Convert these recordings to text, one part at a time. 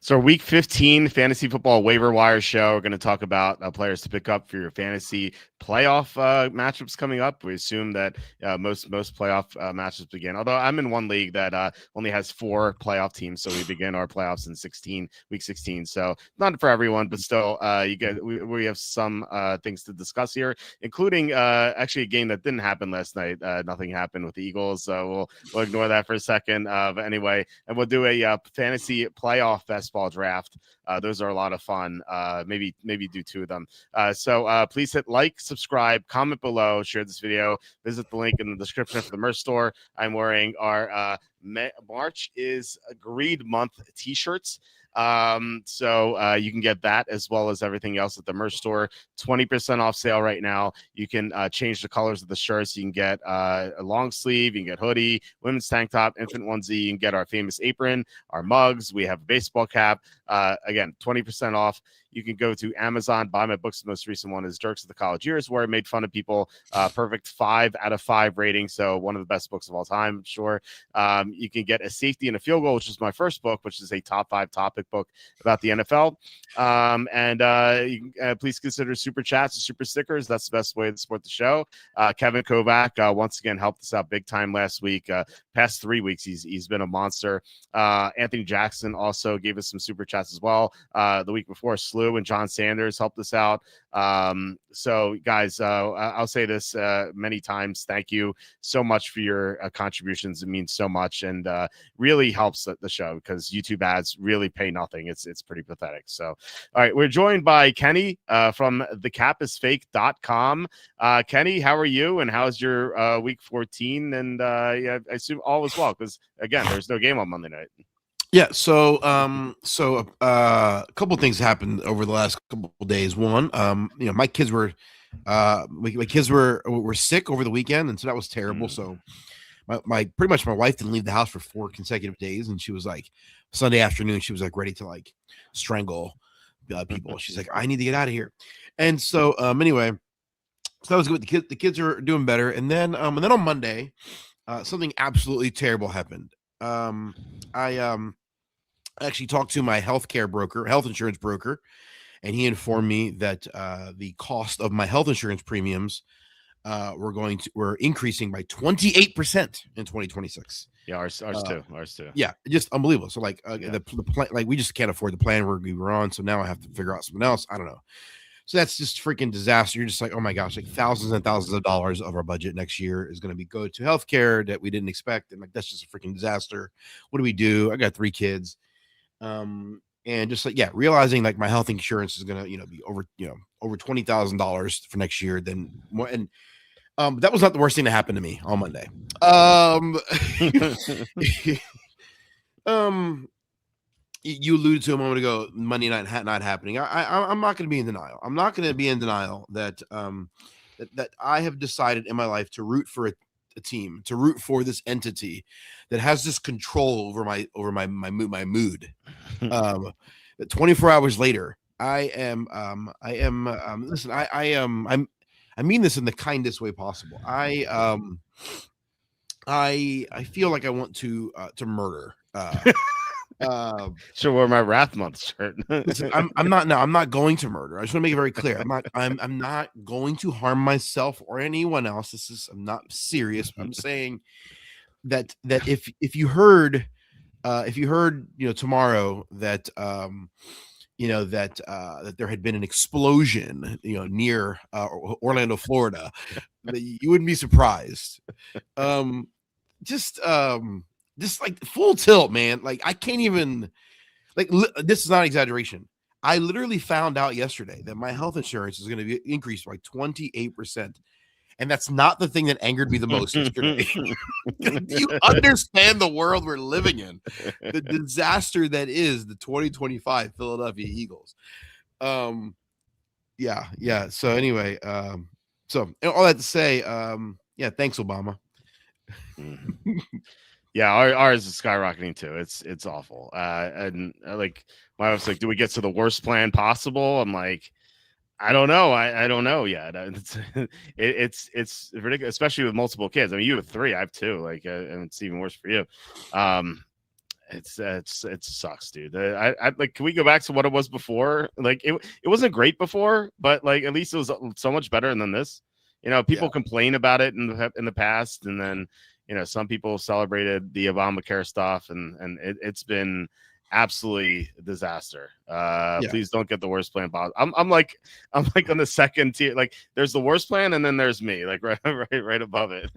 So week 15 fantasy football waiver wire show. We're going to talk about players to pick up for your fantasy playoff matchups coming up. We assume that most playoff matchups begin. Although I'm in one league that only has 4 playoff teams, so we begin our playoffs in week 16. So not for everyone, but still, we have some things to discuss here, including actually a game that didn't happen last night. Nothing happened with the Eagles, so we'll ignore that for a second. But anyway, and we'll do a fantasy playoff best ball draft. Those are a lot of fun. Maybe do 2 of them. So please hit like, subscribe, comment below, share this video, visit the link in the description for the merch store. I'm wearing our March is Agreed Month t-shirts. So you can get that as well as everything else at the merch store. 20% off sale right now. You can change the colors of the shirts. You can get a long sleeve, you can get hoodie, women's tank top, infant onesie. You can get our famous apron, our mugs. We have a baseball cap. Again, 20% off. You can go to Amazon, buy my books. The most recent one is Jerks of the College Years, where I made fun of people. Perfect 5 out of 5 rating. So one of the best books of all time, I'm sure. You can get A Safety and a Field Goal, which is my first book, which is a top 5 topic book about the NFL. Please consider super chats and super stickers. That's the best way to support the show. Kevin Kovac once again helped us out big time last week. Past 3 weeks, he's been a monster. Anthony Jackson also gave us some super chats as well. The week before, Slew and John Sanders helped us out. So guys, I'll say this many times. Thank you so much for your contributions. It means so much and really helps the show because YouTube ads really pay nothing. It's pretty pathetic. So, all right, we're joined by Kenny from thecapisfake.com. Kenny, how are you? And how's your week 14? And yeah, I assume all is well because again, there's no game on Monday night. Yeah, so a couple of things happened over the last couple of days. One, my kids were were sick over the weekend, and so that was terrible. So my pretty much my wife didn't leave the house for 4 consecutive days, and she was like Sunday afternoon, she was like ready to like strangle people. She's like, I need to get out of here. And so anyway, so that was good. The kids are doing better, and then on Monday, something absolutely terrible happened. I actually talked to my health insurance broker, and he informed me that the cost of my health insurance premiums were increasing by 28% in 2026. Yeah, ours too. Yeah, just unbelievable. So like the plan, like we just can't afford the plan we were on. So now I have to figure out something else. I don't know. So that's just freaking disaster. You're just like, oh my gosh, like thousands and thousands of dollars of our budget next year is going to go to healthcare that we didn't expect. And like, that's just a freaking disaster. What do we do? I got 3 kids. And just like, yeah, realizing like my health insurance is going to, be over $20,000 for next year. Then more. And, that was not the worst thing that happened to me on Monday. You alluded to a moment ago, Monday night not happening. I'm not going to be in denial. I'm not going to be in denial that that I have decided in my life to root for a team, to root for this entity that has this control over my mood. 24 hours later, I mean this in the kindest way possible. I feel like I want to murder. Sure, wear my Wrath Month shirt. Listen, I'm not going to murder. I just want to make it very clear. I'm not going to harm myself or anyone else. I'm not serious. I'm saying that if you heard tomorrow that that there had been an explosion near Orlando, Florida, you wouldn't be surprised. Just like full tilt, man. Like I can't even this is not exaggeration. I literally found out yesterday that my health insurance is going to be increased by 28%. And that's not the thing that angered me the most yesterday. Do you understand the world we're living in? The disaster that is the 2025 Philadelphia Eagles. Yeah. So anyway, so all that to say, yeah, thanks, Obama. Yeah, ours is skyrocketing too. It's awful. And like my wife's like, do we get to the worst plan possible? I'm like, I don't know. I don't know yet. It's ridiculous, especially with multiple kids. I mean, you have 3, I have 2. Like, and it's even worse for you. It sucks, dude. I like. Can we go back to what it was before? Like it wasn't great before, but like at least it was so much better than this. People complain about it in the past, and then some people celebrated the Obamacare stuff, and it's been absolutely a disaster. Please don't get the worst plan possible. I'm like on the second tier. Like there's the worst plan, and then there's me, like right above it.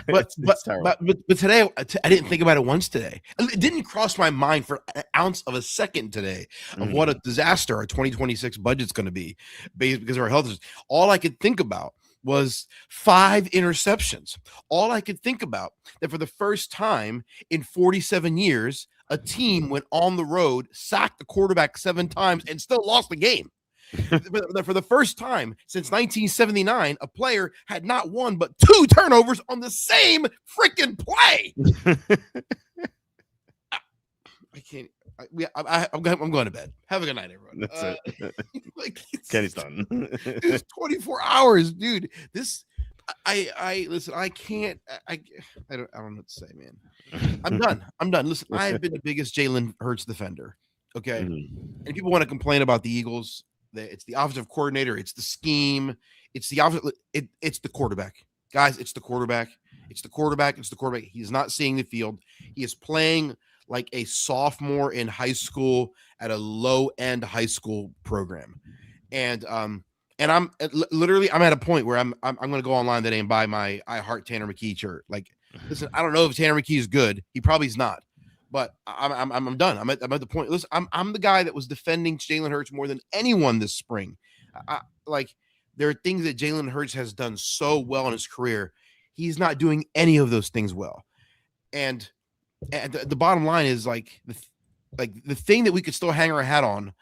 But terrible. but today I didn't think about it once today. It didn't cross my mind for an ounce of a second today of what a disaster our 2026 budget's going to be because of our health. All I could think about was 5 interceptions. All I could think about that for the first time in 47 years, a team went on the road, sacked the quarterback 7 times, and still lost the game. For the first time since 1979, a player had not 1 but 2 turnovers on the same freaking play. I can't. I'm going to bed. Have a good night, everyone. That's it. Like Kenny's done. It's 24 hours, dude. This. I listen. I can't. I don't know what to say, man. I'm done. Listen, I've been the biggest Jalen Hurts defender. Okay, and people want to complain about the Eagles. It's the offensive coordinator. It's the scheme. It's the offensive. It's the quarterback, guys. It's the quarterback. It's the quarterback. It's the quarterback. He's not seeing the field. He is playing like a sophomore in high school at a low-end high school program, and I'm literally I'm at a point where I'm going to go online today and buy my I Heart Tanner McKee shirt. Like, listen, I don't know if Tanner McKee is good. He probably is not. But I'm done. I'm at the point. Listen, I'm the guy that was defending Jalen Hurts more than anyone this spring. Like there are things that Jalen Hurts has done so well in his career. He's not doing any of those things well. And the bottom line is like the thing that we could still hang our hat on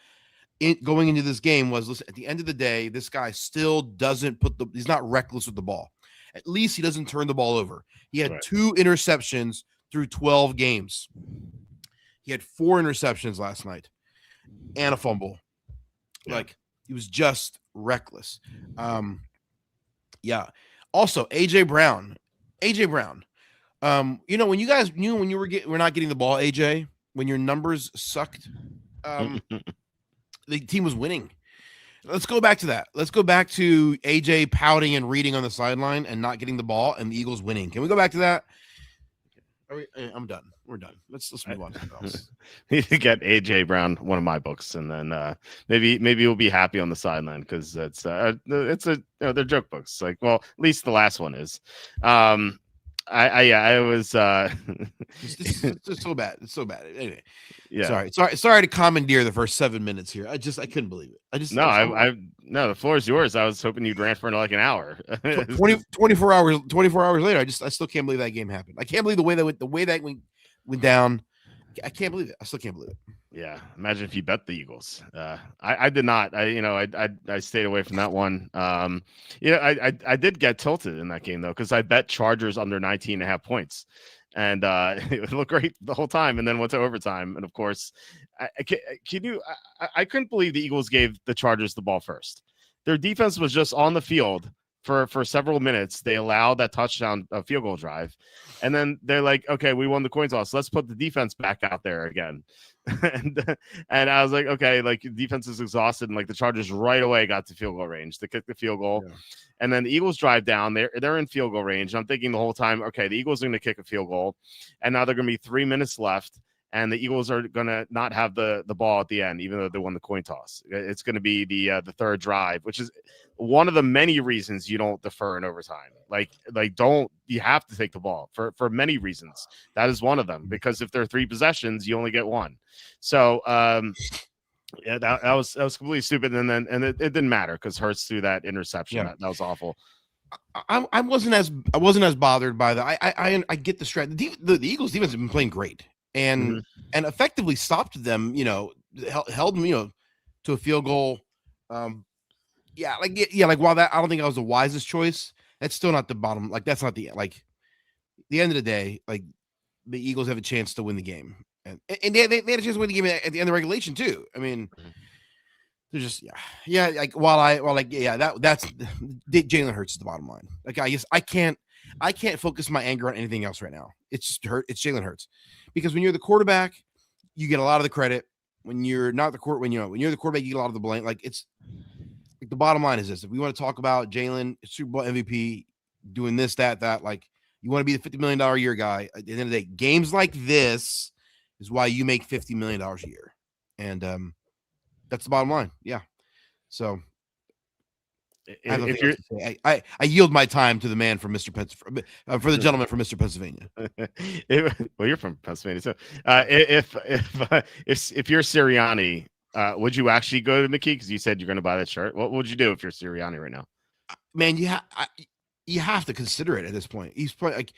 going into this game was, listen, at the end of the day, this guy still doesn't he's not reckless with the ball. At least he doesn't turn the ball over. He had 2 interceptions through 12 games. He had 4 interceptions last night and a fumble. Like he was just reckless. Also AJ Brown. When you guys knew when you were not getting the ball, AJ, when your numbers sucked, the team was winning. Let's go back to that. Let's go back to AJ pouting and reading on the sideline and not getting the ball and the Eagles winning. Can we go back to that? I'm done. We're done. Let's move on to something else. We need to get AJ Brown one of my books, and then maybe we'll be happy on the sideline because they're joke books. Like, well, at least the last one is. I was it's so bad. It's so bad. Anyway, sorry to commandeer the first 7 minutes here. I couldn't believe it. No, the floor is yours. I was hoping you'd rant for like an hour. 24 hours later, I still can't believe that game happened. I can't believe the way that went down. I can't believe it. I still can't believe it. Yeah, imagine if you bet the Eagles. I did not. I stayed away from that one. I ddid get tilted in that game though because I bet Chargers under 19.5 points, and it looked great the whole time, and then went to overtime. And of course, I couldn't believe the Eagles gave the Chargers the ball first. Their defense was just on the field for several minutes. They allowed that touchdown field goal drive, and then they're like, okay, we won the coin toss. Let's put the defense back out there again. and I was like, okay, like defense is exhausted, and like the Chargers right away got to field goal range to kick the field goal. And then the Eagles drive down. They're in field goal range. I'm thinking the whole time, okay, the Eagles are going to kick a field goal, and now they're going to be 3 minutes left, and the Eagles are going to not have the ball at the end, even though they won the coin toss. It's going to be the third drive, which is one of the many reasons you don't defer in overtime. You have to take the ball for many reasons. That is one of them, because if there are 3 possessions, you only get 1. So that was completely stupid. And it didn't matter because Hurts threw that interception. That was awful. I wasn't as bothered by that. I get the strat. The Eagles defense have been playing great and effectively stopped them. Held them to a field goal. While that I don't think that was the wisest choice, that's still not the bottom. Like that's not the the end of the day. Like the Eagles have a chance to win the game, and they had a chance to win the game at the end of the regulation too. I mean, they're just that's Jalen Hurts is the bottom line. Like I guess I can't focus my anger on anything else right now. It's just It's Jalen Hurts, because when you're the quarterback, you get a lot of the credit. When you're not the court, when you're the quarterback, you get a lot of the blame. Like it's like the bottom line is this: if we want to talk about Jalen, Super Bowl MVP, doing this, that, like you want to be the $50 million a year guy. At the end of the day, games like this is why you make $50 million a year, and that's the bottom line. Yeah. So I have nothing If else you're to say. I yield my time to the man from Mr. For the gentleman from Mr. Pennsylvania. well, you're from Pennsylvania, so if you're Sirianni, would you actually go to McKee? Because you said you're going to buy that shirt. What would you do if you're Sirianni right now? Man, you have to consider it at this point. He's probably like,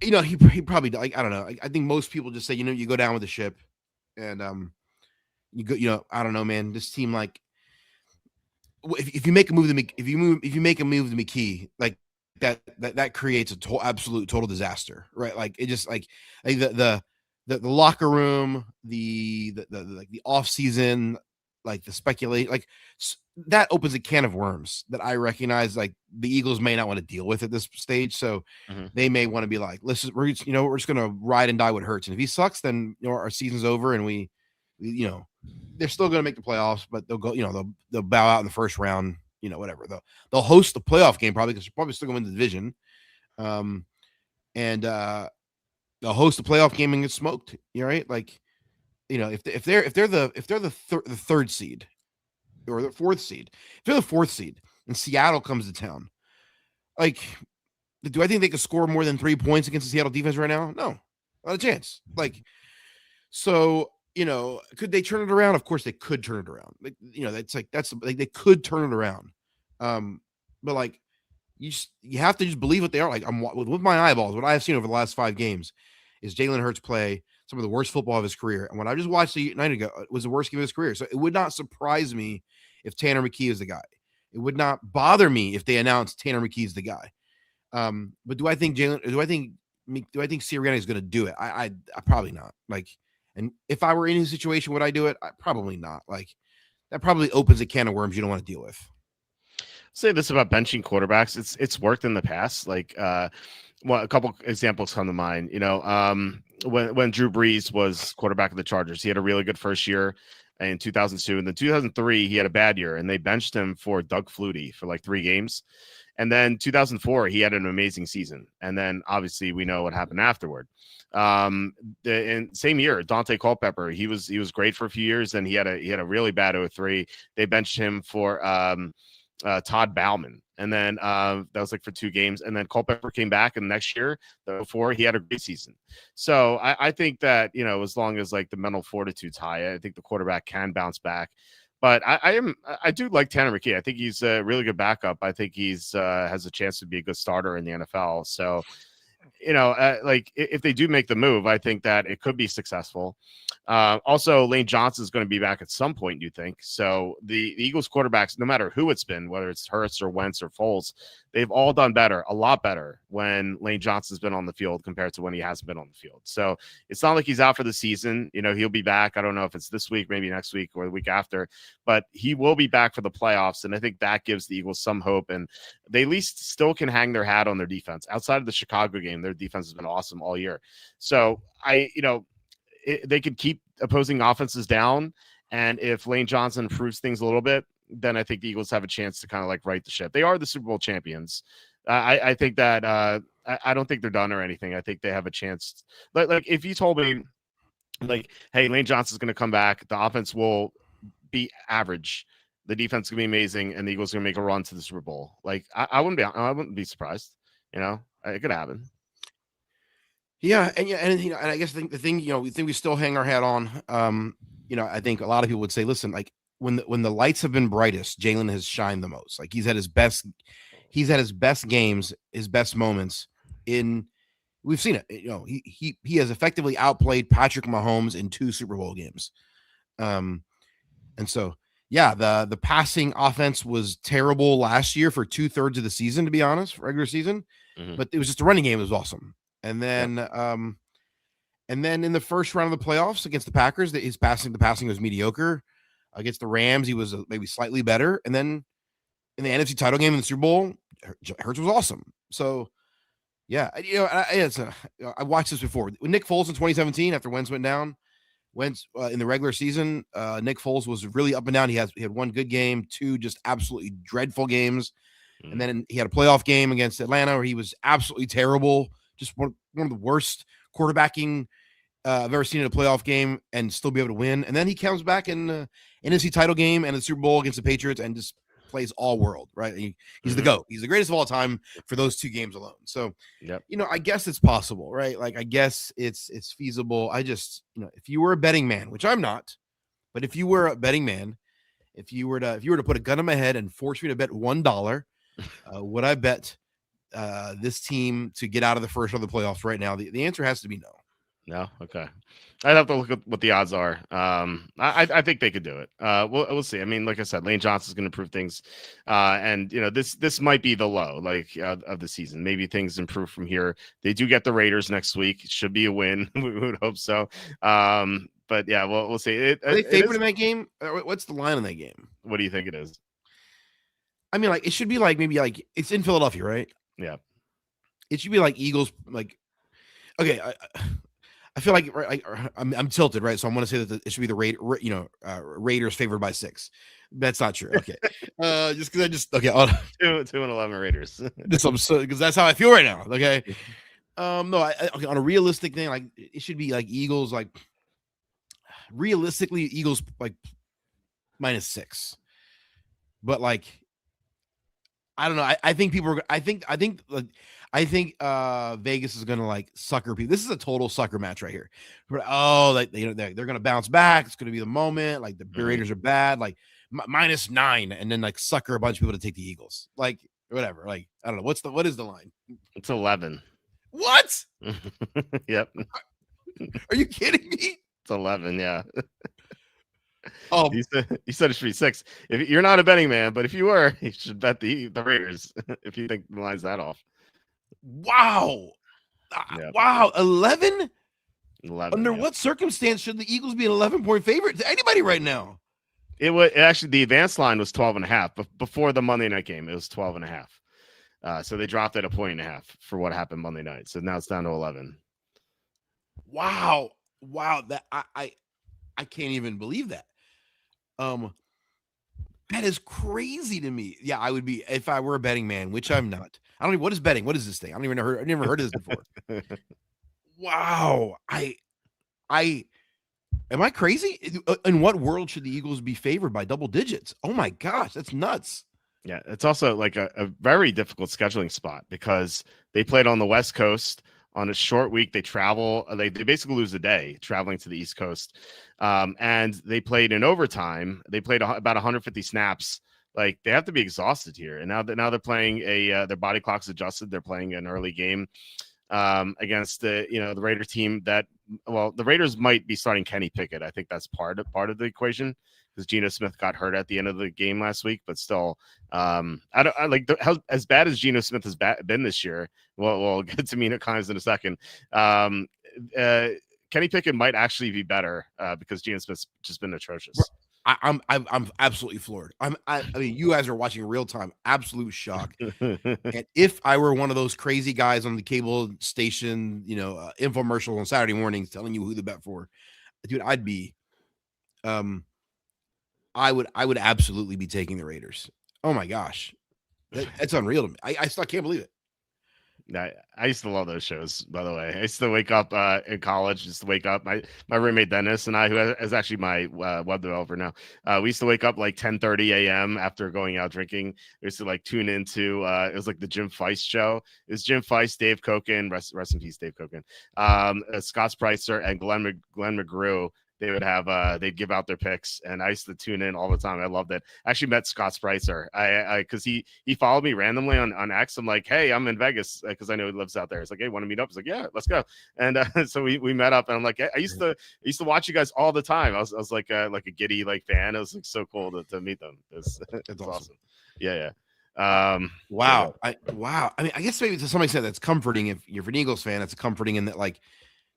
he probably like I don't know. I think most people just say you go down with the ship, and you go I don't know, man. This team like if you make a move to if you make a move to McKee like that creates a absolute total disaster, right? Like it just like the locker room, the like the off season, like the speculate, like that opens a can of worms that I recognize like the Eagles may not want to deal with at this stage. So they may want to be like, listen, we're just gonna ride and die what hurts, and if he sucks, then our season's over, and we they're still going to make the playoffs, but they'll go, they'll bow out in the first round, whatever. They'll host the playoff game probably because they're probably still going to win the division. And they'll host the playoff game and get smoked. Right? Like, if they're the third seed or the fourth seed, if they're the fourth seed and Seattle comes to town, like, do I think they could score more than 3 points against the Seattle defense right now? No, not a chance. Like, so. Could they turn it around? Of course they could turn it around. Like, that's like they could turn it around. But like you have to just believe what they are. Like I'm with my eyeballs, what I've seen over the last 5 games is Jalen Hurts play some of the worst football of his career. And when I just watched the night ago, it was the worst game of his career. So it would not surprise me if Tanner McKee is the guy. It would not bother me if they announced Tanner McKee is the guy. But do I think Sirianni is going to do it? I probably not. Like. And if I were in his situation, would I do it? Probably not. Like that probably opens a can of worms you don't want to deal with. Say this about benching quarterbacks. It's worked in the past. Like, a couple examples come to mind. When Drew Brees was quarterback of the Chargers, he had a really good first year in 2002, and then 2003 he had a bad year, and they benched him for Doug Flutie for like 3 games. And then 2004 he had an amazing season, and then obviously we know what happened afterward. In same year, Dante Culpepper, he was great for a few years, then he had a really bad 03. They benched him for Todd Bowman, and then that was like for 2 games, and then Culpepper came back, and next year, the 04, he had a great season. So I think that as long as like the mental fortitude's high, I think the quarterback can bounce back. But I do like Tanner McKee. I think he's a really good backup. I think he's has a chance to be a good starter in the NFL. So, like if they do make the move, I think that it could be successful. Also, Lane Johnson is going to be back at some point, you think? So the Eagles quarterbacks, no matter who it's been, whether it's Hurts or Wentz or Foles, they've all done better, a lot better when Lane Johnson's been on the field compared to when he hasn't been on the field. So it's not like he's out for the season. He'll be back. I don't know if it's this week, maybe next week or the week after, but he will be back for the playoffs. And I think that gives the Eagles some hope. And they at least still can hang their hat on their defense. Outside of the Chicago game, their defense has been awesome all year. So they could keep opposing offenses down. And if Lane Johnson improves things a little bit, then I think the Eagles have a chance to kind of like right the ship. They are the Super Bowl champions. I think that I don't think they're done or anything. I think they have a chance. Like if you told me like, hey, Lane Johnson's going to come back, the offense will be average, the defense is going to be amazing, and the Eagles are going to make a run to the Super Bowl. Like I wouldn't be surprised. It could happen. Yeah, and I guess the thing we think we still hang our hat on. I think a lot of people would say, listen, like when the lights have been brightest, Jalen has shined the most. Like he's had his best games, his best moments in. We've seen it. He has effectively outplayed Patrick Mahomes in 2 Super Bowl games. And so yeah, the passing offense was terrible last year for 2/3 of the season, to be honest, regular season. But it was just the running game was awesome. And then, in the first round of the playoffs against the Packers, the passing was mediocre. Against the Rams, he was maybe slightly better. And then in the NFC title game in the Super Bowl, Hurts was awesome. So, yeah, I watched this before with Nick Foles in 2017 after Wentz went down. went in the regular season. Nick Foles was really up and down. He had one good game, two just absolutely dreadful games, and then he had a playoff game against Atlanta where he was absolutely terrible. Just one of the worst quarterbacking I've ever seen in a playoff game, and still be able to win. And then he comes back in the NFC title game and the Super Bowl against the Patriots and just plays all world, right? He's the GOAT. He's the greatest of all time for those two games alone. So, I guess it's possible, right? Like, I guess it's feasible. I just, if you were a betting man, which I'm not, but if you were a betting man, if you were to put a gun in my head and force me to bet $1, would I bet this team to get out of the first round of the playoffs right now? The answer has to be no. No, okay. I'd have to look at what the odds are. I think they could do it. We'll see. I mean, like I said, Lane Johnson's going to prove things, and this might be the low of the season. Maybe things improve from here. They do get the Raiders next week. It should be a win. We would hope so. But yeah, we'll see. Are they favored in that game? What's the line in that game? What do you think it is? I mean, it should be maybe it's in Philadelphia, right? Yeah. It should be Eagles. Okay. I feel like I'm tilted, right? So I'm going to say that it should be the Raiders favored by 6. That's not true. Okay, just because okay. 2-11 Raiders. Because that's how I feel right now. Okay, no, okay. On a realistic thing, it should be Eagles. Realistically, Eagles -6. But I don't know. I think people are. I think Vegas is gonna sucker people. This is a total sucker match right here. They're gonna bounce back. It's gonna be the moment. The Raiders are bad. -9, and then sucker a bunch of people to take the Eagles. Whatever. I don't know. What is the line? It's 11. What? Yep. Are you kidding me? It's 11. Yeah. Oh, you said it should be 6. If you're not a betting man, but if you were, you should bet the Raiders if you think the line's that off. Wow. Yep. Wow. 11? 11. Under what circumstance should the Eagles be an 11-point favorite to anybody right now? It was actually the advanced line was 12.5, but before the Monday night game, it was 12.5. So they dropped it 1.5 for what happened Monday night. So now it's down to 11. Wow. That I can't even believe that. That is crazy to me. Yeah, I would be if I were a betting man, which I'm not. I don't even. What is betting? What is this thing? I never heard of this before. Wow. Am I crazy? In what world should the Eagles be favored by double digits? Oh my gosh, that's nuts. Yeah, it's also a very difficult scheduling spot because they played on the West Coast on a short week. They travel. They basically lose a day traveling to the East Coast, and they played in overtime. They played about 150 snaps. They have to be exhausted here. And now they're playing their body clock's adjusted. They're playing an early game against the Raider team that, the Raiders might be starting Kenny Pickett. I think that's part of the equation because Geno Smith got hurt at the end of the game last week, but still, as bad as Geno Smith has been this year. We'll get to Mina Kimes in a second. Kenny Pickett might actually be better because Geno Smith's just been atrocious. I'm absolutely floored. I mean, you guys are watching real time, absolute shock. And if I were one of those crazy guys on the cable station, infomercials on Saturday mornings telling you who to bet for, dude, I'd be, I would absolutely be taking the Raiders. Oh my gosh, that's unreal to me. I still can't believe it. I used to love those shows, by the way. I used to wake up in college, just to wake up. My roommate Dennis and I, who is actually my web developer now, we used to wake up 10:30 a.m. after going out drinking. We used to tune into it was the Jim Feist show. It was Jim Feist, Dave Koken, rest in peace, Dave Koken, Scott Spreitzer, and Glenn McGrew. They would have they'd give out their picks, and I used to tune in all the time. I loved it. I actually met Scott Spreitzer. Because he followed me randomly on X. I'm like, hey, I'm in Vegas because I know he lives out there. He's like, hey, want to meet up? He's like, yeah, let's go. And so we met up, and I'm like, I used to watch you guys all the time. I was like a giddy fan. It was so cool to meet them. It's awesome. Yeah. Wow. Wow. I mean, I guess maybe to some extent that's comforting. If you're an Eagles fan, it's comforting in that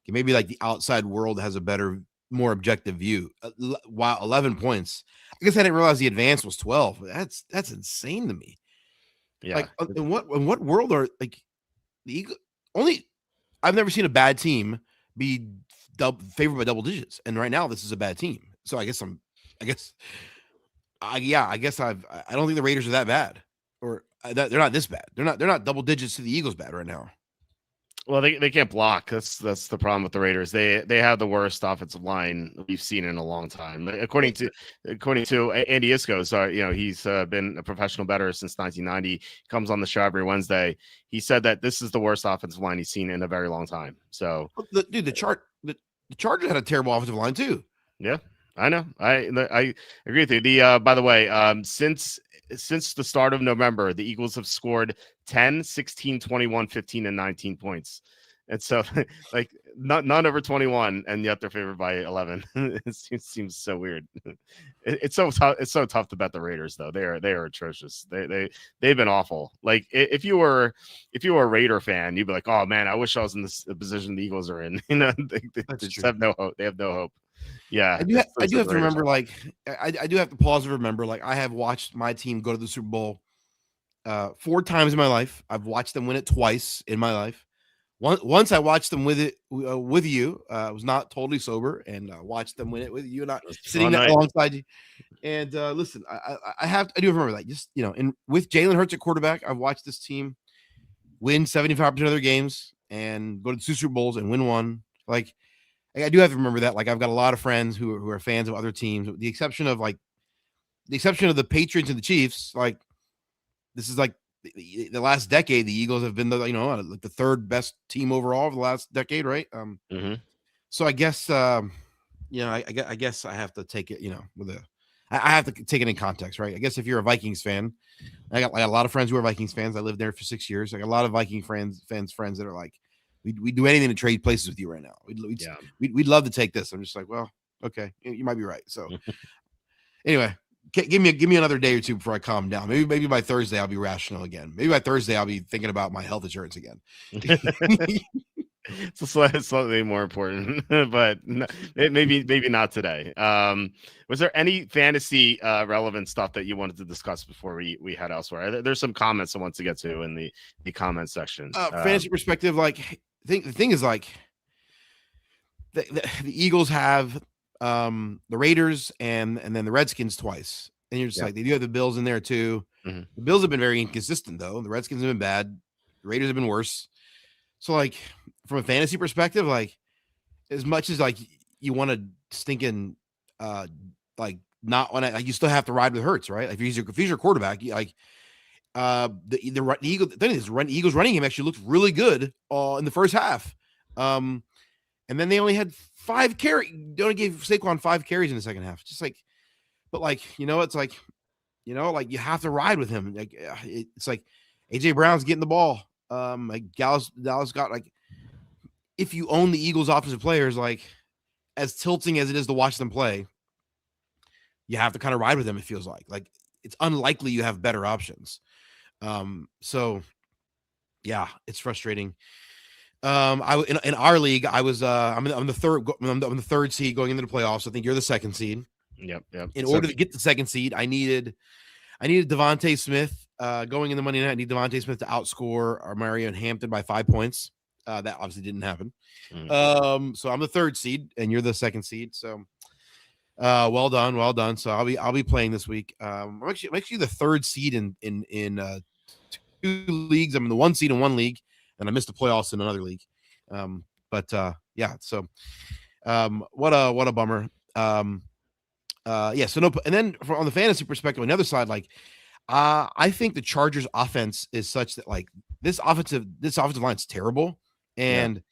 maybe the outside world has a better, more objective view. Wow, 11 points. I guess I didn't realize the advance was 12. That's insane to me. Yeah. In what world are the Eagles? I've never seen a bad team be favored by double digits, and right now this is a bad team. So I guess I don't think the Raiders are that bad, or they're not this bad. They're not double digits to the Eagles bad right now. Well, they can't block. That's the problem with the Raiders. They have the worst offensive line we've seen in a long time. According to Andy Isco, so he's been a professional bettor since 1990. Comes on the show every Wednesday. He said that this is the worst offensive line he's seen in a very long time. So, the Chargers had a terrible offensive line too. Yeah, I know. I agree with you. By the way, since the start of November, the Eagles have scored 10, 16, 21, 15, and 19 points. And so, like, none over 21, and yet they're favored by 11. It seems so weird. It's so tough to bet the Raiders, though. They are atrocious. They've been awful. Like, if you were a Raider fan, you'd be like, oh man, I wish I was in the position the Eagles are in. They just have no hope. They have no hope. Yeah, I do have to remember, like, I do have to pause and remember, like, I have watched my team go to the Super Bowl 4 times in my life. I've watched them win it twice in my life. Once I watched them with you. I was not totally sober, and watched them win it with you, not sitting alongside you. And listen, I do remember that. Just with Jalen Hurts at quarterback, I've watched this team win 75% of their games and go to 2 Super Bowls and win one. Like, I do have to remember that. Like, I've got a lot of friends who are fans of other teams, with the exception of the Patriots and the Chiefs. Like, this is like the last decade, the Eagles have been the third best team overall of the last decade, right? So I guess I guess I have to take it, I have to take it in context, right? I guess if you're a Vikings fan, I got a lot of friends who are Vikings fans. I lived there for 6 years. I got a lot of Viking friends that are like, we do anything to trade places with you right now. We'd love to take this. I'm just like, well, okay, you might be right. So anyway, give me another day or two before I calm down. Maybe by Thursday I'll be rational again. Maybe by Thursday I'll be thinking about my health insurance again. It's slightly more important, but maybe not today. Was there any fantasy relevant stuff that you wanted to discuss before we head elsewhere? There's some comments I want to get to in the comment section. Fantasy perspective, like, the thing is, like, the Eagles have the Raiders and then the Redskins twice, and you're just like, they do have the Bills in there too. Mm-hmm. The Bills have been very inconsistent, though. The Redskins have been bad. The Raiders have been worse. So, like, from a fantasy perspective, like, as much as, like, you want to stinking like, not want to, like, you still have to ride with Hurts, right? Like, if he's your quarterback, the Eagles running game actually looked really good in the first half. And then they only had 5 carries. They only gave Saquon 5 carries in the second half. Just like, but like, it's like, like, you have to ride with him. Like, it's like AJ Brown's getting the ball. Like, Dallas got, like, if you own the Eagles offensive players, like, as tilting as it is to watch them play, you have to kind of ride with them. It feels like it's unlikely you have better options. So yeah, it's frustrating. In our league, I'm the third seed going into the playoffs. I think you're the second seed. Yep. In order to get the second seed, I needed Devontae Smith going in the Monday night. I need Devontae Smith to outscore Marion Hampton by 5 points. That obviously didn't happen. So I'm the third seed and you're the second seed. So well done. So I'll be playing this week. I'm actually the third seed in 2 leagues. I'm in the 1 seed in 1 league, and I missed the playoffs in another league. Yeah. So what a bummer. Yeah. So no. And then on the fantasy perspective, on the other side, like, I think the Chargers offense is such that, like, this offensive line is terrible, and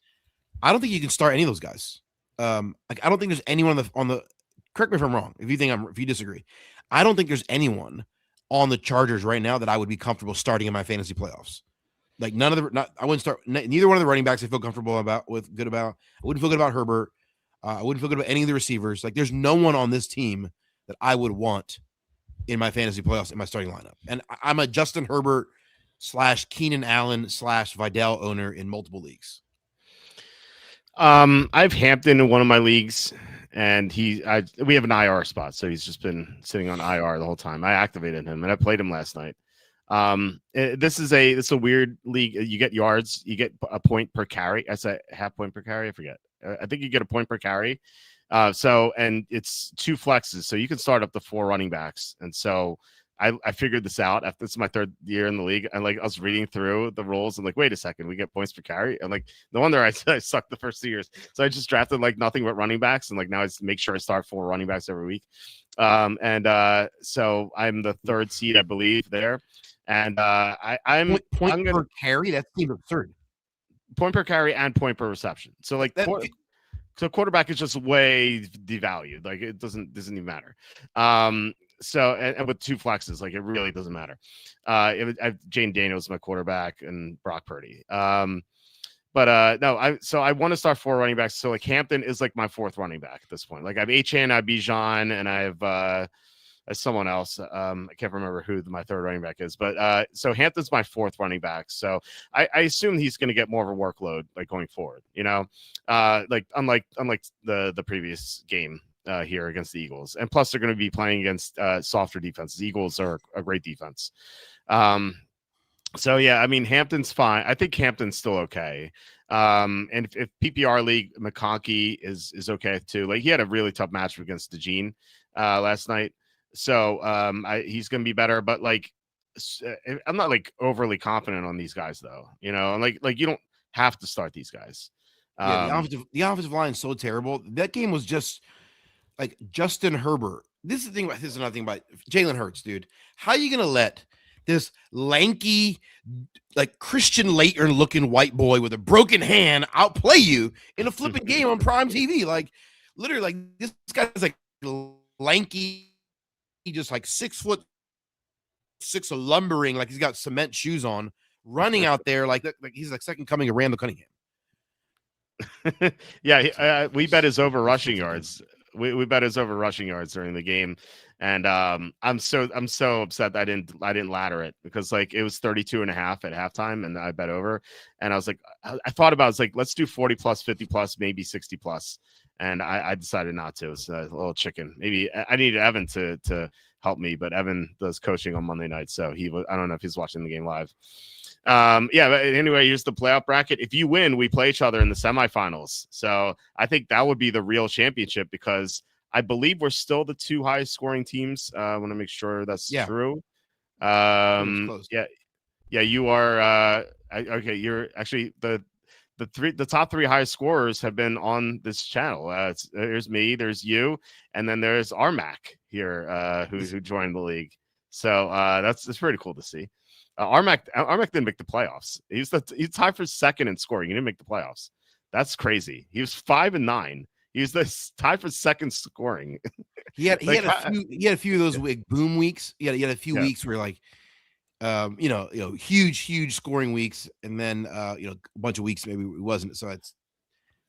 I don't think you can start any of those guys. Like, I don't think there's anyone on the correct me if I'm wrong. If you disagree, I don't think there's anyone on the Chargers right now that I would be comfortable starting in my fantasy playoffs. Like, I wouldn't start neither one of the running backs I feel comfortable about. I wouldn't feel good about Herbert. I wouldn't feel good about any of the receivers. Like, there's no one on this team that I would want in my fantasy playoffs in my starting lineup. And I'm a Justin Herbert / Keenan Allen / Vidal owner in multiple leagues. I've Hampton in one of my leagues, and we have an IR spot, so he's just been sitting on IR the whole time. I activated him, and I played him last night. This is a weird league. You get yards, you get a point per carry. I say half point per carry. I forget. I think you get a point per carry. And it's 2 flexes, so you can start up to 4 running backs. And so I figured this out. After this is my 3rd year in the league, and like I was reading through the rules and like, wait a second, we get points per carry. And like, no wonder I sucked the first 2 years. So I just drafted like nothing but running backs, and like now I make sure I start 4 running backs every week. So I'm the 3rd seed, I believe, there. And I'm point gonna per carry. That seems absurd. Point per carry and point per reception. So like so quarterback is just way devalued. Like it doesn't even matter. So and with 2 flexes, like it really doesn't matter. I have Jane Daniels my quarterback and Brock Purdy. No, I want to start 4 running backs. So like Hampton is like my 4th running back at this point. Like I have Achane, I have Bijan, and I have someone else. I can't remember who my 3rd running back is, but so Hampton's my 4th running back. So I assume he's going to get more of a workload like going forward. Like unlike the previous game here against the Eagles, and plus they're going to be playing against softer defenses. Eagles are a great defense. So yeah, I mean Hampton's fine. I think Hampton's still okay. And if PPR league, McConkey is okay too. Like he had a really tough match against DeJean last night. So he's going to be better, but like I'm not like overly confident on these guys though, and like you don't have to start these guys. Yeah, the offensive line is so terrible. That game was just like Justin Herbert. This is another thing about Jalen Hurts, dude. How are you going to let this lanky, like Christian Laettner looking white boy with a broken hand outplay you in a flipping game on prime TV? Like literally, like this guy's like lanky, just like 6'6", lumbering, like he's got cement shoes on, running out there like he's like second coming of Randall Cunningham. Yeah, we bet his over rushing yards. We bet his over rushing yards during the game, and I'm so upset that I didn't ladder it, because like it was 32.5 at halftime, and I bet over, and I was like, I thought about it, it's like let's do 40 plus, 50 plus, maybe 60 plus, and I decided not to. It's a little chicken. Maybe I needed Evan to help me, but Evan does coaching on Monday night, so I don't know if he's watching the game live. Yeah, but anyway, here's the playoff bracket. If you win, we play each other in the semifinals. So I think that would be the real championship, because I believe we're still the 2 highest scoring teams. I want to make sure that's true. Yeah, you are. Okay, you're actually the top 3 highest scorers have been on this channel. There's me, there's you, and then there's Armac here, who joined the league. So that's pretty cool to see. Armac didn't make the playoffs. He's tied for 2nd in scoring. He didn't make the playoffs. That's crazy. He was 5-9. He was tied for 2nd scoring. He had a few of those boom weeks. He had a few weeks where like, huge scoring weeks, and then a bunch of weeks maybe it wasn't. So it's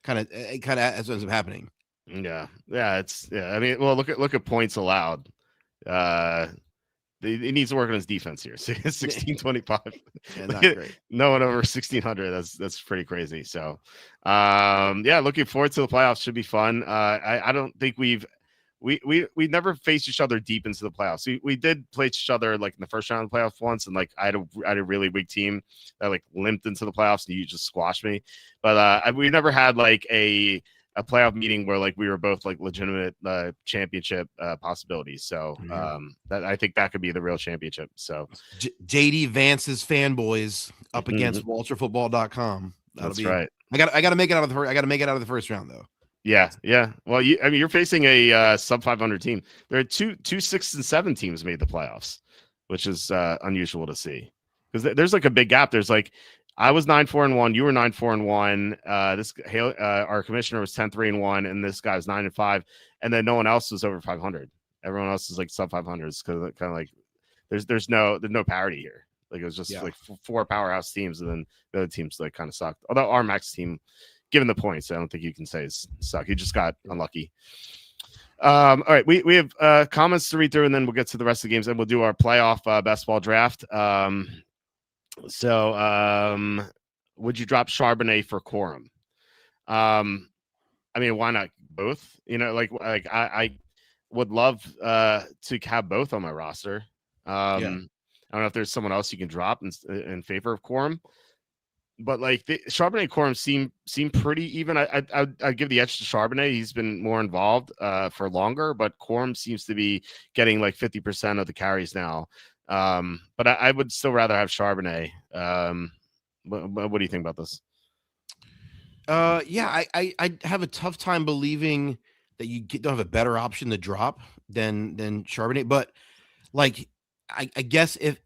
kind of as ends up happening. Yeah. I mean, well, look at points allowed. He needs to work on his defense here. 1625. Yeah, not great. No one over 1600. That's pretty crazy. So, looking forward to the playoffs. Should be fun. I don't think we never faced each other deep into the playoffs. We did play each other like in the first round of the playoffs once, and like I had a really weak team that like limped into the playoffs, and you just squashed me. But we never had like a playoff meeting where like we were both like legitimate championship possibilities. So that I think that could be the real championship. So JD Vance's fanboys up against WalterFootball.com. That's right. I got to make it out of the first. I got to make it out of the first round though. Yeah. Well, you're facing a sub 500 team. There are two 6 and 7 teams made the playoffs, which is unusual to see, because there's like a big gap. There's like I was 9-4-1. You were 9-4-1. Our commissioner was 10-3-1, and this guy was 9-5. And then no one else was over 500. Everyone else is like sub 500s, because kind of like there's no parity here. Like it was just like 4 powerhouse teams, and then the other teams like kind of sucked. Although our max team, given the points, I don't think you can say it's suck. He just got unlucky. All right, we have comments to read through, and then we'll get to the rest of the games, and we'll do our playoff best ball draft. So, would you drop Charbonnet for Quorum? I mean, why not both? Like I would love to have both on my roster. I don't know if there's someone else you can drop in favor of Quorum. But like Charbonnet Quorum seem pretty even. I'd give the edge to Charbonnet. He's been more involved for longer, but Quorum seems to be getting like 50% of the carries now. But I would still rather have Charbonnet. What do you think about this? Yeah, I have a tough time believing that you don't have a better option to drop than Charbonnet. But like, I guess if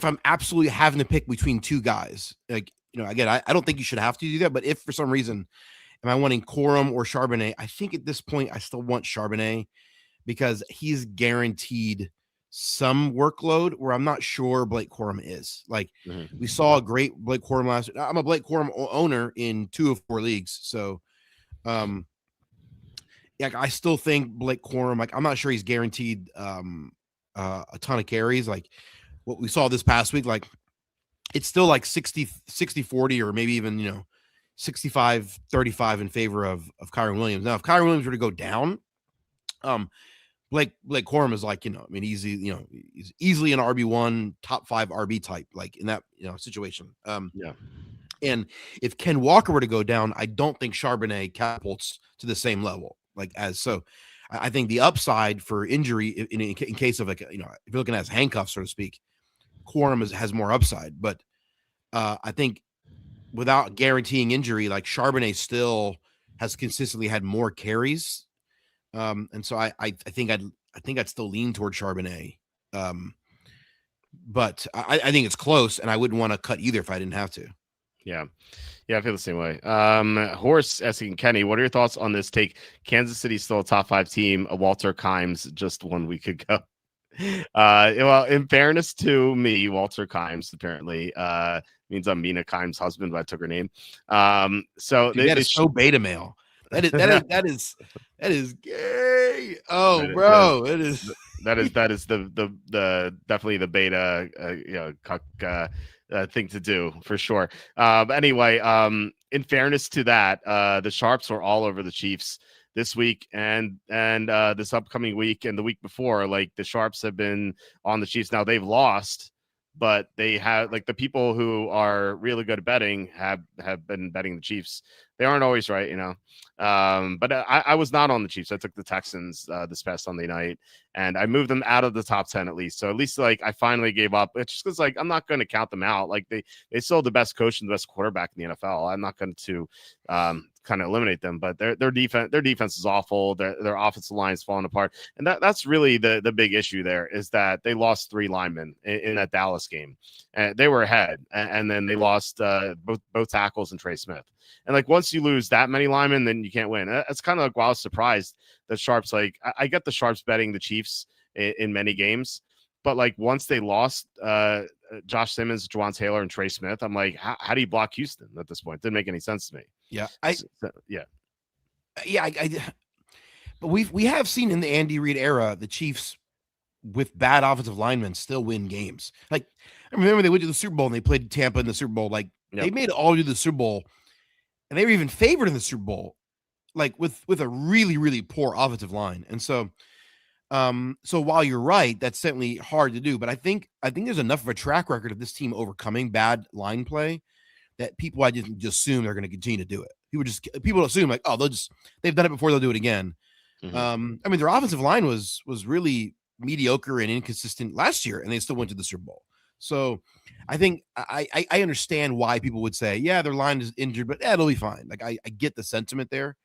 I'm absolutely having to pick between two guys, like, again, I don't think you should have to do that. But if for some reason am I wanting Quorum or Charbonnet, I think at this point I still want Charbonnet because he's guaranteed some workload where I'm not sure Blake Quorum is. Like, we saw a great Blake Quorum last year. I'm a Blake Quorum owner in 2 of 4 leagues. So, yeah, I still think Blake Quorum, like, I'm not sure he's guaranteed a ton of carries. Like what we saw this past week, like it's still like 60-40 or maybe even, 65-35 in favor of Kyron Williams. Now, if Kyron Williams were to go down, Blake Quorum is like, he's easily an RB1, top 5 RB type, like in that, situation. Yeah. And if Ken Walker were to go down, I don't think Charbonnet catapults to the same level. So I think the upside for injury in case of like, if you're looking at his handcuffs, so to speak, Quorum has more upside. But I think without guaranteeing injury, like Charbonnet still has consistently had more carries. And so I think I'd still lean toward Charbonnet. But I think it's close, and I wouldn't want to cut either if I didn't have to. Yeah. Yeah, I feel the same way. Horse asking Kenny, what are your thoughts on this take? Kansas City's still a top 5 team. Walter Kimes just 1 week ago. Well, in fairness to me, Walter Kimes apparently means I'm Mina Kimes' husband, but I took her name. So dude, that is so beta male. That is gay. Oh, bro, it is. That is the definitely the beta thing to do for sure. But anyway, in fairness to that, the Sharps were all over the Chiefs this week and this upcoming week and the week before. Like the Sharps have been on the Chiefs. Now they've lost, but they have, like, the people who are really good at betting have been betting the Chiefs. They aren't always right, but I was not on the Chiefs. I took the Texans this past Sunday night, and I moved them out of the top 10 at least. So at least, like, I finally gave up. It's just because, like, I'm not going to count them out. Like, they still have the best coach and the best quarterback in the NFL. I'm not going to kind of eliminate them, but their defense is awful. Their offensive line is falling apart, and that's really the big issue there, is that they lost 3 linemen in that Dallas game, and they were ahead, and then they lost both tackles and Trey Smith. And like, once you lose that many linemen, then you can't win. That's kind of like why I was surprised that Sharps, like, I get the Sharps betting the Chiefs in many games, but like once they lost Josh Simmons, Juwan Taylor, and Trey Smith, I'm like, how do you block Houston at this point? It didn't make any sense to me. Yeah, but we have seen in the Andy Reid era the Chiefs with bad offensive linemen still win games. Like, I remember they went to the Super Bowl and they played Tampa in the Super Bowl. Like, they made it all to the Super Bowl, and they were even favored in the Super Bowl, like with a really, really poor offensive line. And so, so while you're right, that's certainly hard to do. But I think there's enough of a track record of this team overcoming bad line play that people, I just assume they're going to continue to do it. People assume, like, oh, they've done it before, they'll do it again. Mm-hmm. I mean, their offensive line was really mediocre and inconsistent last year, and they still went to the Super Bowl. So I think I understand why people would say, yeah, their line is injured, but it'll be fine. Like, I get the sentiment there.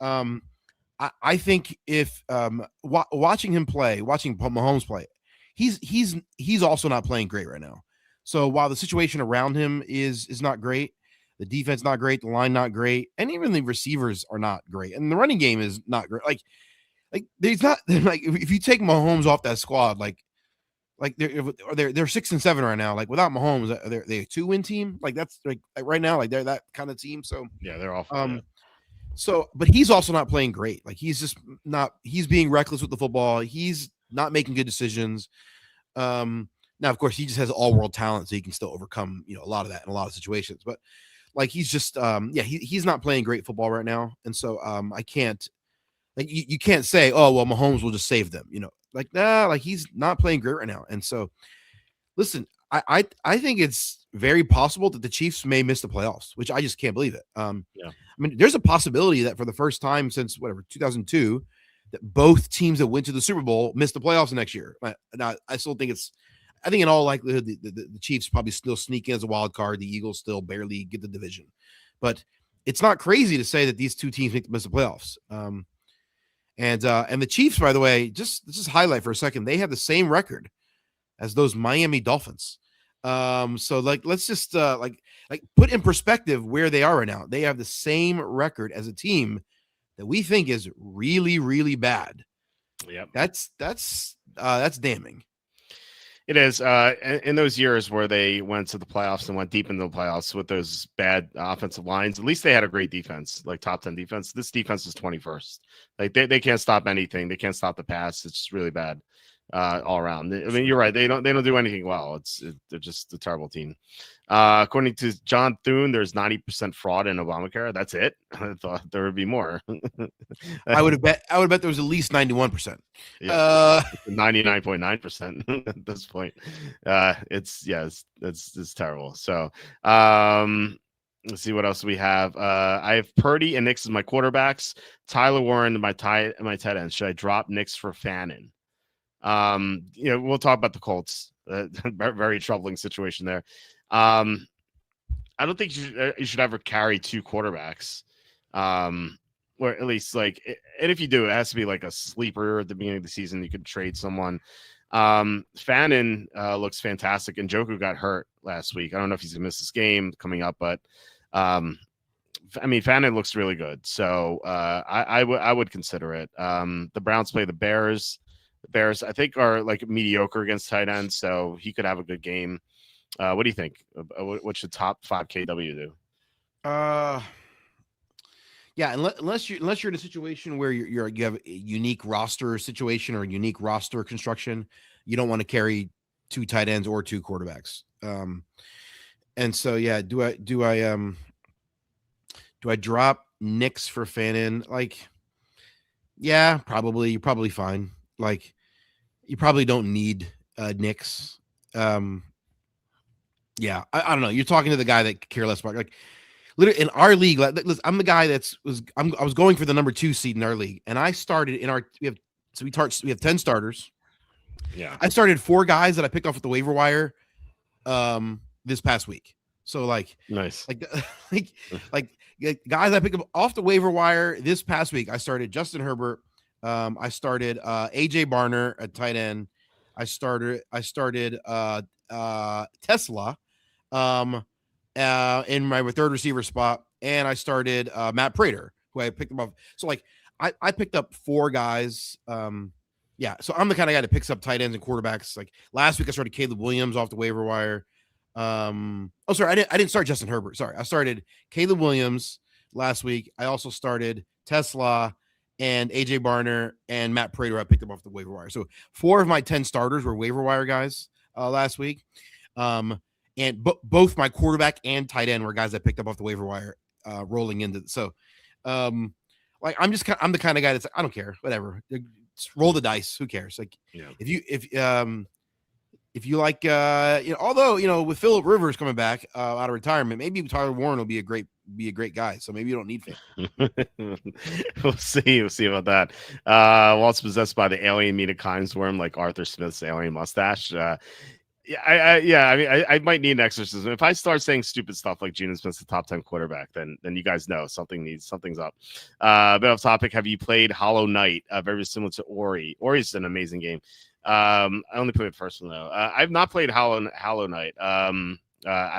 I think if watching Mahomes play, he's also not playing great right now. So while the situation around him is not great, the defense not great, the line not great, and even the receivers are not great, and the running game is not great. Like there's not, like, if you take Mahomes off that squad, like they're 6 and 7 right now. Like, without Mahomes, they're a 2-win team. Like, that's like right now, like, they're that kind of team. So yeah, they're awful. So, but he's also not playing great. Like, he's being reckless with the football. He's not making good decisions. Now, of course, he just has all-world talent, so he can still overcome, a lot of that in a lot of situations. But, like, he's just, he's not playing great football right now. And so, I can't, like, you can't say, oh, well, Mahomes will just save them, like, nah, like, he's not playing great right now. And so, Listen, I think it's very possible that the Chiefs may miss the playoffs, which I just can't believe it. Yeah. I mean, there's a possibility that for the first time since whatever 2002, that both teams that went to the Super Bowl miss the playoffs next year. Now, I still think it's. I think in all likelihood, the Chiefs probably still sneak in as a wild card. The Eagles still barely get the division, but it's not crazy to say that these two teams miss the playoffs. And the Chiefs, by the way, just highlight for a second, they have the same record as those Miami Dolphins. So like let's just like put in perspective where they are right now. They have the same record as a team that we think is really, really bad. Yep. That's damning. It is. In those years where they went to the playoffs and went deep into the playoffs with those bad offensive lines, at least they had a great defense, like top 10 defense. This defense is 21st. Like they can't stop anything. They can't stop the pass. It's really bad all around. I mean, you're right. They don't do anything well. They're just a terrible team. According to John Thune, there's 90% fraud in Obamacare. That's it. I thought there would be more. I would bet there was at least 91%. Yeah, 99.9% at this point. It's terrible. So let's see what else we have. I have Purdy and Nix as my quarterbacks. Tyler Warren my tight ends. Should I drop Nix for Fannin? We'll talk about the Colts. Very troubling situation there. I don't think you should ever carry two quarterbacks. Or at least and if you do, it has to be like a sleeper at the beginning of the season. You could trade someone. Fannin looks fantastic, and Njoku got hurt last week. I don't know if he's gonna miss this game coming up, but I mean, Fannin looks really good. So I would consider it. The Browns play the Bears. The Bears, I think, are like mediocre against tight ends, so he could have a good game. What do you think? What should top 5 KW do? Yeah, unless you're in a situation where you have a unique roster situation or a unique roster construction, you don't want to carry two tight ends or two quarterbacks. And so yeah, do I drop Nix for Fannin? Like, yeah, probably. You're probably fine. Like, you probably don't need Nix. Yeah, I don't know. You're talking to the guy that care less about, like, literally in our league. Like, listen, I'm the guy I was going for the number 2 seed in our league, and I started in our we have 10 starters. Yeah, I started 4 guys that I picked off at the waiver wire this past week. So like nice, like guys I picked up off the waiver wire this past week. I started Justin Herbert. I started AJ Barner at tight end. I started Tesla in my third receiver spot, and I started Matt Prater, who I picked him up. So like I picked up 4 guys. Yeah, so I'm the kind of guy that picks up tight ends and quarterbacks. Like last week I started Caleb Williams off the waiver wire. I didn't start Justin Herbert. Sorry, I started Caleb Williams last week. I also started Tesla and AJ Barner and Matt Prater. I picked them off the waiver wire. So 4 of my 10 starters were waiver wire guys last week. And both my quarterback and tight end were guys I picked up off the waiver wire rolling into. So I'm the kind of guy that's like, I don't care, whatever. Just roll the dice. Who cares? Like, yeah. If you like, although with Phillip Rivers coming back out of retirement, maybe Tyler Warren will be a great guy. So maybe you don't need him. We'll see about that. Walt's possessed by the alien meat of Kind's worm, like Arthur Smith's alien mustache. I mean, I might need an exorcism. If I start saying stupid stuff like Geno Smith's the top 10 quarterback, then you guys know something's up. Bit off topic. Have you played Hollow Knight? Very similar to Ori. Ori's an amazing game. I only played the first one though. I've not played Hollow Knight. I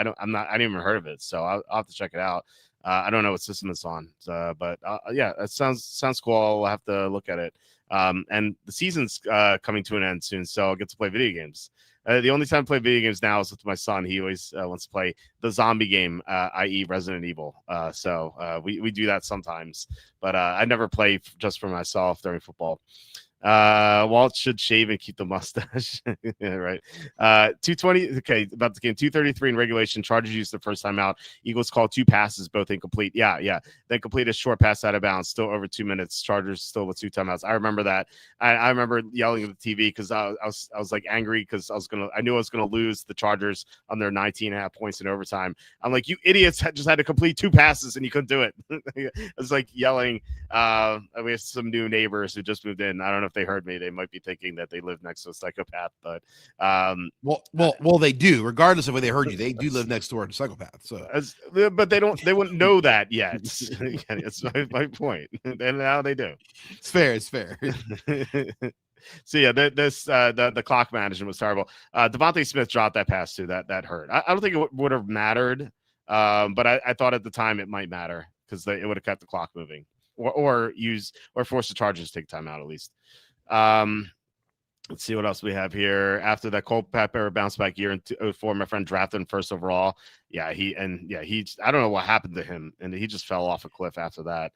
didn't even heard of it, so I'll have to check it out. I don't know what system it's on, but yeah, that sounds cool. I'll have to look at it. And the season's coming to an end soon, so I'll get to play video games. The only time I play video games now is with my son. He always wants to play the zombie game, i.e. Resident Evil. So we do that sometimes, but I never play just for myself during football. Walt should shave and keep the mustache. Yeah, right. 220. Okay, about the game. 233 in regulation. Chargers used the first time out. Eagles called 2 passes, both incomplete. Yeah, yeah. Then complete a short pass out of bounds. Still over 2 minutes. Chargers still with 2 timeouts. I remember that. I remember yelling at the TV because I was like angry because I knew I was gonna lose the Chargers on their 19.5 points in overtime. I'm like, you idiots just had to complete 2 passes and you couldn't do it. I was like yelling. We have some new neighbors who just moved in. I don't know if they heard me. They might be thinking that they live next to a psychopath, but well, they do. Regardless of where they heard you, they do live next door to a psychopath. So, but they wouldn't know that yet. That's my point. And now they do. It's fair. It's fair. So yeah, the clock management was terrible. Devontae Smith dropped that pass too. That hurt. I don't think it would have mattered, but I thought at the time it might matter because it would have kept the clock moving. Or force the Chargers to take time out at least. Let's see what else we have here. After that Culpepper bounce back year in 2004, my friend drafted him first overall. Yeah, he I don't know what happened to him, and he just fell off a cliff after that.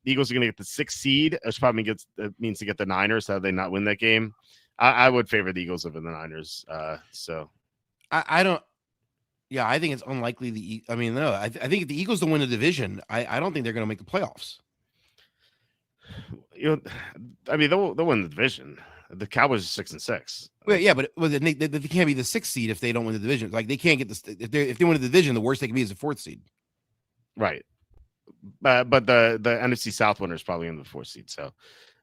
Eagles are going to get the 6th seed, which probably means to get the Niners. How they not win that game? I would favor the Eagles over the Niners. So I don't. Yeah, I think it's unlikely. I think if the Eagles don't win the division, I don't think they're going to make the playoffs. They'll win the division. The Cowboys are 6-6. Well, yeah, but they can't be the 6th seed if they don't win the division. Like they can't get this if they win the division. The worst they can be is the 4th seed. Right. But the NFC South winner is probably in the 4th seed. So,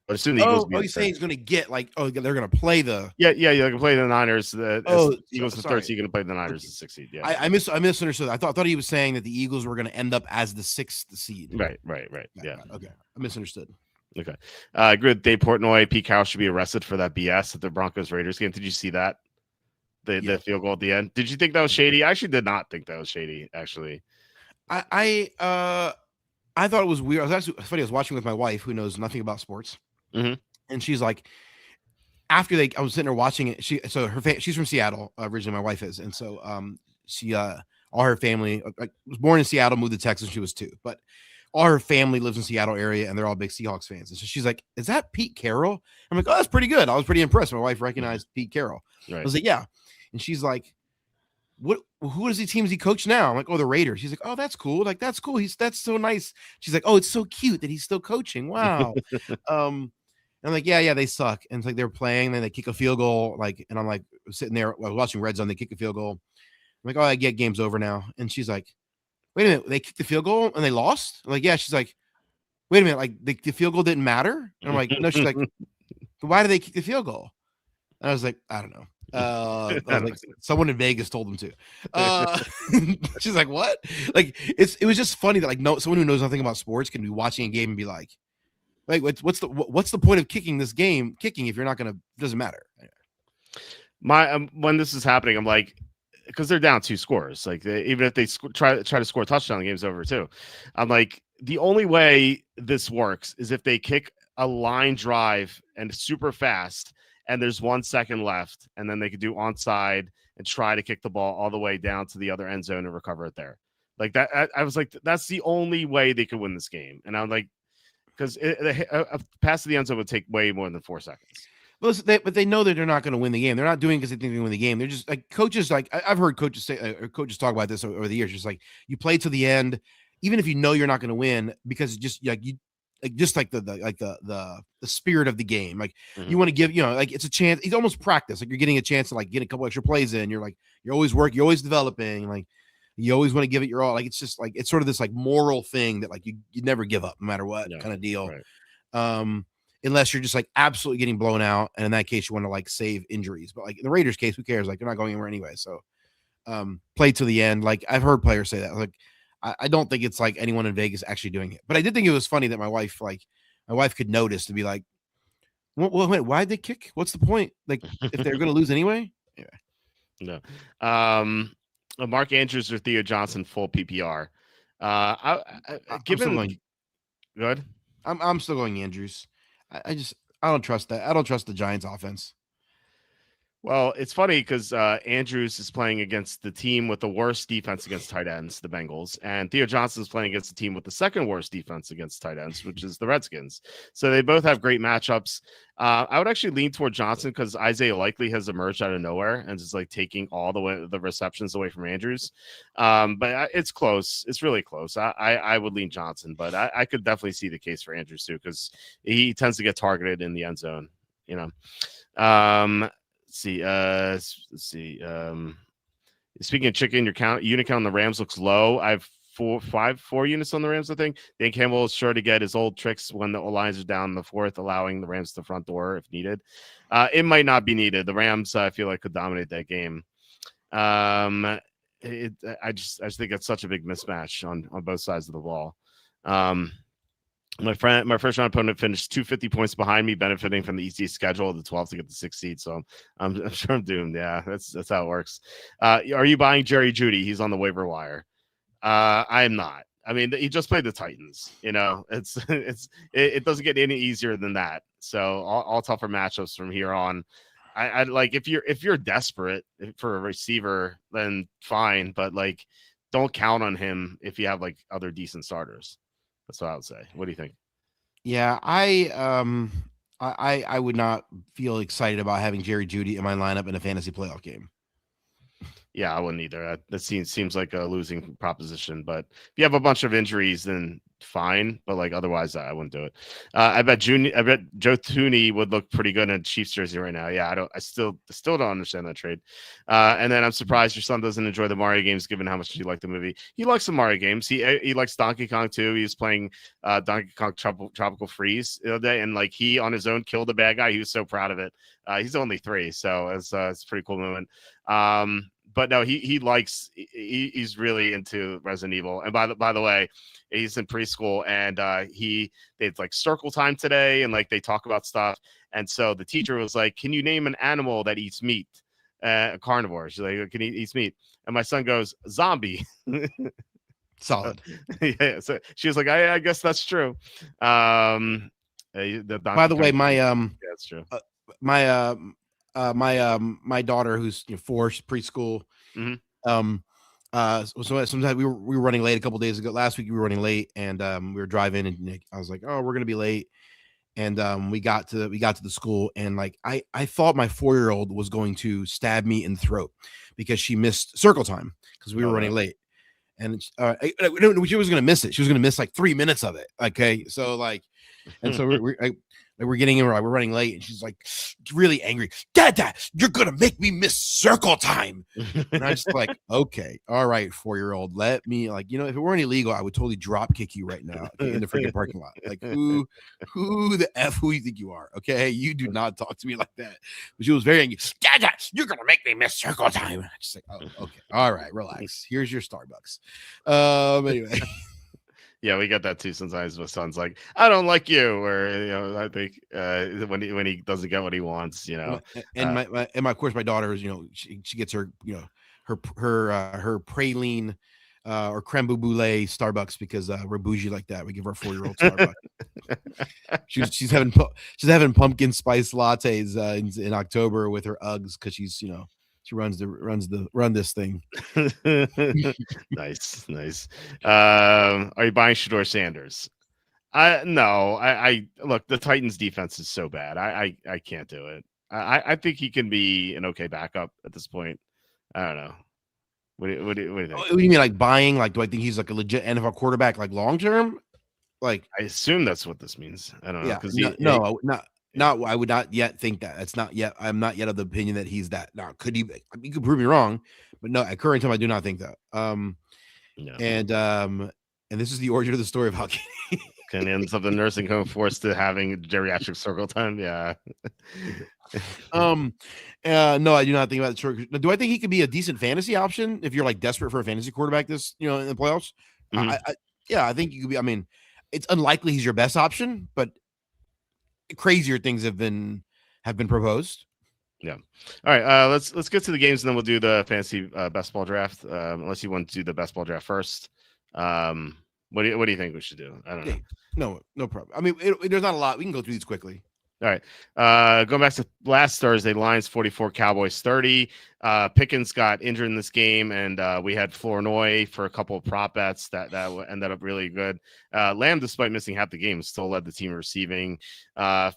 but as soon as the Eagles, you're saying he's going to get they're going to play the yeah, they can play the Niners. Eagles the 3rd seed, going to play the Niners the 6th seed. Yeah, I misunderstood. I thought he was saying that the Eagles were going to end up as the 6th seed. Right. Yeah. Okay, I misunderstood. Okay. Agree with Dave Portnoy. Pete Carroll should be arrested for that BS at the Broncos Raiders game. Did you see that? The field goal at the end. Did you think that was shady? I actually did not think that was shady. Actually, I thought it was weird. I was watching with my wife, who knows nothing about sports, and she's like, I was sitting there watching it. She's from Seattle originally. My wife is, and so she all her family was born in Seattle, moved to Texas when she was 2, but all her family lives in Seattle area, and they're all big Seahawks fans. And so she's like, "Is that Pete Carroll?" I'm like, "Oh, that's pretty good." I was pretty impressed. My wife recognized Pete Carroll. Right. I was like, "Yeah," and she's like, "What? Who is the teams he coach now?" I'm like, "Oh, the Raiders." She's like, "Oh, that's cool. Like, that's cool. That's so nice." She's like, "Oh, it's so cute that he's still coaching. Wow." And I'm like, "Yeah, they suck." And it's like they're playing, then they kick a field goal, and I'm like sitting there, I was watching Red Zone. They kick a field goal. I'm like, "Oh, I get game's over now." And she's like, "Wait a minute, they kicked the field goal and they lost?" I'm like, "Yeah." She's like, "Wait a minute, like the field goal didn't matter?" And I'm like, "No." She's like, "Why did they kick the field goal?" And I was like, "I don't know." I was like, someone in Vegas told them to. She's like, "What?" Like it was just funny that someone who knows nothing about sports can be watching a game and be like, what's the point of kicking this game? Kicking if you're not gonna, doesn't matter. When this is happening, I'm like, because they're down 2 scores. Like even if they try to score a touchdown, the game's over too. I'm like, the only way this works is if they kick a line drive and super fast, and there's 1 second left, and then they could do onside and try to kick the ball all the way down to the other end zone and recover it there. Like that, I was like, that's the only way they could win this game. And I'm like, because a pass to the end zone would take way more than 4 seconds. But they know that they're not going to win the game. They're not doing because they think they win the game. They're just like coaches. Like I've heard coaches say, or coaches talk about this over the years. Just like you play to the end, even if you know you're not going to win, because just like you, like just like the spirit of the game. Like you want to give, like it's a chance. It's almost practice. Like you're getting a chance to like get a couple extra plays in. You're always developing. Like you always want to give it your all. Like it's just like it's sort of this like moral thing that like you never give up no matter what kind of deal. Right. Unless you're just like absolutely getting blown out, and in that case you want to like save injuries. But like in the Raiders case, who cares? Like they're not going anywhere anyway. So play to the end. Like I've heard players say that. Like I don't think it's like anyone in Vegas actually doing it. But I did think it was funny that my wife could notice to be like, well, wait, why'd they kick? What's the point? Like if they're going to lose anyway. Anyway. No. Mark Andrews or Theo Johnson full PPR. Good. I'm still going Andrews. I don't trust that. I don't trust the Giants offense. Well, it's funny because Andrews is playing against the team with the worst defense against tight ends, the Bengals, and Theo Johnson is playing against the team with the second worst defense against tight ends, which is the Redskins. So they both have great matchups. I would actually lean toward Johnson because Isaiah Likely has emerged out of nowhere and is like taking all the receptions away from Andrews. But it's close. It's really close. I would lean Johnson, but I could definitely see the case for Andrews too because he tends to get targeted in the end zone. You know. Let's see. Let's see. Speaking of chicken, your unit count on the Rams looks low. I have four units on the Rams, I think. Dan Campbell is sure to get his old tricks when the lines are down in the fourth, allowing the Rams to the front door if needed. It might not be needed. The Rams, I feel like, could dominate that game. I just think it's such a big mismatch on both sides of the ball. My first round opponent finished 250 points behind me, benefiting from the easy schedule of the 12th to get the 6th seed. So I'm sure I'm doomed. Yeah, that's how it works. Are you buying Jerry Jeudy? He's on the waiver wire. I am not. I mean, he just played the Titans. You know, it doesn't get any easier than that. So all tougher matchups from here on. I like if you're desperate for a receiver, then fine, but like don't count on him if you have like other decent starters. That's what I would say. What do you think? Yeah, I would not feel excited about having Jerry Jeudy in my lineup in a fantasy playoff game. Yeah, I wouldn't either. That seems like a losing proposition. But if you have a bunch of injuries, then fine. But like otherwise, I wouldn't do it. I bet Joe Thuney would look pretty good in a Chiefs jersey right now. Yeah, I still don't understand that trade. And then I'm surprised your son doesn't enjoy the Mario games, given how much he liked the movie. He likes the Mario games. He likes Donkey Kong too. He was playing Donkey Kong Tropical Freeze the other day, and like he on his own killed a bad guy. He was so proud of it. He's only 3, so it's a pretty cool moment. But no, he's really into Resident Evil. And by the way, he's in preschool and it's like circle time today and like they talk about stuff. And so the teacher was like, "Can you name an animal that eats meat?" A carnivore. She's like, "Can he eat meat?" And my son goes, "Zombie." Solid. Yeah. So she was like, I guess that's true. By the way, yeah, that's true. My daughter who's 4, she's preschool. Mm-hmm. So sometimes we were running late a couple days ago. Last week we were running late and we were driving and I was like, "Oh, we're gonna be late." And we got to the school and like I thought my 4-year-old was going to stab me in the throat because she missed circle time because we were running late. And she was gonna miss it. She was gonna miss like 3 minutes of it. Okay, so like, and so we're getting in, we're running late, and she's like really angry. Dad, you're gonna make me miss circle time. And I'm just like, okay, all right, 4-year-old, let me if it weren't illegal, I would totally drop kick you right now in the freaking parking lot. Like who the F who you think you are? Okay, you do not talk to me like that. But she was very angry. Dad, you're gonna make me miss circle time. I just like, oh, okay, all right, relax. Here's your Starbucks. Anyway. Yeah, we get that too. Sometimes my son's like, "I don't like you," or I think when he doesn't get what he wants, And my of course my daughter is she gets her her praline or creme brulee Starbucks because we're bougie like that. We give our 4-year-old Starbucks. she's having pumpkin spice lattes in October with her Uggs because she's she runs this thing. Nice. Are you buying Shador Sanders? No. I look. The Titans' defense is so bad. I can't do it. I think he can be an okay backup at this point. I don't know. What do you think? What do you mean, like buying? Like, do I think he's like a legit NFL quarterback, like long term? Like, I assume that's what this means. I don't know. Yeah, not. I would not yet think that. That's not yet. I'm not yet of the opinion that he's that. Now, could he? You could prove me wrong, but no. At current time, I do not think that. No. And this is the origin of the story of how can end up the nursing home forced to having geriatric circle time. Yeah. No, I do not think about it. Do I think he could be a decent fantasy option if you're like desperate for a fantasy quarterback in the playoffs? Mm-hmm. I think you could be. I mean, it's unlikely he's your best option, but crazier things have been proposed. Yeah. All right. Let's get to the games and then we'll do the fantasy best ball draft. Unless you want to do the best ball draft first. What do you think we should do? I don't know. No problem. I mean, there's not a lot. We can go through these quickly. All right. Going back to last Thursday, Lions 44, Cowboys 30. Pickens got injured in this game, and we had Flournoy for a couple of prop bets that ended up really good. Lamb, despite missing half the game, still led the team receiving.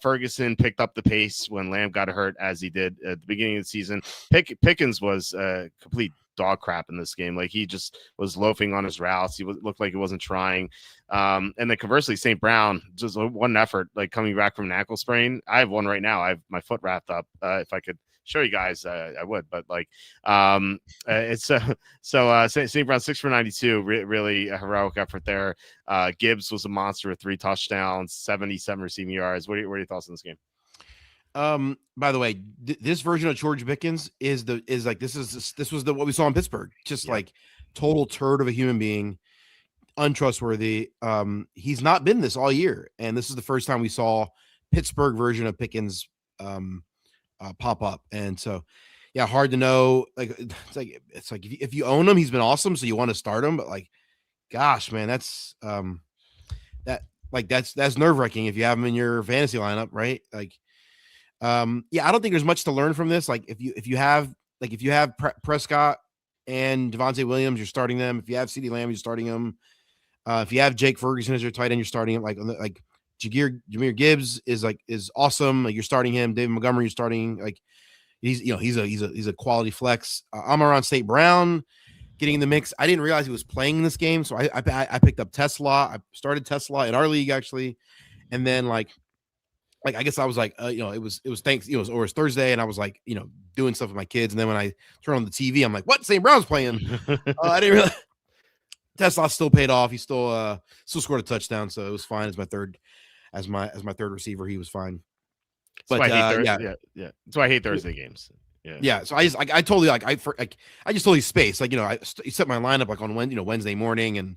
Ferguson picked up the pace when Lamb got hurt, as he did at the beginning of the season. Pickens was complete dog crap in this game. Like, he just was loafing on his routes. Looked like he wasn't trying. And then conversely, St. Brown, just one effort, like coming back from an ankle sprain. I have one right now. I have my foot wrapped up. If I could show you guys, I would. But like, it's St. Brown 6 for 92, really a heroic effort there. Gibbs was a monster with 3 touchdowns, 77 receiving yards. What are your thoughts on this game? By the way, this version of George Pickens is like this was what we saw in Pittsburgh. Just like total turd of a human being. Untrustworthy. He's not been this all year, and this is the first time we saw Pittsburgh version of Pickens pop up. And so, yeah, hard to know. Like it's like if you own him, he's been awesome, so you want to start him. But like, gosh, man, that's that's nerve wracking if you have him in your fantasy lineup, right? Like, yeah, I don't think there's much to learn from this. Like, if you have Prescott and Devontae Williams, you're starting them. If you have CeeDee Lamb, you're starting him. If you have Jake Ferguson as your tight end, you're starting him. Like Jahmyr Gibbs is awesome. Like, you're starting him. David Montgomery, you're starting. Like, he's a quality flex. Amon-Ra St. Brown getting in the mix. I didn't realize he was playing in this game, so I picked up Tesla. I started Tesla in our league actually, and then like I guess I was like, it was Thursday, and I was like, doing stuff with my kids, and then when I turn on the TV, I'm like, what? St. Brown's playing. I didn't realize. Tesla still paid off. He still scored a touchdown, so it was fine as my third receiver. He was fine. But yeah. That's why I hate Thursday games. Yeah. So I just totally spaced. Like, I set my lineup like on Wednesday morning, and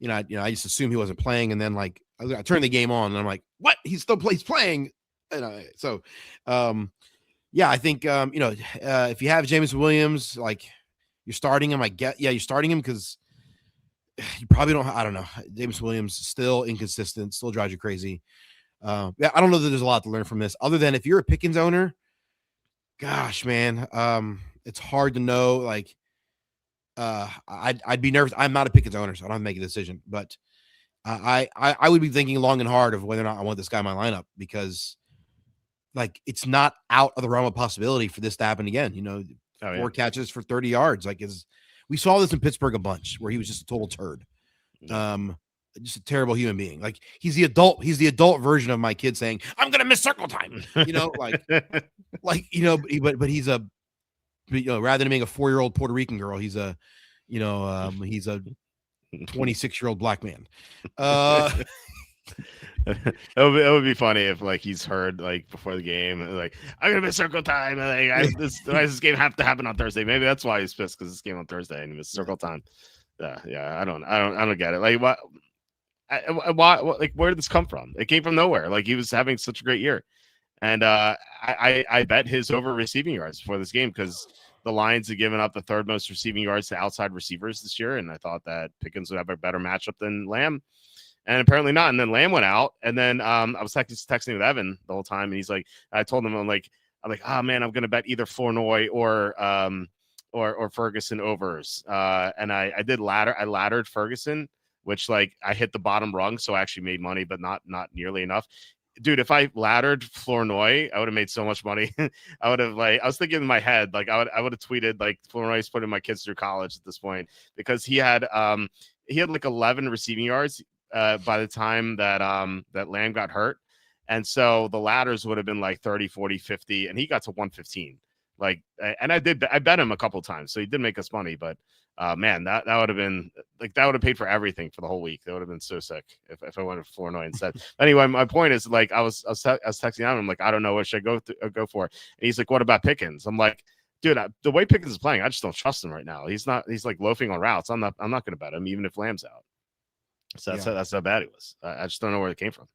I just assumed he wasn't playing, and then like I turned the game on, and I'm like, what? He's playing. And I think if you have Jameson Williams, like, you're starting him. You're starting him because you probably don't. I don't know. Jameson Williams still inconsistent, still drives you crazy. I don't know that there's a lot to learn from this, other than if you're a Pickens owner, gosh, man, it's hard to know. Like, I'd be nervous. I'm not a Pickens owner, so I don't have to make a decision. But I would be thinking long and hard of whether or not I want this guy in my lineup, because like, it's not out of the realm of possibility for this to happen again. 4 catches for 30 yards. Like, we saw this in Pittsburgh a bunch, where he was just a total turd. Just a terrible human being. Like, he's the adult version of my kid saying, I'm gonna miss circle time. But he's a rather than being a 4-year-old Puerto Rican girl, he's a 26-year-old black man. It would be funny if like he's heard like before the game, like, I'm gonna miss circle time. Like, why does this game have to happen on Thursday? Maybe that's why he's pissed, because this game on Thursday and he missed circle time. Yeah. I don't get it. Like, why? Like, where did this come from? It came from nowhere. Like, he was having such a great year, and I bet his over receiving yards before this game, because the Lions had given up the 3rd most receiving yards to outside receivers this year, and I thought that Pickens would have a better matchup than Lamb. And apparently not. And then Lamb went out. And then I was texting with Evan the whole time. And he's like, I told him, I'm like, oh man, I'm going to bet either Flournoy or Ferguson overs. And I did ladder. I laddered Ferguson, which like I hit the bottom rung. So I actually made money, but not nearly enough. Dude, if I laddered Flournoy, I would have made so much money. I would have I was thinking in my head, like I would have tweeted like Flournoy's putting my kids through college at this point, because he had like 11 receiving yards by the time that Lamb got hurt. And so the ladders would have been like 30, 40, 50, and he got to 115. Like, and I bet him a couple times, so he did make us money. But man, that would have been like, that would have paid for everything for the whole week. That would have been so sick if I went with Flournoy instead. Anyway, my point is, like, I was texting him. I'm like, I don't know what should I go for. And he's like, what about Pickens? I'm like, dude, the way Pickens is playing, I just don't trust him right now. He's like loafing on routes. I'm not going to bet him even if Lamb's out. So that's how bad he was. I just don't know where it came from.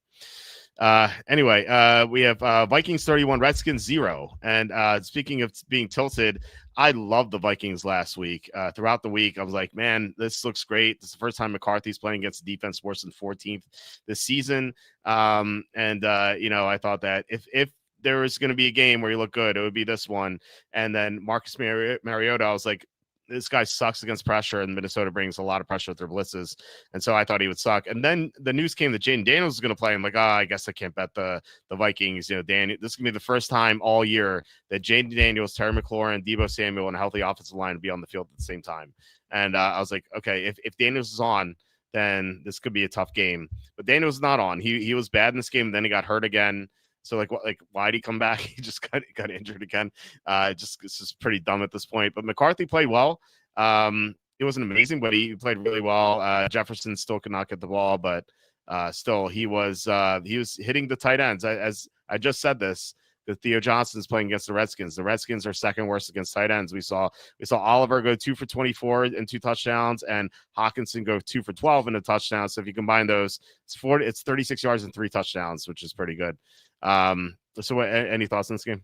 Anyway, we have Vikings 31, Redskins 0. And speaking of being tilted, I love the Vikings last week. Throughout the week, I was like, man, this looks great. This is the first time McCarthy's playing against a defense worse than 14th this season. I thought that if there was going to be a game where you look good, it would be this one. And then Marcus Mariota, I was like, this guy sucks against pressure, and Minnesota brings a lot of pressure with their blitzes. And so I thought he would suck. And then the news came that Jaden Daniels was going to play. I'm like, I guess I can't bet the Vikings. This is going to be the first time all year that Jaden Daniels, Terry McLaurin, Deebo Samuel, and a healthy offensive line would be on the field at the same time. And I was like, okay, if Daniels is on, then this could be a tough game. But Daniels is not on. He was bad in this game, and then he got hurt again. So why did he come back? He just got injured again. It's just pretty dumb at this point. But McCarthy played well. It wasn't amazing, but he played really well. Jefferson still could not get the ball, but still he was hitting the tight ends. As I just said this, that Theo Johnson is playing against the Redskins. The Redskins are second worst against tight ends. We saw Oliver go 2 for 24 and 2 touchdowns, and Hawkinson go 2 for 12 and a touchdown. So if you combine those, it's 36 yards and 3 touchdowns, which is pretty good. So any thoughts on this game?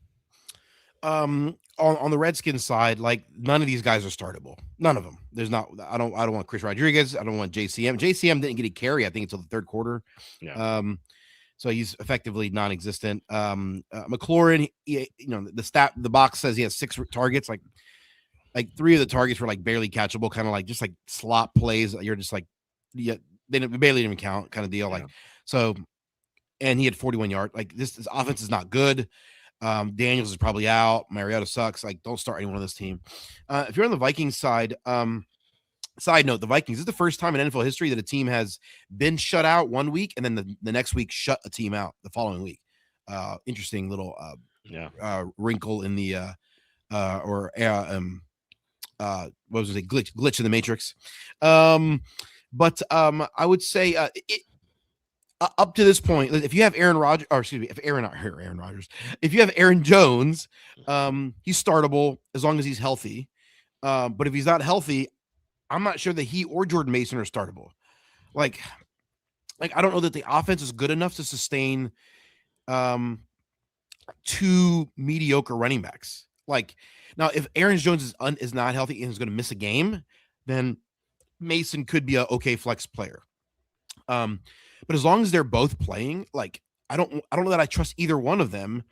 On the Redskins side, like none of these guys are startable. None of them. There's not. I don't want Chris Rodriguez. I don't want JCM. JCM didn't get a carry, I think, until the third quarter. Yeah. So he's effectively non-existent. McLaurin, the box says he has 6 targets. Like 3 of the targets were like barely catchable, kind of like just like slot plays. You're just like, yeah, they barely even count, kind of deal. Yeah. Like so. And he had 41 yards. Like this offense is not good. Daniels is probably out. Mariota sucks. Like, don't start anyone on this team. If you're on the Vikings side, side note, the Vikings, this is the first time in NFL history that a team has been shut out one week and then the next week shut a team out the following week. Interesting little wrinkle in the what was it? Glitch in the Matrix. But I would say up to this point, if you have Aaron Rodgers, or excuse me, if you have Aaron Jones, he's startable as long as he's healthy. But if he's not healthy, I'm not sure that he or Jordan Mason are startable. Like I don't know that the offense is good enough to sustain 2 mediocre running backs. Like now, if Aaron Jones is not healthy and is going to miss a game, then Mason could be a okay flex player. But as long as they're both playing, like I don't know that I trust either one of them.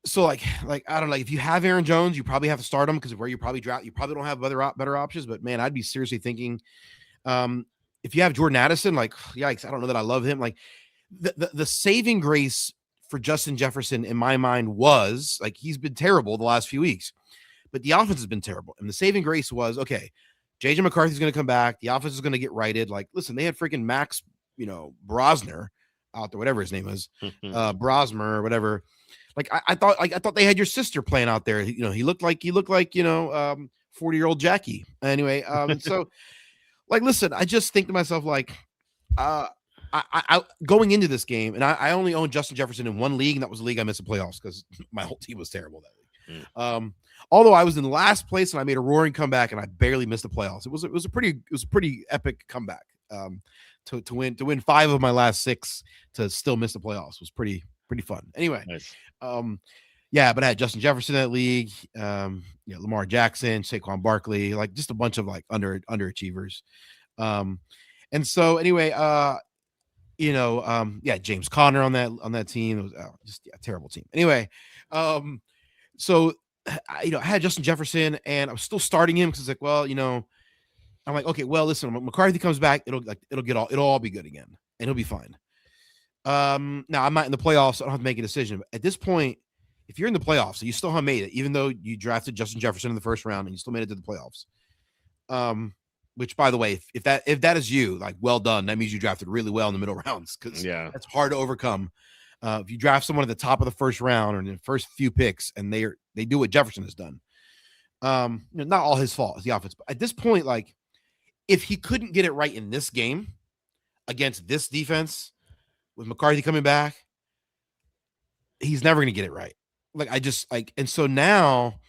So like I don't know. If you have Aaron Jones, you probably have to start him because of where you probably draft. You probably don't have better options. But man, I'd be seriously thinking, if you have Jordan Addison, like yikes, I don't know that I love him. Like the saving grace for Justin Jefferson in my mind was like he's been terrible the last few weeks, but the offense has been terrible, and the saving grace was okay. JJ McCarthy's going to come back. The offense is going to get righted. Like, listen, they had freaking Max, Brosner out there, whatever his name is, Brosmer or whatever. Like, I thought they had your sister playing out there. He looked like 40-year-old Jackie. Anyway, so like, listen, I just think to myself, like, I going into this game, and I only owned Justin Jefferson in one league, and that was the league I missed the playoffs because my whole team was terrible that week. Although I was in last place and I made a roaring comeback and I barely missed the playoffs. It was a pretty epic comeback. To win 5 of my last 6 to still miss the playoffs was pretty fun. Anyway, nice. But I had Justin Jefferson in that league. Lamar Jackson, Saquon Barkley, like just a bunch of like underachievers. And so anyway, James Conner on that team. It was just a terrible team. Anyway, so I had Justin Jefferson and I'm still starting him because it's like, well, I'm like, okay, well, listen, when McCarthy comes back, it'll all be good again and he'll be fine. Now I'm not in the playoffs, so I don't have to make a decision. But at this point, if you're in the playoffs, so you still have made it, even though you drafted Justin Jefferson in the first round and you still made it to the playoffs. Which, by the way, if that is you, like, well done. That means you drafted really well in the middle rounds because that's hard to overcome. If you draft someone at the top of the first round or in the first few picks and they do what Jefferson has done, not all his fault, it's the offense. But at this point, like, if he couldn't get it right in this game against this defense with McCarthy coming back, he's never going to get it right. And so now,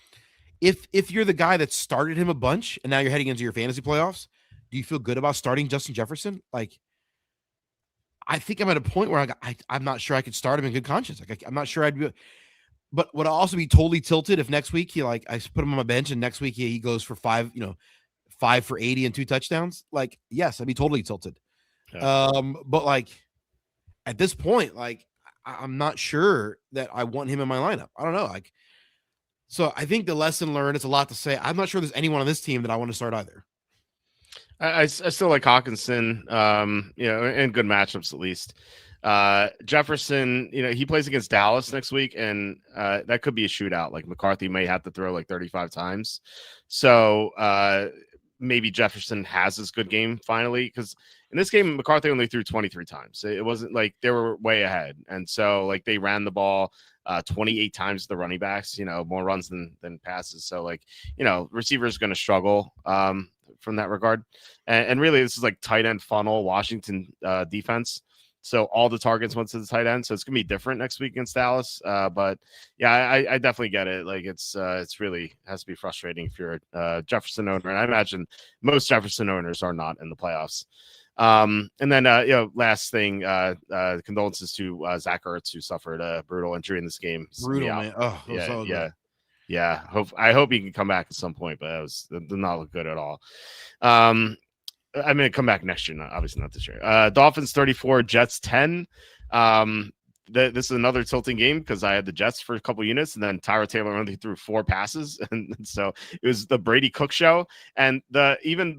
if you're the guy that started him a bunch and now you're heading into your fantasy playoffs, do you feel good about starting Justin Jefferson? Like, I think I'm at a point where I'm not sure I could start him in good conscience. Like I'm not sure I'd be. But would I also be totally tilted if next week I put him on my bench and next week he goes for 5 for 80 and 2 touchdowns? Like, yes, I'd be totally tilted. Yeah. But like at this point, like I'm not sure that I want him in my lineup. I don't know. Like, so I think the lesson learned, it's a lot to say. I'm not sure there's anyone on this team that I want to start either. I still like Hawkinson, in good matchups at least. Jefferson, he plays against Dallas next week, and that could be a shootout. Like McCarthy may have to throw like 35 times. So maybe Jefferson has this good game finally, because in this game, McCarthy only threw 23 times. It wasn't like they were way ahead. And so like they ran the ball 28 times to the running backs, more runs than passes. So like, receivers going to struggle from that regard. And really, this is like tight end funnel Washington defense. So all the targets went to the tight end. So it's gonna be different next week against Dallas. But yeah, I definitely get it. Like it's really has to be frustrating if you're a Jefferson owner, and I imagine most Jefferson owners are not in the playoffs. And then last thing, condolences to Zach Ertz, who suffered a brutal injury in this game. Brutal, man. Oh, yeah. I hope he can come back at some point, but it did not look good at all. I mean, come back next year, obviously not this year. Dolphins 34, Jets 10. This is another tilting game because I had the Jets for a couple units, and then Tyrod Taylor only threw 4 passes, and so it was the Brady Cook show. And even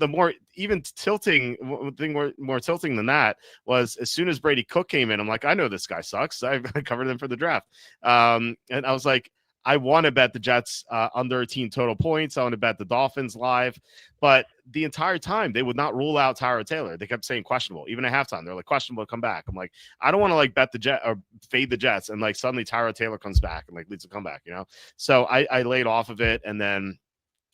tilting thing, more tilting than that was as soon as Brady Cook came in, I'm like, I know this guy sucks. I covered him for the draft, and I was like, I want to bet the Jets under a team total points. I want to bet the Dolphins live. But the entire time, they would not rule out Tyrod Taylor. They kept saying questionable. Even at halftime, they're like, questionable, come back. I'm like, I don't want to like bet the Jet or fade the Jets. And like suddenly Tyrod Taylor comes back and like leads a comeback, So I laid off of it. And then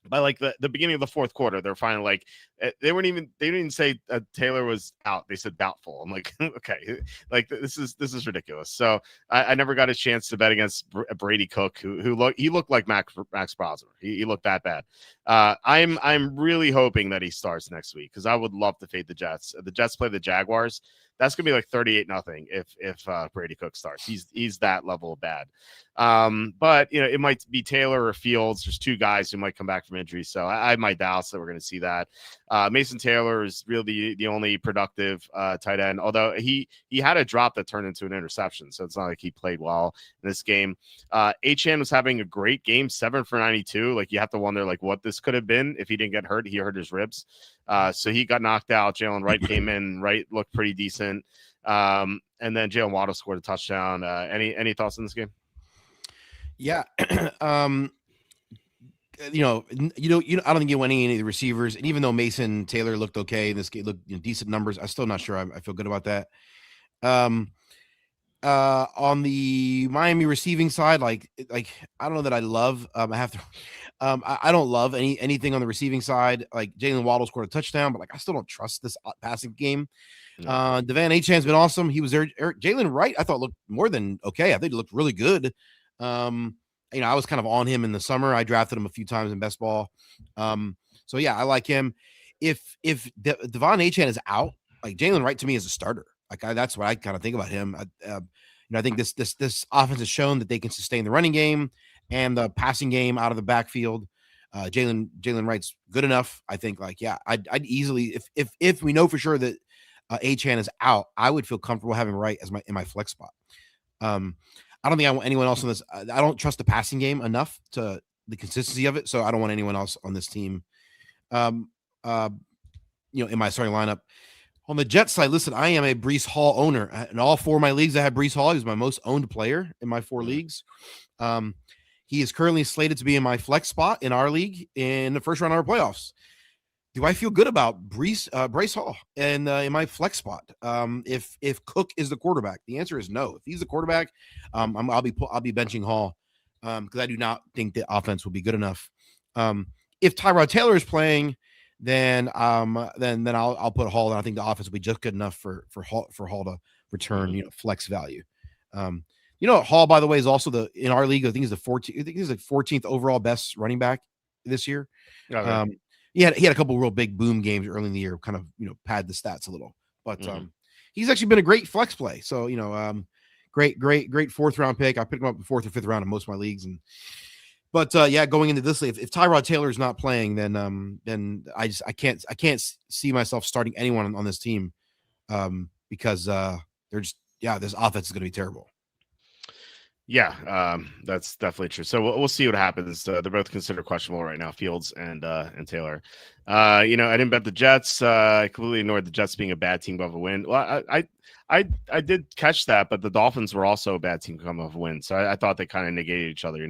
by like the beginning of the fourth quarter, they're finally like, they didn't even say Taylor was out. They said doubtful. I'm like, okay, like this is ridiculous. So I never got a chance to bet against Brady Cook, who looked like Max Browser. He looked that bad. I'm really hoping that he starts next week because I would love to fade the Jets. The Jets play the Jaguars. That's gonna be like 38-0 if Brady Cook starts. He's that level of bad. But it might be Taylor or Fields. There's 2 guys who might come back from injury, so I have my doubts that we're going to see that. Mason Taylor is really the only productive tight end, although he had a drop that turned into an interception, so it's not like he played well in this game. Achane was having a great game, 7 for 92. Like you have to wonder like what this could have been if he didn't get hurt. He hurt his ribs, so he got knocked out. Jalen Wright came in. Wright looked pretty decent, and then Jalen Waddle scored a touchdown. Any thoughts on this game? Yeah. I don't think you went any of the receivers, and even though Mason Taylor looked okay in this game, looked decent numbers, I'm still not sure I feel good about that. On the Miami receiving side, like I don't know that I love. I have to. I don't love anything on the receiving side. Like Jalen Waddle scored a touchdown, but like I still don't trust this passing game. Devan Achane's been awesome. He was there. Jalen Wright, I thought looked more than okay. I think he looked really good. I was kind of on him in the summer. I drafted him a few times in best ball. So yeah, I like him. If Devan Achane is out, like Jalen Wright to me is a starter. Like that's what I kind of think about him. I think this offense has shown that they can sustain the running game and the passing game out of the backfield. Jalen Wright's good enough. I think I'd easily, if we know for sure that Achane is out, I would feel comfortable having Wright as in my flex spot. I don't think I want anyone else on this. I don't trust the passing game enough to the consistency of it, so I don't want anyone else on this team. In my starting lineup. On the Jets side, listen, I am a Breece Hall owner. In all 4 of my leagues, I had Breece Hall. He was my most owned player in my 4 leagues. He is currently slated to be in my flex spot in our league in the first round of our playoffs. Do I feel good about Breece Hall and in my flex spot? If Cook is the quarterback, the answer is no. If he's the quarterback, I'll be benching Hall because I do not think the offense will be good enough. If Tyrod Taylor is playing, then I'll put Hall, and I think the offense will be just good enough for Hall to return flex value. Hall, by the way, is also in our league, I think he's the 14th overall best running back this year. He had a couple of real big boom games early in the year, kind of pad the stats a little, but he's actually been a great flex play. So, great fourth round pick. I picked him up in the fourth or fifth round in most of my leagues. But going into this, if Tyrod Taylor is not playing, then I can't see myself starting anyone on this team, because they're just this offense is going to be terrible. Yeah, that's definitely true. So we'll see what happens. They're both considered questionable right now, Fields and Taylor. I didn't bet the Jets. I completely ignored the Jets being a bad team above a win. Well, I did catch that, but the Dolphins were also a bad team come off a win. So I thought they kind of negated each other,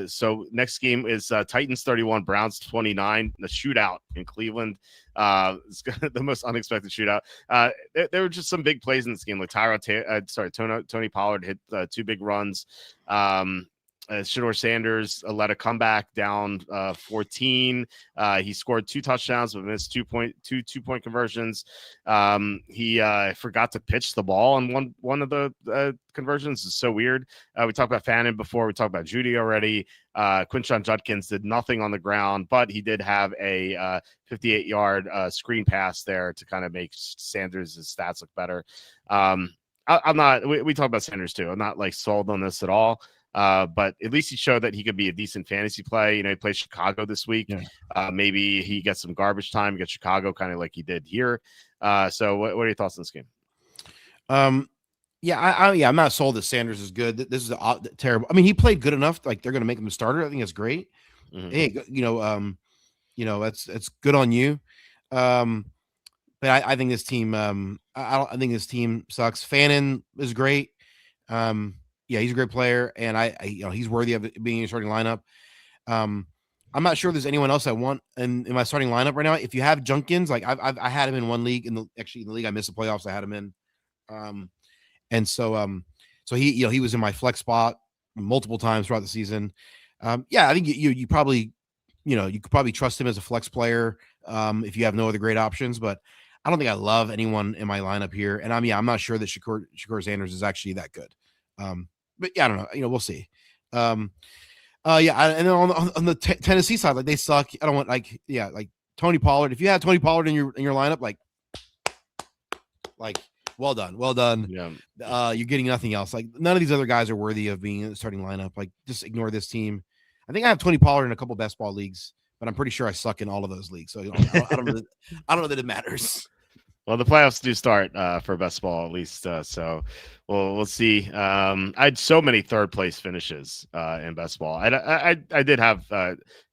So next game is Titans 31, Browns 29, the shootout in Cleveland. It's the most unexpected shootout. There were just some big plays in this game, like Tony Pollard hit 2 big runs. Shedeur Sanders led a comeback down 14. He scored 2 touchdowns, but missed 2-point conversions. He forgot to pitch the ball on one of the conversions. It's so weird. We talked about Fannin before. We talked about Judy already. Quinshon Judkins did nothing on the ground, but he did have a 58-yard screen pass there to kind of make Sanders' stats look better. I'm not. We talk about Sanders too. I'm not like sold on this at all. But at least he showed that he could be a decent fantasy play. He plays Chicago this week. Yeah. Maybe he gets some garbage time against Chicago, kind of like he did here. So what are your thoughts on this game? I'm not sold that Sanders is good. This is terrible. I mean, he played good enough. Like they're going to make him a starter. I think that's great. Mm-hmm. Hey, that's good on you. But I think this team, I think this team sucks. Fannin is great. He's a great player, and he's worthy of being in your starting lineup. I'm not sure there's anyone else I want in my starting lineup right now. If you have Junkins, like I had him in one league in the league I missed the playoffs, I had him in. So he was in my flex spot multiple times throughout the season. I think you probably, you could probably trust him as a flex player if you have no other great options, but I don't think I love anyone in my lineup here. And I'm not sure that Shedeur Sanders is actually that good. But I don't know. We'll see. And then on the Tennessee side, like they suck. I don't want like Tony Pollard. If you had Tony Pollard in your lineup, like well done. Yeah. You're getting nothing else. Like none of these other guys are worthy of being in the starting lineup. Like just ignore this team. I think I have Tony Pollard in a couple best ball leagues, but I'm pretty sure I suck in all of those leagues. So I don't know that it matters. Well, the playoffs do start for best ball at least, so we'll see. I had so many third place finishes in best ball. I did have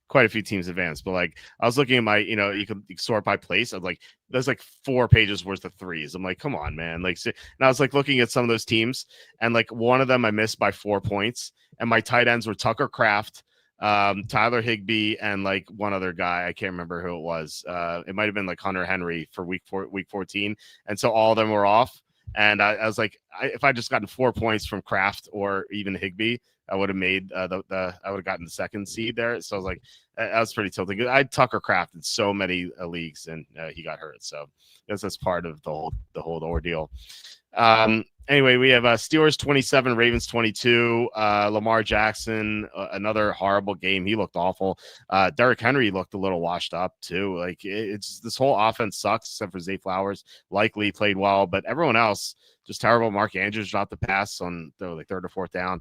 quite a few teams advanced, but like I was looking at my, you can sort by place. I'm like, there's like 4 pages worth of threes. I'm like, come on, man. Like, and I was like looking at some of those teams, and like one of them I missed by 4 points, and my tight ends were Tucker Kraft, Tyler Higbee, and like one other guy. I can't remember who it was. It might have been like Hunter Henry for week 14. And so all of them were off. And I was like, if I just gotten 4 points from Kraft or even Higbee, I would have made I would have gotten the second seed there. So I was like, I was pretty tilted. I had Tucker Kraft in so many leagues, and he got hurt. So that's part of the whole ordeal. Anyway, we have Steelers 27, Ravens 22. Lamar Jackson, another horrible game. He looked awful. Derrick Henry looked a little washed up too. Like it's this whole offense sucks except for Zay Flowers. Likely played well, but everyone else just terrible. Mark Andrews dropped the pass on like 3rd or 4th down.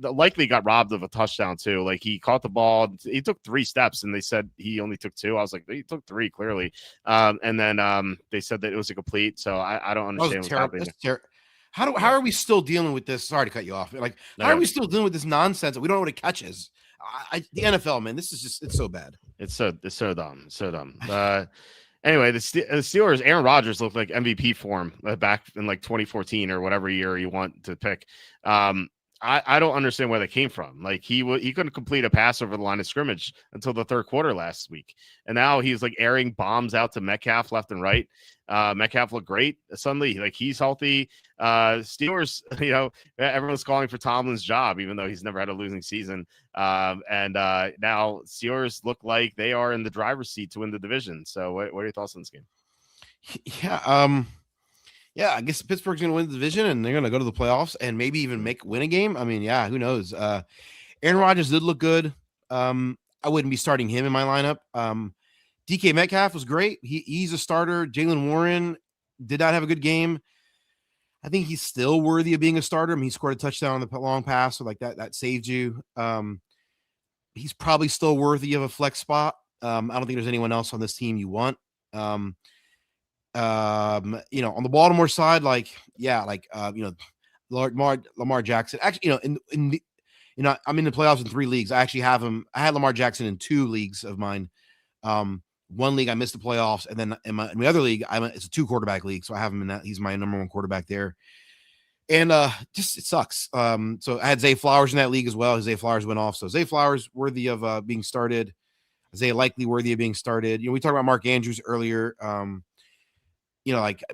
Likely got robbed of a touchdown too. Like he caught the ball. He took 3 steps, and they said he only took 2. I was like, he took 3 clearly. And then they said that it was a complete. So I don't understand what's happening. How are we still dealing with this? Sorry to cut you off. Like, how are we still dealing with this nonsense that we don't know what a catch is? The NFL, man, this is just, it's so bad. It's so dumb. So dumb. Anyway, the Steelers, Aaron Rodgers looked like MVP form back in like 2014 or whatever year you want to pick. I don't understand where that came from. Like he couldn't complete a pass over the line of scrimmage until the 3rd quarter last week, and now he's like airing bombs out to Metcalf left and right. Metcalf looked great suddenly. Like he's healthy. Steelers, everyone's calling for Tomlin's job, even though he's never had a losing season. And now Steelers look like they are in the driver's seat to win the division. So what are your thoughts on this game? Yeah, I guess Pittsburgh's going to win the division, and they're going to go to the playoffs and maybe even win a game. I mean, who knows? Aaron Rodgers did look good. I wouldn't be starting him in my lineup. DK Metcalf was great. He's a starter. Jalen Warren did not have a good game. I think he's still worthy of being a starter. I mean, he scored a touchdown on the long pass, so like that saved you. He's probably still worthy of a flex spot. I don't think there's anyone else on this team you want. On the Baltimore side, Lamar Jackson. Actually, I'm in the playoffs in 3 leagues. I actually have him. I had Lamar Jackson in 2 leagues of mine. One league I missed the playoffs, and then in my other league, it's a 2 quarterback league, so I have him in that. He's my number 1 quarterback there, and just it sucks. So I had Zay Flowers in that league as well. Zay Flowers went off, so Zay Flowers worthy of being started. Zay likely worthy of being started. We talked about Mark Andrews earlier.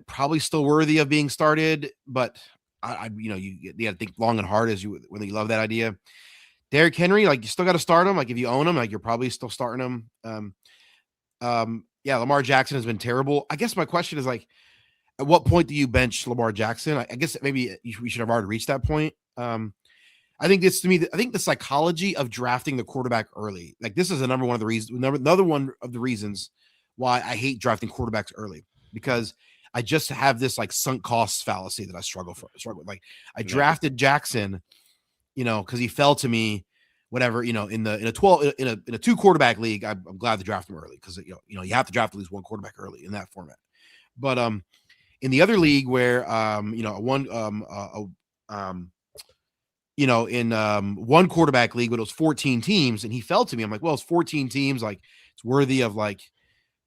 Probably still worthy of being started, but you got to think long and hard when you love that idea. Derrick Henry, you still got to start him. If you own him, you're probably still starting him. Lamar Jackson has been terrible. I guess my question is at what point do you bench Lamar Jackson? I guess maybe we should have already reached that point. I think the psychology of drafting the quarterback early, this is another one of the reasons why I hate drafting quarterbacks early, because I just have this sunk costs fallacy that I struggle with. I drafted Jackson, because he fell to me, whatever, in a 2 quarterback league. I'm glad to draft him early, because you have to draft at least 1 quarterback early in that format. But in the other league where in 1 quarterback league with those 14 teams, and he fell to me, I'm like, well, it's 14 teams, it's worthy of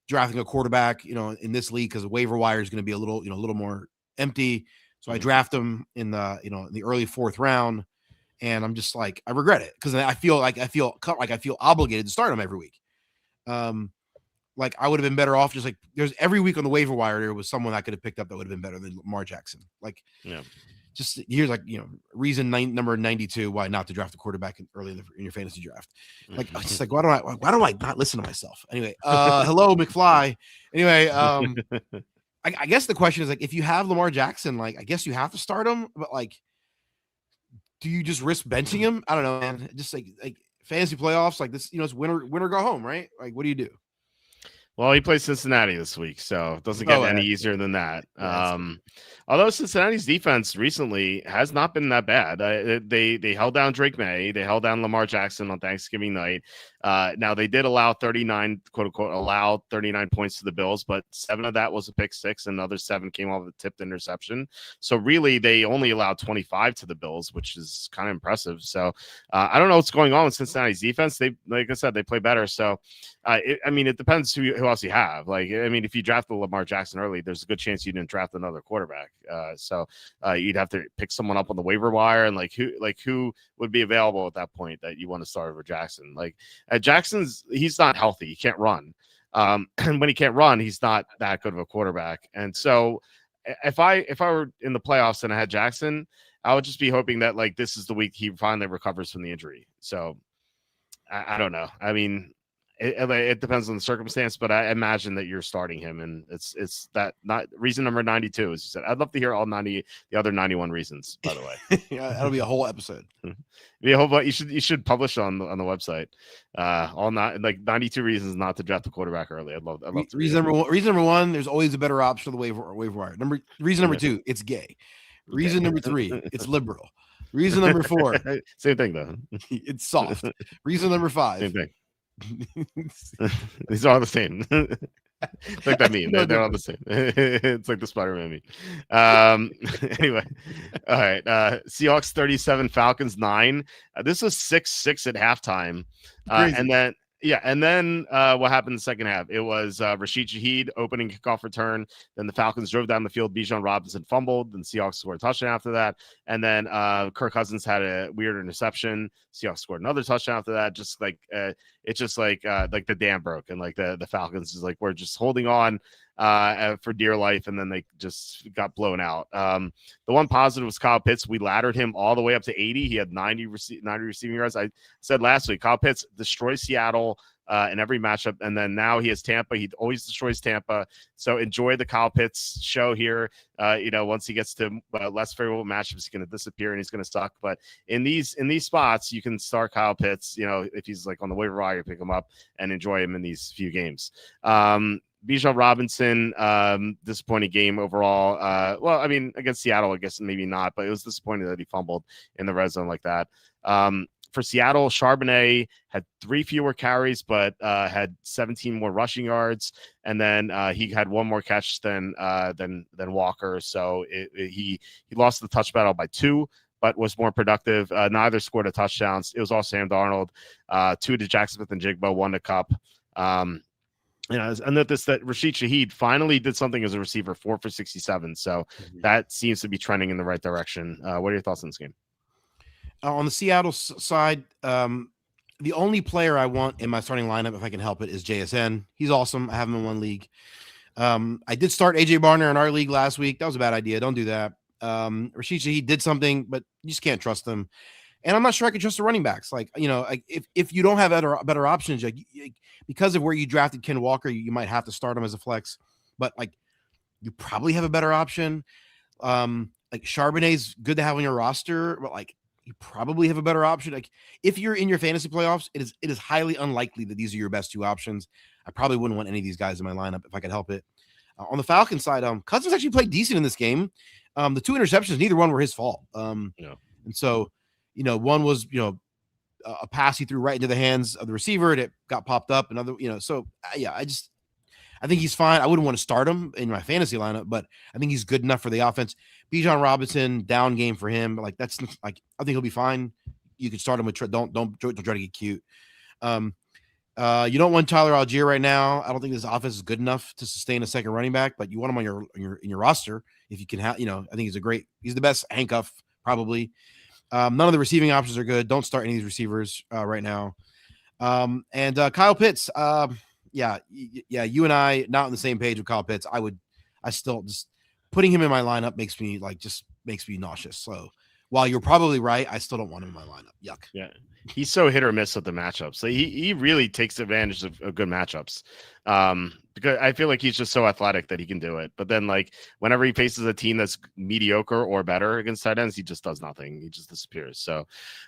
drafting a quarterback, in this league, because the waiver wire is going to be a little more empty. So I draft him in the in the early 4th round, and I'm just I regret it, because I feel obligated to start him every week. I would have been better off just there's every week on the waiver wire there was someone I could have picked up that would have been better than Lamar Jackson. Just here's reason number 92 why not to draft a quarterback early in your fantasy draft. Why do I not listen to myself? Anyway, hello McFly. Anyway, I guess the question is if you have Lamar Jackson, I guess you have to start him, but do you just risk benching him? I don't know, man. Just fantasy playoffs this, it's winner go home, right? What do you do? Well, he plays Cincinnati this week, so it doesn't get any easier than that. Although Cincinnati's defense recently has not been that bad. They held down Drake May. They held down Lamar Jackson on Thanksgiving night. Now, they did allow 39, quote unquote, 39 points to the Bills, but 7 of that was a pick 6, and another 7 came off of a tipped interception. So really, they only allowed 25 to the Bills, which is kind of impressive. So I don't know what's going on with Cincinnati's defense. They, like I said, they play better. So it depends who else you have. If you draft the Lamar Jackson early, there's a good chance you didn't draft another quarterback. So you'd have to pick someone up on the waiver wire, and who would be available at that point that you want to start over Jackson. He's not healthy. He can't run. And when he can't run, he's not that good of a quarterback. And so if I were in the playoffs and I had Jackson, I would just be hoping that this is the week he finally recovers from the injury. So I don't know. It depends on the circumstance, but I imagine that you're starting him, and it's that not reason number 92, as you said. I'd love to hear all the other 91 reasons, by the way. Yeah, that'll be a whole episode. Be a whole, but you should publish on the website. 92 reasons not to draft the quarterback early. I'd love to reason number 1, there's always a better option on the waiver wire. Reason number 2, it's gay. Reason number 3, it's liberal. Reason number 4, same thing though. It's soft. Reason number 5, same thing. These are all the same. Like that meme. They're all the same. It's like the Spider-Man meme. Anyway, all right. Seahawks 37, Falcons 9. This was 6-6 at halftime. And then what happened in the second half? It was Rashid Shaheed opening kickoff return. Then the Falcons drove down the field. Bijan Robinson fumbled. Then Seahawks scored a touchdown after that. And then Kirk Cousins had a weird interception. Seahawks scored another touchdown after that. It's just like the dam broke, and the Falcons is we're just holding on. for dear life, and then they just got blown out. The one positive was Kyle Pitts. We laddered him all the way up to 80. He had 90 receiving yards. I said last week, Kyle Pitts destroys Seattle in every matchup, and then now he has Tampa. He always destroys Tampa. So enjoy the Kyle Pitts show here. Once he gets to less favorable matchups, he's going to disappear and he's going to suck. But in these spots, you can start Kyle Pitts. If he's like on the waiver wire, pick him up and enjoy him in these few games. Bijan Robinson, disappointing game overall. Against Seattle, I guess maybe not, but it was disappointing that he fumbled in the red zone like that. For Seattle, Charbonnet had 3 fewer carries, but had 17 more rushing yards, and then he had 1 more catch than Walker. So he lost the touch battle by 2, but was more productive. Neither scored a touchdown. It was all Sam Darnold. 2 to Jackson Smith and Jigba, 1 to Kupp. I noticed that Rashid Shaheed finally did something as a receiver, 4 for 67. So that seems to be trending in the right direction. What are your thoughts on this game? On the Seattle side, the only player I want in my starting lineup, if I can help it, is JSN. He's awesome. I have him in 1 league. I did start AJ Barner in our league last week. That was a bad idea. Don't do that. Rashid Shaheed did something, but you just can't trust him. And I'm not sure I can trust the running backs. If you don't have better options, because of where you drafted Ken Walker, you might have to start him as a flex. But you probably have a better option. Charbonnet's good to have on your roster, but you probably have a better option. If you're in your fantasy playoffs, it is highly unlikely that these are your best 2 options. I probably wouldn't want any of these guys in my lineup if I could help it. On the Falcons side, Cousins actually played decent in this game. The 2 interceptions, neither one were his fault. And so, one was, a pass he threw right into the hands of the receiver and it got popped up. Another, I think he's fine. I wouldn't want to start him in my fantasy lineup, but I think he's good enough for the offense. Bijan Robinson, down game for him. I think he'll be fine. You can start him with don't try to get cute. You don't want Tyler Algier right now. I don't think this offense is good enough to sustain a second running back, but you want him on your roster if you can have. I think he's the best handcuff probably. None of the receiving options are good. Don't start any of these receivers right now. And Kyle Pitts. You and I not on the same page with Kyle Pitts. I still just putting him in my lineup makes me nauseous. So while you're probably right, I still don't want him in my lineup. Yuck. Yeah. He's so hit or miss with the matchups. So he really takes advantage of good matchups. Because I feel like he's just so athletic that he can do it. But then whenever he faces a team that's mediocre or better against tight ends, he just does nothing. He just disappears. So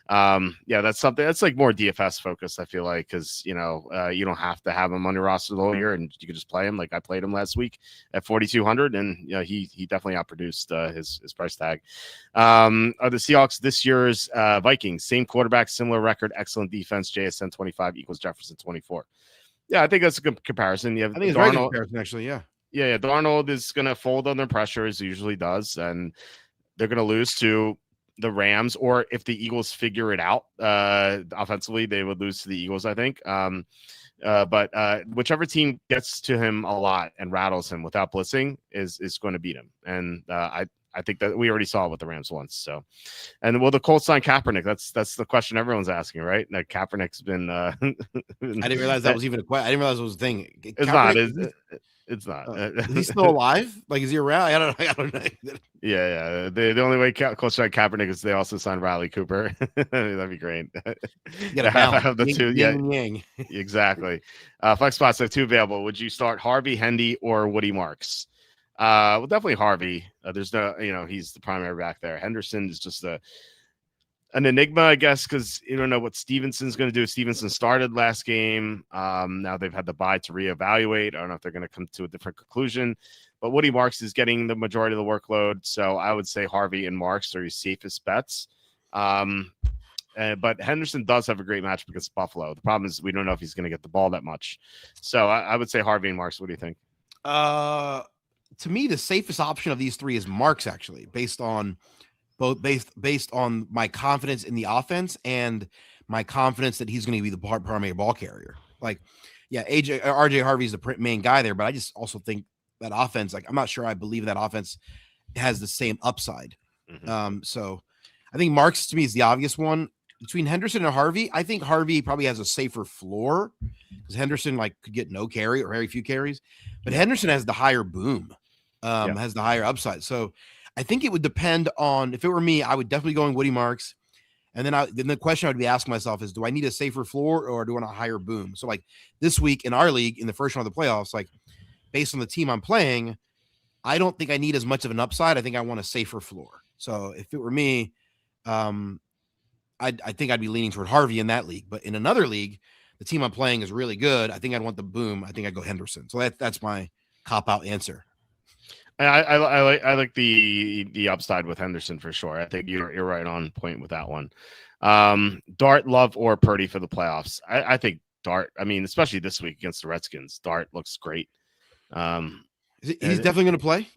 that's something that's more DFS focused, I feel like, because you don't have to have him on your roster the whole year and you can just play him. Like I played him last week at 4,200 and he definitely outproduced his price tag. The Seahawks this year's Vikings, same quarterback, similar record, excellent defense, JSN 25 equals Jefferson 24. Yeah, I think that's a good comparison. I think it's a very good comparison, actually. Yeah. Yeah. Darnold is going to fold under pressure as he usually does, and they're going to lose to the Rams. Or if the Eagles figure it out offensively, they would lose to the Eagles, I think. But whichever team gets to him a lot and rattles him without blitzing is going to beat him. And I think that we already saw it with the Rams once. So, and will the Colts sign Kaepernick? That's the question everyone's asking, right? That Kaepernick's been. I didn't realize that was even a question. I didn't realize it was a thing. It's not. Is he still alive? Is he around? I don't know. Yeah. The only way Colts sign Kaepernick is they also sign Riley Cooper. That'd be great. You gotta have the two. Yang. Exactly. Flex spots have 2 available. Would you start Harvey Hendy or Woody Marks? Well, definitely Harvey. There's no, he's the primary back there. Henderson is just an enigma, I guess, because you don't know what Stevenson's going to do. Stevenson started last game. Now they've had the bye to reevaluate. I don't know if they're going to come to a different conclusion. But Woody Marks is getting the majority of the workload, so I would say Harvey and Marks are your safest bets. But Henderson does have a great match against Buffalo. The problem is we don't know if he's going to get the ball that much. So I would say Harvey and Marks. What do you think? To me, the safest option of these 3 is Marks, actually, based on my confidence in the offense and my confidence that he's going to be the primary ball carrier. RJ Harvey's the main guy there, but I just also think that offense, I'm not sure I believe that offense has the same upside. So I think Marks to me is the obvious one. between Henderson and Harvey, I think Harvey probably has a safer floor because Henderson like could get no carry or very few carries, but Henderson has the higher boom, has the higher upside. So I think it would depend on, if it were me, I would definitely go in Woody Marks. And then the question I would be asking myself is, do I need a safer floor or do I want a higher boom? So like this week in our league, in the first round of the playoffs, like based on the team I'm playing, I don't think I need as much of an upside. I think I want a safer floor. So if it were me, I think I'd be leaning toward Harvey in that league. But in another league, the team I'm playing is really good. I think I'd want the boom. I think I'd go Henderson. So that's my cop out answer. I like the upside with Henderson for sure. I think you're right on point with that one. Dart, Love, or Purdy for the playoffs. I think Dart. I mean, especially this week against the Redskins, Dart looks great. He's definitely going to play.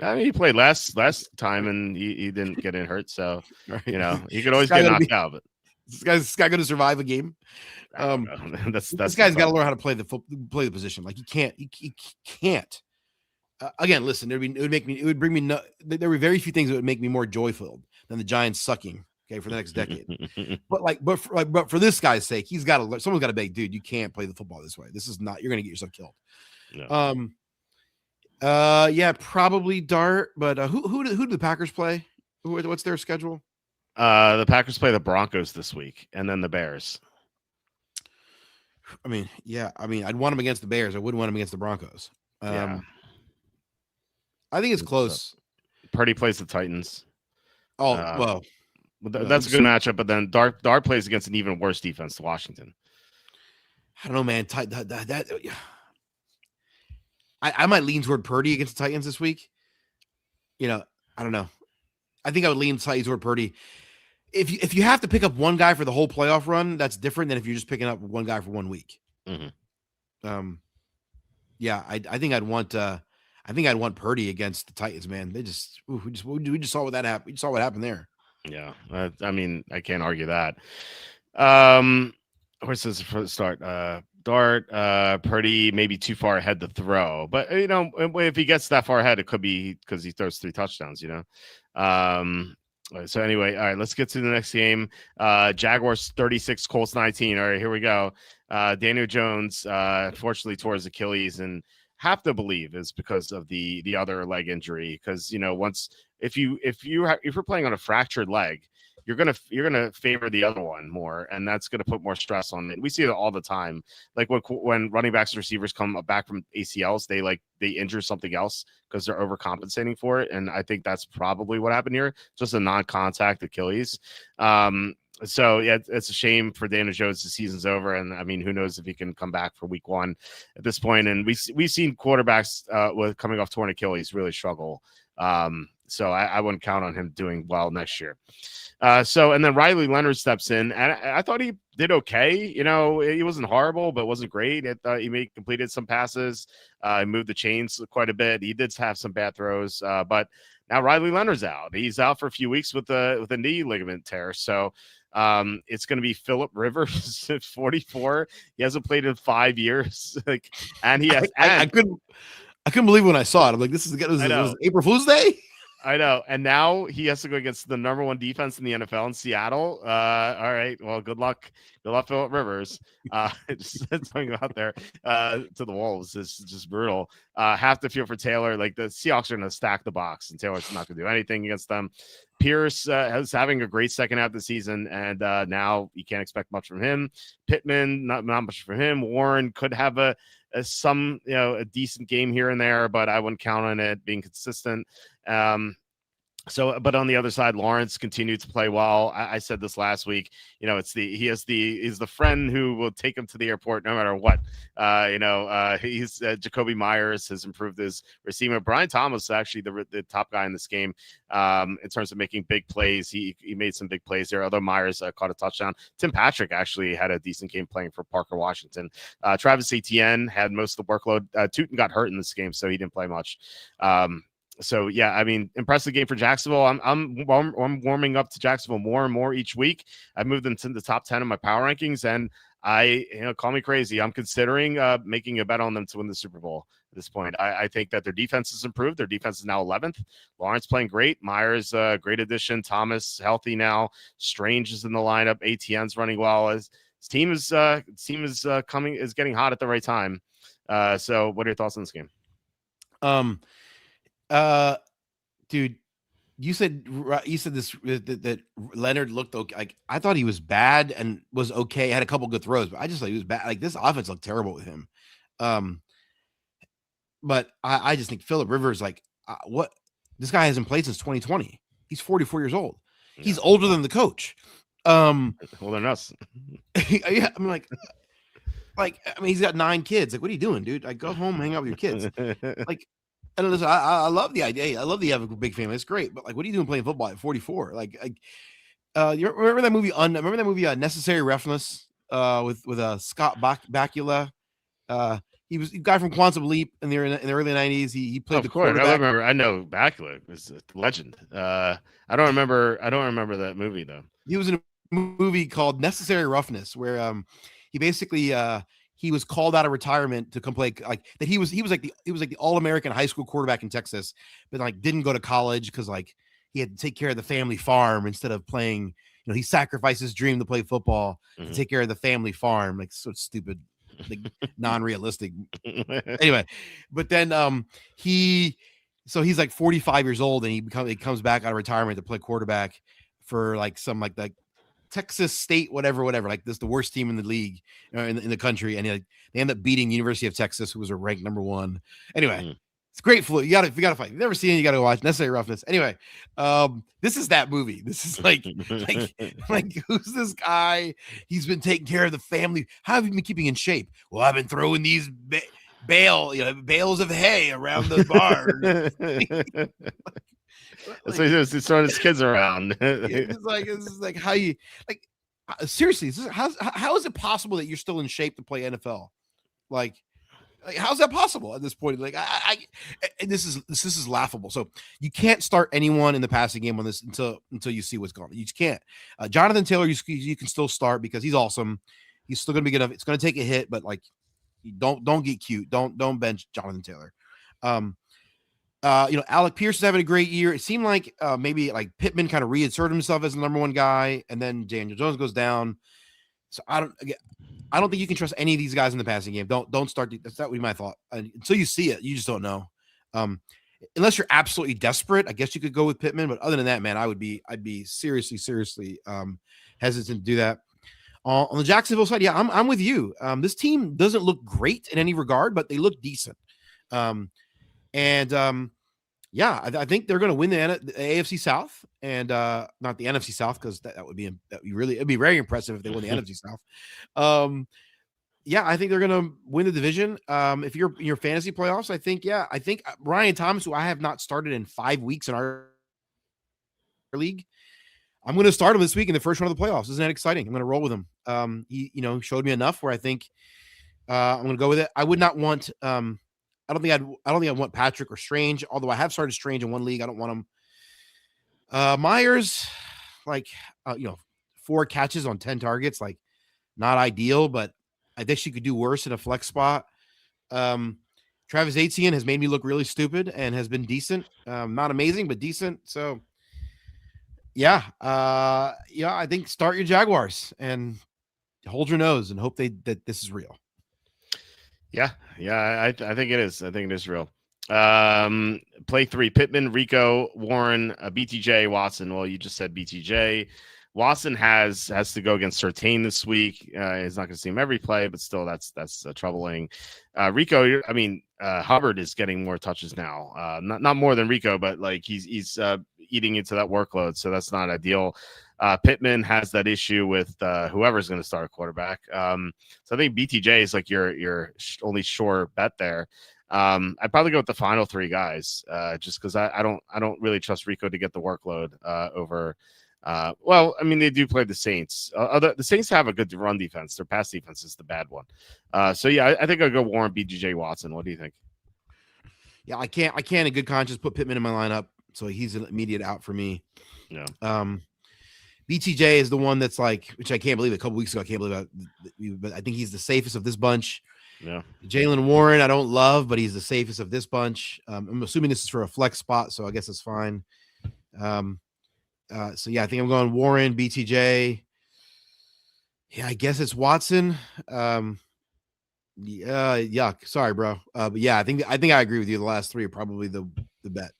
I mean, he played last time and he didn't get hurt, so you know he could always get knocked out. But this guy going to survive a game. That's this guy's got to learn how to play the position. Like he can't. Again, listen. There would be very few things that would make me more joy-filled than the Giants sucking. Okay, for the next decade. but for this guy's sake, he's got to learn. Someone's got to beg, dude. You can't play the football this way. This is not. You're going to get yourself killed. No. Yeah, probably Dart. But who do the Packers play? What's their schedule? The Packers play the Broncos this week, and then the Bears. I mean, I'd want them against the Bears. I wouldn't want them against the Broncos. I think it's close. Purdy plays the Titans. Oh, well. That's a good matchup, but then Dart plays against an even worse defense to Washington. I don't know, man. I might lean toward Purdy against the Titans this week. You know, I don't know. I think I would lean toward Purdy. If you have to pick up one guy for the whole playoff run, that's different than if you're just picking up one guy for 1 week. Mm-hmm. Yeah, I think I'd want Purdy against the Titans, man. We just saw what that happened. We saw what happened there. Yeah, I mean, I can't argue that. Where's this for the start? Dart, Purdy maybe too far ahead to throw, but you know, if he gets that far ahead, it could be because he throws 3 touchdowns. You know. So anyway, all right, let's get to the next game. Jaguars 36, Colts 19. All right, here we go. Daniel Jones, fortunately tore his Achilles, and have to believe is because of the other leg injury. Because you know, if you're playing on a fractured leg, you're gonna favor the other one more, and that's gonna put more stress on it. We see it all the time. Like when running backs and receivers come back from ACLs, they injure something else because they're overcompensating for it, and I think that's probably what happened here. Just a non-contact Achilles. So yeah, it's a shame for Daniel Jones. The season's over, and I mean, who knows if he can come back for week 1 at this point. And we've seen quarterbacks with coming off torn Achilles really struggle. So I wouldn't count on him doing well next year. And then Riley Leonard steps in, and I thought he did okay. You know, he wasn't horrible, but wasn't great. He completed some passes. He moved the chains quite a bit. He did have some bad throws, but now Riley Leonard's out. He's out for a few weeks with a knee ligament tear. So it's going to be Phillip Rivers at 44. He hasn't played in 5 years. And he has. I couldn't believe when I saw it. I'm like, this is April Fool's Day. I know. And now he has to go against the number 1 defense in the NFL in Seattle. All right. Well, good luck. Good luck, Phillip Rivers. Just something out there to the Wolves. It's just brutal. Have to feel for Taylor. Like the Seahawks are going to stack the box, and Taylor's not going to do anything against them. Pierce is having a great second half of the season, and now you can't expect much from him. Pittman, not much from him. Warren could have a decent game here and there, but I wouldn't count on it being consistent. But on the other side, Lawrence continued to play well. I said this last week. You know, he's the friend who will take him to the airport no matter what. He's Jacoby Myers has improved his receiving. Brian Thomas is actually the top guy in this game in terms of making big plays. He made some big plays there. Although Myers caught a touchdown. Tim Patrick actually had a decent game playing for Parker Washington. Travis Etienne had most of the workload. Tootin got hurt in this game, so he didn't play much. So yeah, I mean, impressive game for Jacksonville. I'm warming up to Jacksonville more and more each week. I've moved them to the top 10 of my power rankings, and Call me crazy. I'm considering making a bet on them to win the Super Bowl at this point. I think that their defense has improved. Their defense is now 11th. Lawrence playing great. Myers, great addition. Thomas healthy now. Strange is in the lineup. ATN's running well. His team is getting hot at the right time. So what are your thoughts on this game? Dude, you said this that Leonard looked okay. Like, I thought he was bad and was okay. Had a couple good throws, but I just thought he was bad. Like, this offense looked terrible with him. But I just think Phillip Rivers, like, what this guy hasn't played since 2020. He's 44 years old. He's older than the coach. Older than us. Yeah, I mean, he's got 9 kids. Like, what are you doing, dude? Like, go home, hang out with your kids. Like, and listen, I love the idea. I love that you have a big family. It's great, but like, what are you doing playing football at 44? You remember that movie? Necessary Roughness, with Scott Bakula. He was a guy from Quantum Leap in the early 90s. He played the quarterback. I know Bakula is a legend. I don't remember that movie though. He was in a movie called Necessary Roughness, where he basically he was called out of retirement to come play, like that. He was like the All-American high school quarterback in Texas, but like didn't go to college because like he had to take care of the family farm instead of playing. You know, he sacrificed his dream to play football to take care of the family farm. Like, so stupid, like non-realistic. Anyway, but then he's like 45 years old and he comes back out of retirement to play quarterback for like some like Texas State, whatever. Like, this is the worst team in the league, in the country, and they end up beating University of Texas, who was a ranked number 1. Anyway, it's great. You gotta fight. You've never seen it, you gotta watch Necessary Roughness. Anyway, this is that movie. This is like who's this guy? He's been taking care of the family. How have you been keeping in shape? Well, I've been throwing these bales of hay around the barn. So he's throwing his kids around. It's like how you seriously. How is it possible that you're still in shape to play NFL? Like how's that possible at this point? Like this is laughable. So you can't start anyone in the passing game on this until you see what's going on. You just can't. Jonathan Taylor, you can still start because he's awesome. He's still gonna be good enough. It's gonna take a hit, but like, don't get cute. Don't bench Jonathan Taylor. Alec Pierce is having a great year. It seemed like maybe like Pittman kind of reasserted himself as the number 1 guy, and then Daniel Jones goes down. So I don't think you can trust any of these guys in the passing game. Don't start. That would be my thought. Until you see it, you just don't know. Unless you're absolutely desperate, I guess you could go with Pittman. But other than that, man, I'd be seriously hesitant to do that. On the Jacksonville side, yeah, I'm with you. This team doesn't look great in any regard, but they look decent. Yeah, I think they're going to win the AFC South and not the NFC South, because it'd be very impressive if they win the NFC South. Yeah, I think they're going to win the division. If you're in your fantasy playoffs, I think Ryan Thomas, who I have not started in 5 weeks in our league, I'm going to start him this week in the first round of the playoffs. Isn't that exciting? I'm going to roll with him. He showed me enough where I think I'm going to go with it. I would not want. I don't think I want Patrick or Strange, although I have started Strange in one league. I don't want him. Myers, 4 catches on 10 targets, like not ideal, but I think she could do worse in a flex spot. Travis Etienne has made me look really stupid and has been decent. Not amazing, but decent. So yeah, I think start your Jaguars and hold your nose and hope that this is real. Yeah, I think it is. I think it is real. Play 3: Pittman, Rico, Warren, BTJ, Watson. Well, you just said BTJ. Watson has to go against Surtain this week. He's not going to see him every play, but still, that's troubling. Rico, Hubbard is getting more touches now. Not more than Rico, but like he's eating into that workload, so that's not ideal. Pittman has that issue with whoever's going to start quarterback. So I think BTJ is like your only sure bet there. I'd probably go with the final 3 guys, just because I don't really trust Rico to get the workload over. They do play the Saints. The Saints have a good run defense. Their pass defense is the bad one. So yeah, I think I'll go Warren, BTJ, Watson. What do you think? Yeah, I can't in good conscience put Pittman in my lineup, so he's an immediate out for me. Yeah. BTJ is the one that's like, which I can't believe a couple weeks ago. I can't believe it, but I think he's the safest of this bunch. Yeah. Jalen Warren, I don't love, but he's the safest of this bunch. I'm assuming this is for a flex spot, so I guess it's fine. So yeah, I think I'm going Warren, BTJ. Yeah, I guess it's Watson. Yuck. Sorry, bro. But yeah, I think I agree with you. The last three are probably the bet.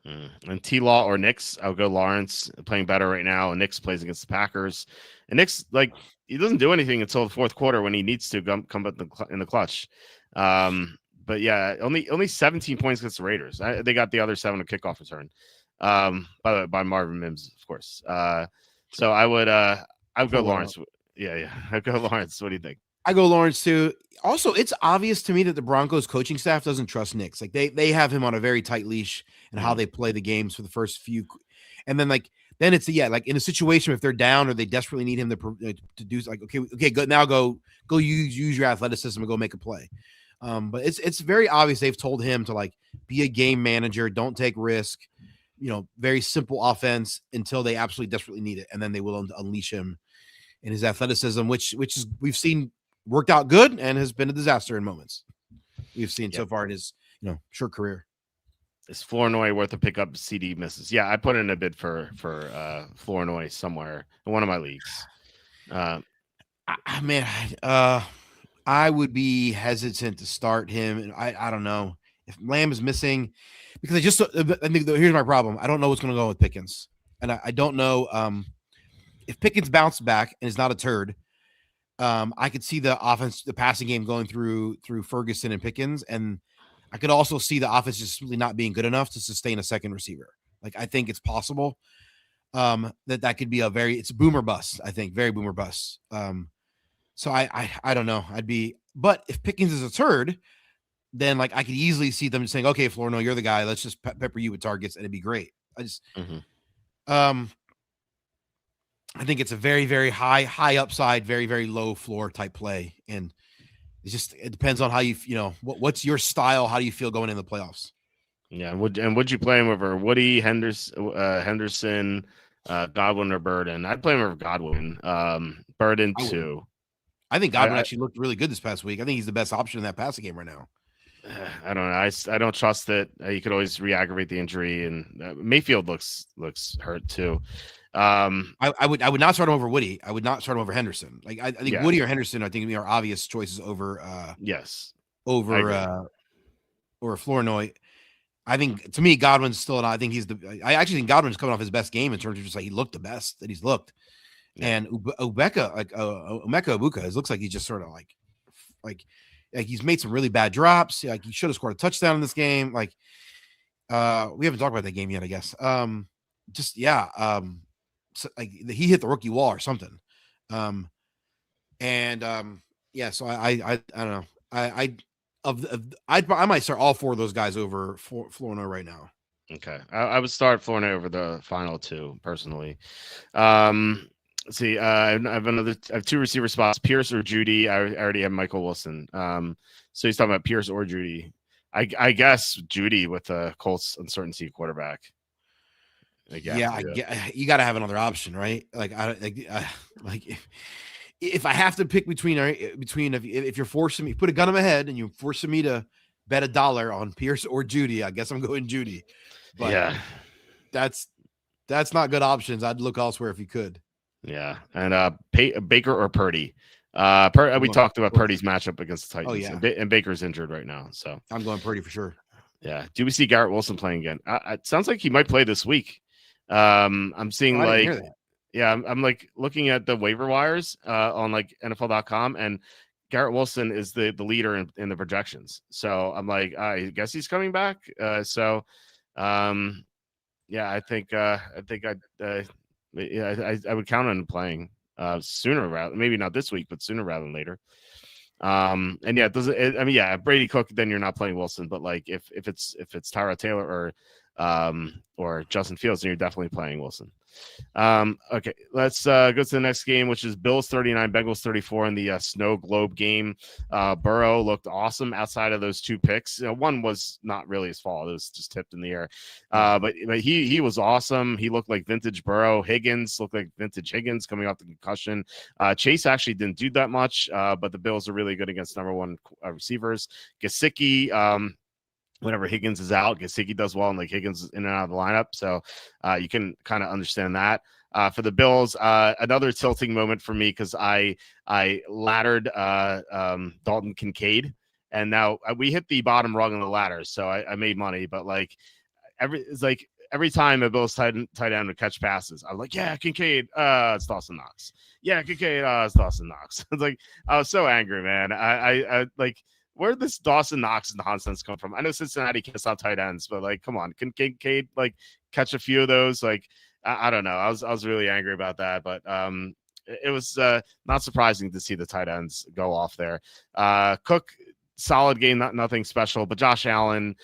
And T-Law or Knicks, I'll go Lawrence, playing better right now. And Knicks plays against the Packers. And Knicks, like, he doesn't do anything until the fourth quarter when he needs to come up in the clutch. But yeah, only 17 points against the Raiders. They got the other 7 a kickoff return. By Marvin Mims, of course. So I would go Lawrence. Yeah. I'd go Lawrence. What do you think? I go Lawrence too. Also, it's obvious to me that the Broncos coaching staff doesn't trust Knicks. Like they have him on a very tight leash and how they play the games for the first few, and then it's like in a situation if they're down or they desperately need him to do like okay, go use your athleticism and go make a play. But it's very obvious they've told him to like be a game manager, don't take risk, very simple offense until they absolutely desperately need it, and then they will unleash him and his athleticism, which is we've seen worked out good and has been a disaster in moments we've seen so far in his short career. Is Flournoy worth a pickup? CD misses. Yeah, I put in a bid for Flournoy somewhere in one of my leagues. I would be hesitant to start him, and I don't know if Lamb is missing because I think here's my problem. I don't know what's going to go with Pickens, and I don't know if Pickens bounced back and is not a turd. I could see the passing game going through Ferguson and Pickens, and I could also see the offense just simply not being good enough to sustain a second receiver. Like I think it's possible that could be it's boomer bust. I think very boomer bust. So I don't know. But if Pickens is a turd, then like I could easily see them saying, okay, Flournoy, you're the guy. Let's just pepper you with targets, and it'd be great. I think it's a very, very high upside, very, very low floor type play. And it depends on how what's your style? How do you feel going in the playoffs? Yeah. Would you play him over Woody, Henderson, Godwin or Burden? I'd play him over Godwin. Burden too. I think Godwin actually looked really good this past week. I think he's the best option in that passing game right now. I don't know. I don't trust it. You could always re-aggravate the injury, and Mayfield looks hurt too. I would not start him over Woody. I would not start him over Henderson. Like I think Woody or Henderson, I think are obvious choices over over Flournoy. I think to me, Godwin's still I actually think Godwin's coming off his best game in terms of just like he looked the best that he's looked. Yeah. And Emeka Egbuka looks like he's just sort of like he's made some really bad drops. Like he should have scored a touchdown in this game. Like we haven't talked about that game yet, I guess. So like he hit the rookie wall or something. So I don't know. I might start all 4 of those guys over Flournoy right now. Okay. I would start Flournoy over the final 2 personally. Let's see. I have 2 receiver spots, Pierce or Judy. I already have Michael Wilson. So he's talking about Pierce or Judy. I guess Judy with the Colts uncertainty quarterback. You got to have another option, right? If I have to pick between if you're forcing me, put a gun in my head and you're forcing me to bet $1 on Pierce or Judy, I guess I'm going Judy. But yeah, that's not good options. I'd look elsewhere if you could. Yeah, and Baker or Purdy. We talked about Purdy's matchup against the Titans. Oh, yeah. And Baker's injured right now, so I'm going Purdy for sure. Yeah. Do we see Garrett Wilson playing again? It sounds like he might play this week. I'm seeing I'm like looking at the waiver wires on like NFL.com, and Garrett Wilson is the leader in the projections. So I'm like, I guess he's coming back. I think I would count on him playing sooner rather, maybe not this week, but sooner rather than later. Brady Cook, then you're not playing Wilson. But like if it's Tyrod Taylor or or Justin Fields, then you're definitely playing Wilson. Okay, let's go to the next game, which is Bills 39, Bengals 34 in the snow globe game. Burrow looked awesome outside of those 2 picks. One was not really his fault; it was just tipped in the air. But he was awesome. He looked like vintage Burrow. Higgins looked like vintage Higgins coming off the concussion. Chase actually didn't do that much, but the Bills are really good against number 1 receivers. Gesicki, whenever Higgins is out, Gesicki does well, and like Higgins is in and out of the lineup. So you can kind of understand that. For the Bills, another tilting moment for me because I laddered Dalton Kincaid, and now we hit the bottom rung on the ladder, so I made money. But like every time a Bills tight end would catch passes, I was like, yeah, Kincaid, it's Dawson Knox. Yeah, Kincaid, it's Dawson Knox. It's like I was so angry, man. I like. Where did this Dawson Knox nonsense come from? I know Cincinnati can't stop tight ends, but like, come on, can Kincaid like catch a few of those? Like, I don't know. I was really angry about that, but it was not surprising to see the tight ends go off there. Cook, solid game, nothing special, but Josh Allen,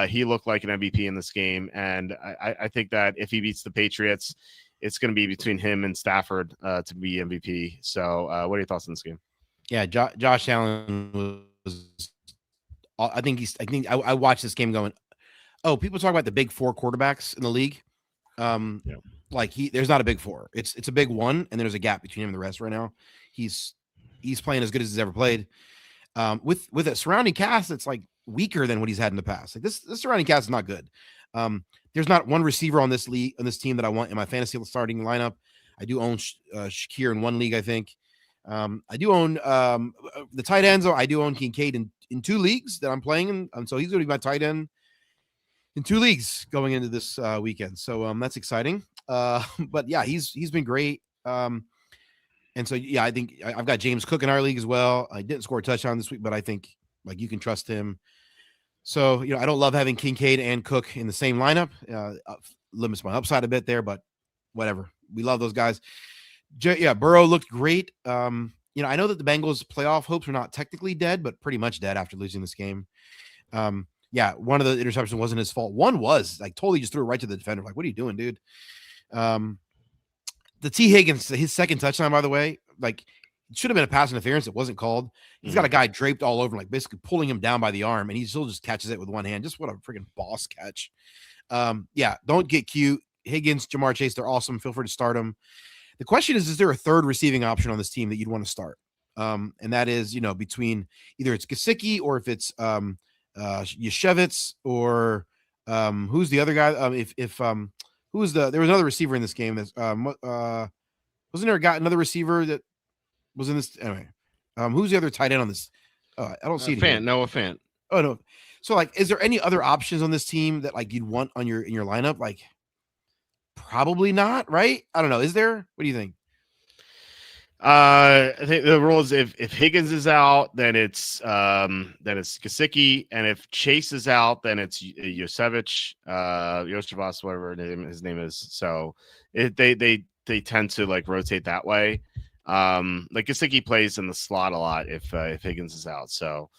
he looked like an MVP in this game, and I think that if he beats the Patriots, it's going to be between him and Stafford to be MVP. So, what are your thoughts on this game? Yeah, Josh Allen I watched this game going, oh, people talk about the big 4 quarterbacks in the league. Like there's not a big 4. It's a big 1, and there's a gap between him and the rest right now. He's playing as good as he's ever played. With a surrounding cast that's like weaker than what he's had in the past. Like this surrounding cast is not good. There's not one receiver on this team that I want in my fantasy starting lineup. I do own Shakir in 1 league, I think. I do own the tight ends. I do own Kincaid in 2 leagues that I'm playing in, and so he's going to be my tight end in 2 leagues going into this weekend. So that's exciting. But yeah, he's been great. And so yeah, I think I've got James Cook in our league as well. I didn't score a touchdown this week, but I think like you can trust him. So I don't love having Kincaid and Cook in the same lineup. Limits my upside a bit there, but whatever. We love those guys. Yeah, Burrow looked great. I know that the Bengals playoff hopes are not technically dead, but pretty much dead after losing this game. Yeah, one of the interceptions wasn't his fault. One was like totally just threw it right to the defender. Like, what are you doing, dude? The T. Higgins, his second touchdown, by the way, like it should have been a pass interference. It wasn't called. He's got a guy draped all over, like basically pulling him down by the arm, and he still just catches it with one hand. Just what a freaking boss catch. Yeah, don't get cute. Higgins, Jamar Chase, they're awesome. Feel free to start them. The question is there a third receiving option on this team that you'd want to start? And that is, between either it's Gesicki or if it's Yashevitz or who's the other guy? There was another receiver in this game that's wasn't there another receiver that was in this anyway? Who's the other tight end on this? I don't see it. Noah Fant. Oh no. So like, is there any other options on this team that like you'd want on in your lineup? Like probably not, right? I don't know. Is there? What do you think? I think the rule is if Higgins is out, then it's Gesicki, and if Chase is out, then it's Yosevich, Yosevich, whatever his name is. So they tend to like rotate that way. Like Gesicki plays in the slot a lot if Higgins is out. So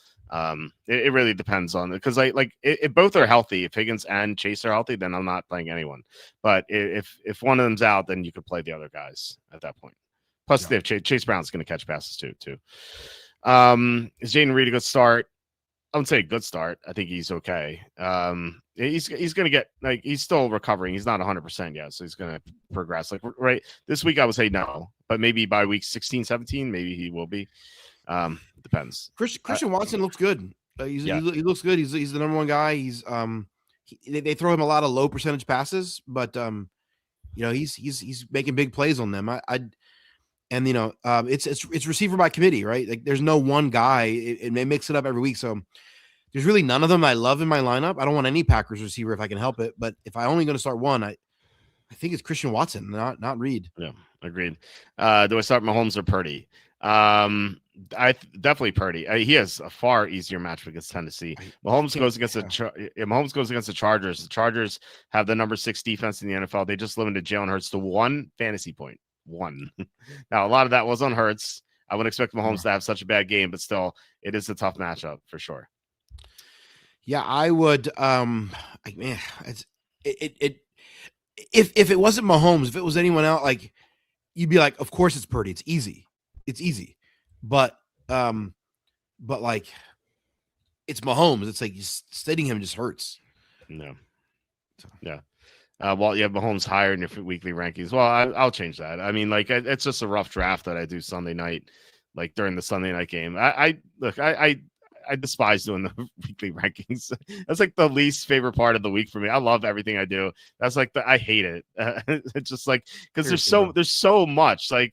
it really depends on it because if both are healthy, if Higgins and Chase are healthy, then I'm not playing anyone. But if one of them's out, then you could play the other guys at that point. Plus, yeah. Chase Brown's going to catch passes too. Is Jaden Reed a good start? I wouldn't say a good start. I think he's okay. He's going to get he's still recovering. He's not 100% yet, so he's going to progress. Like right this week, I would say no, but maybe by week 16, 17, maybe he will be. Depends. Christian Watson looks good. He looks good. He's the number 1 guy. He's they throw him a lot of low percentage passes, but he's making big plays on them. It's receiver by committee, right? Like there's no one guy, and they mix it up every week. So there's really none of them I love in my lineup. I don't want any Packers receiver if I can help it. But if I only going to start one, I think it's Christian Watson, not Reed. Yeah, agreed. Do I start Mahomes or Purdy? I definitely Purdy. He has a far easier match against Tennessee. Mahomes goes against the Chargers. The Chargers have the number 6 defense in the NFL. They just limited Jalen Hurts to 1 fantasy point. 1. Now, a lot of that was on Hurts. I wouldn't expect Mahomes to have such a bad game, but still, it is a tough matchup for sure. Yeah, I would. it if it wasn't Mahomes, if it was anyone else, like you'd be like, of course it's Purdy. It's easy. But like it's Mahomes. It's like stating him just hurts. No. Yeah. Well, you have Mahomes higher in your weekly rankings. Well, I'll change that. I mean, like it's just a rough draft that I do Sunday night, like during the Sunday night game. I despise doing the weekly rankings. That's like the least favorite part of the week for me. I love everything I do. That's like I hate it. It's just like because there's so much like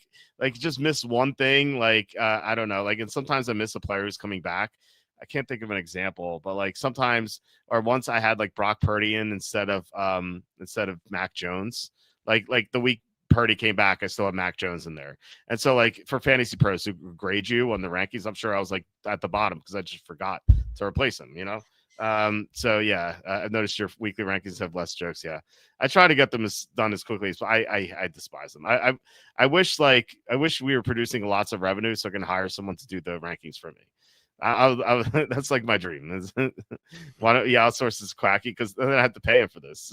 just miss one thing. Like I don't know. Like and sometimes I miss a player who's coming back. I can't think of an example, but like sometimes or once I had like Brock Purdy in instead of Mac Jones. Like the week Purdy came back, I still have Mac Jones in there. And so like for fantasy pros who grade you on the rankings, I'm sure I was like at the bottom because I just forgot to replace him, you know? So yeah, I've noticed your weekly rankings have less jokes. Yeah. I try to get them done as quickly as I despise them. I wish we were producing lots of revenue so I can hire someone to do the rankings for me. That's like my dream. Why don't you outsource this Quacky? Because then I have to pay him for this.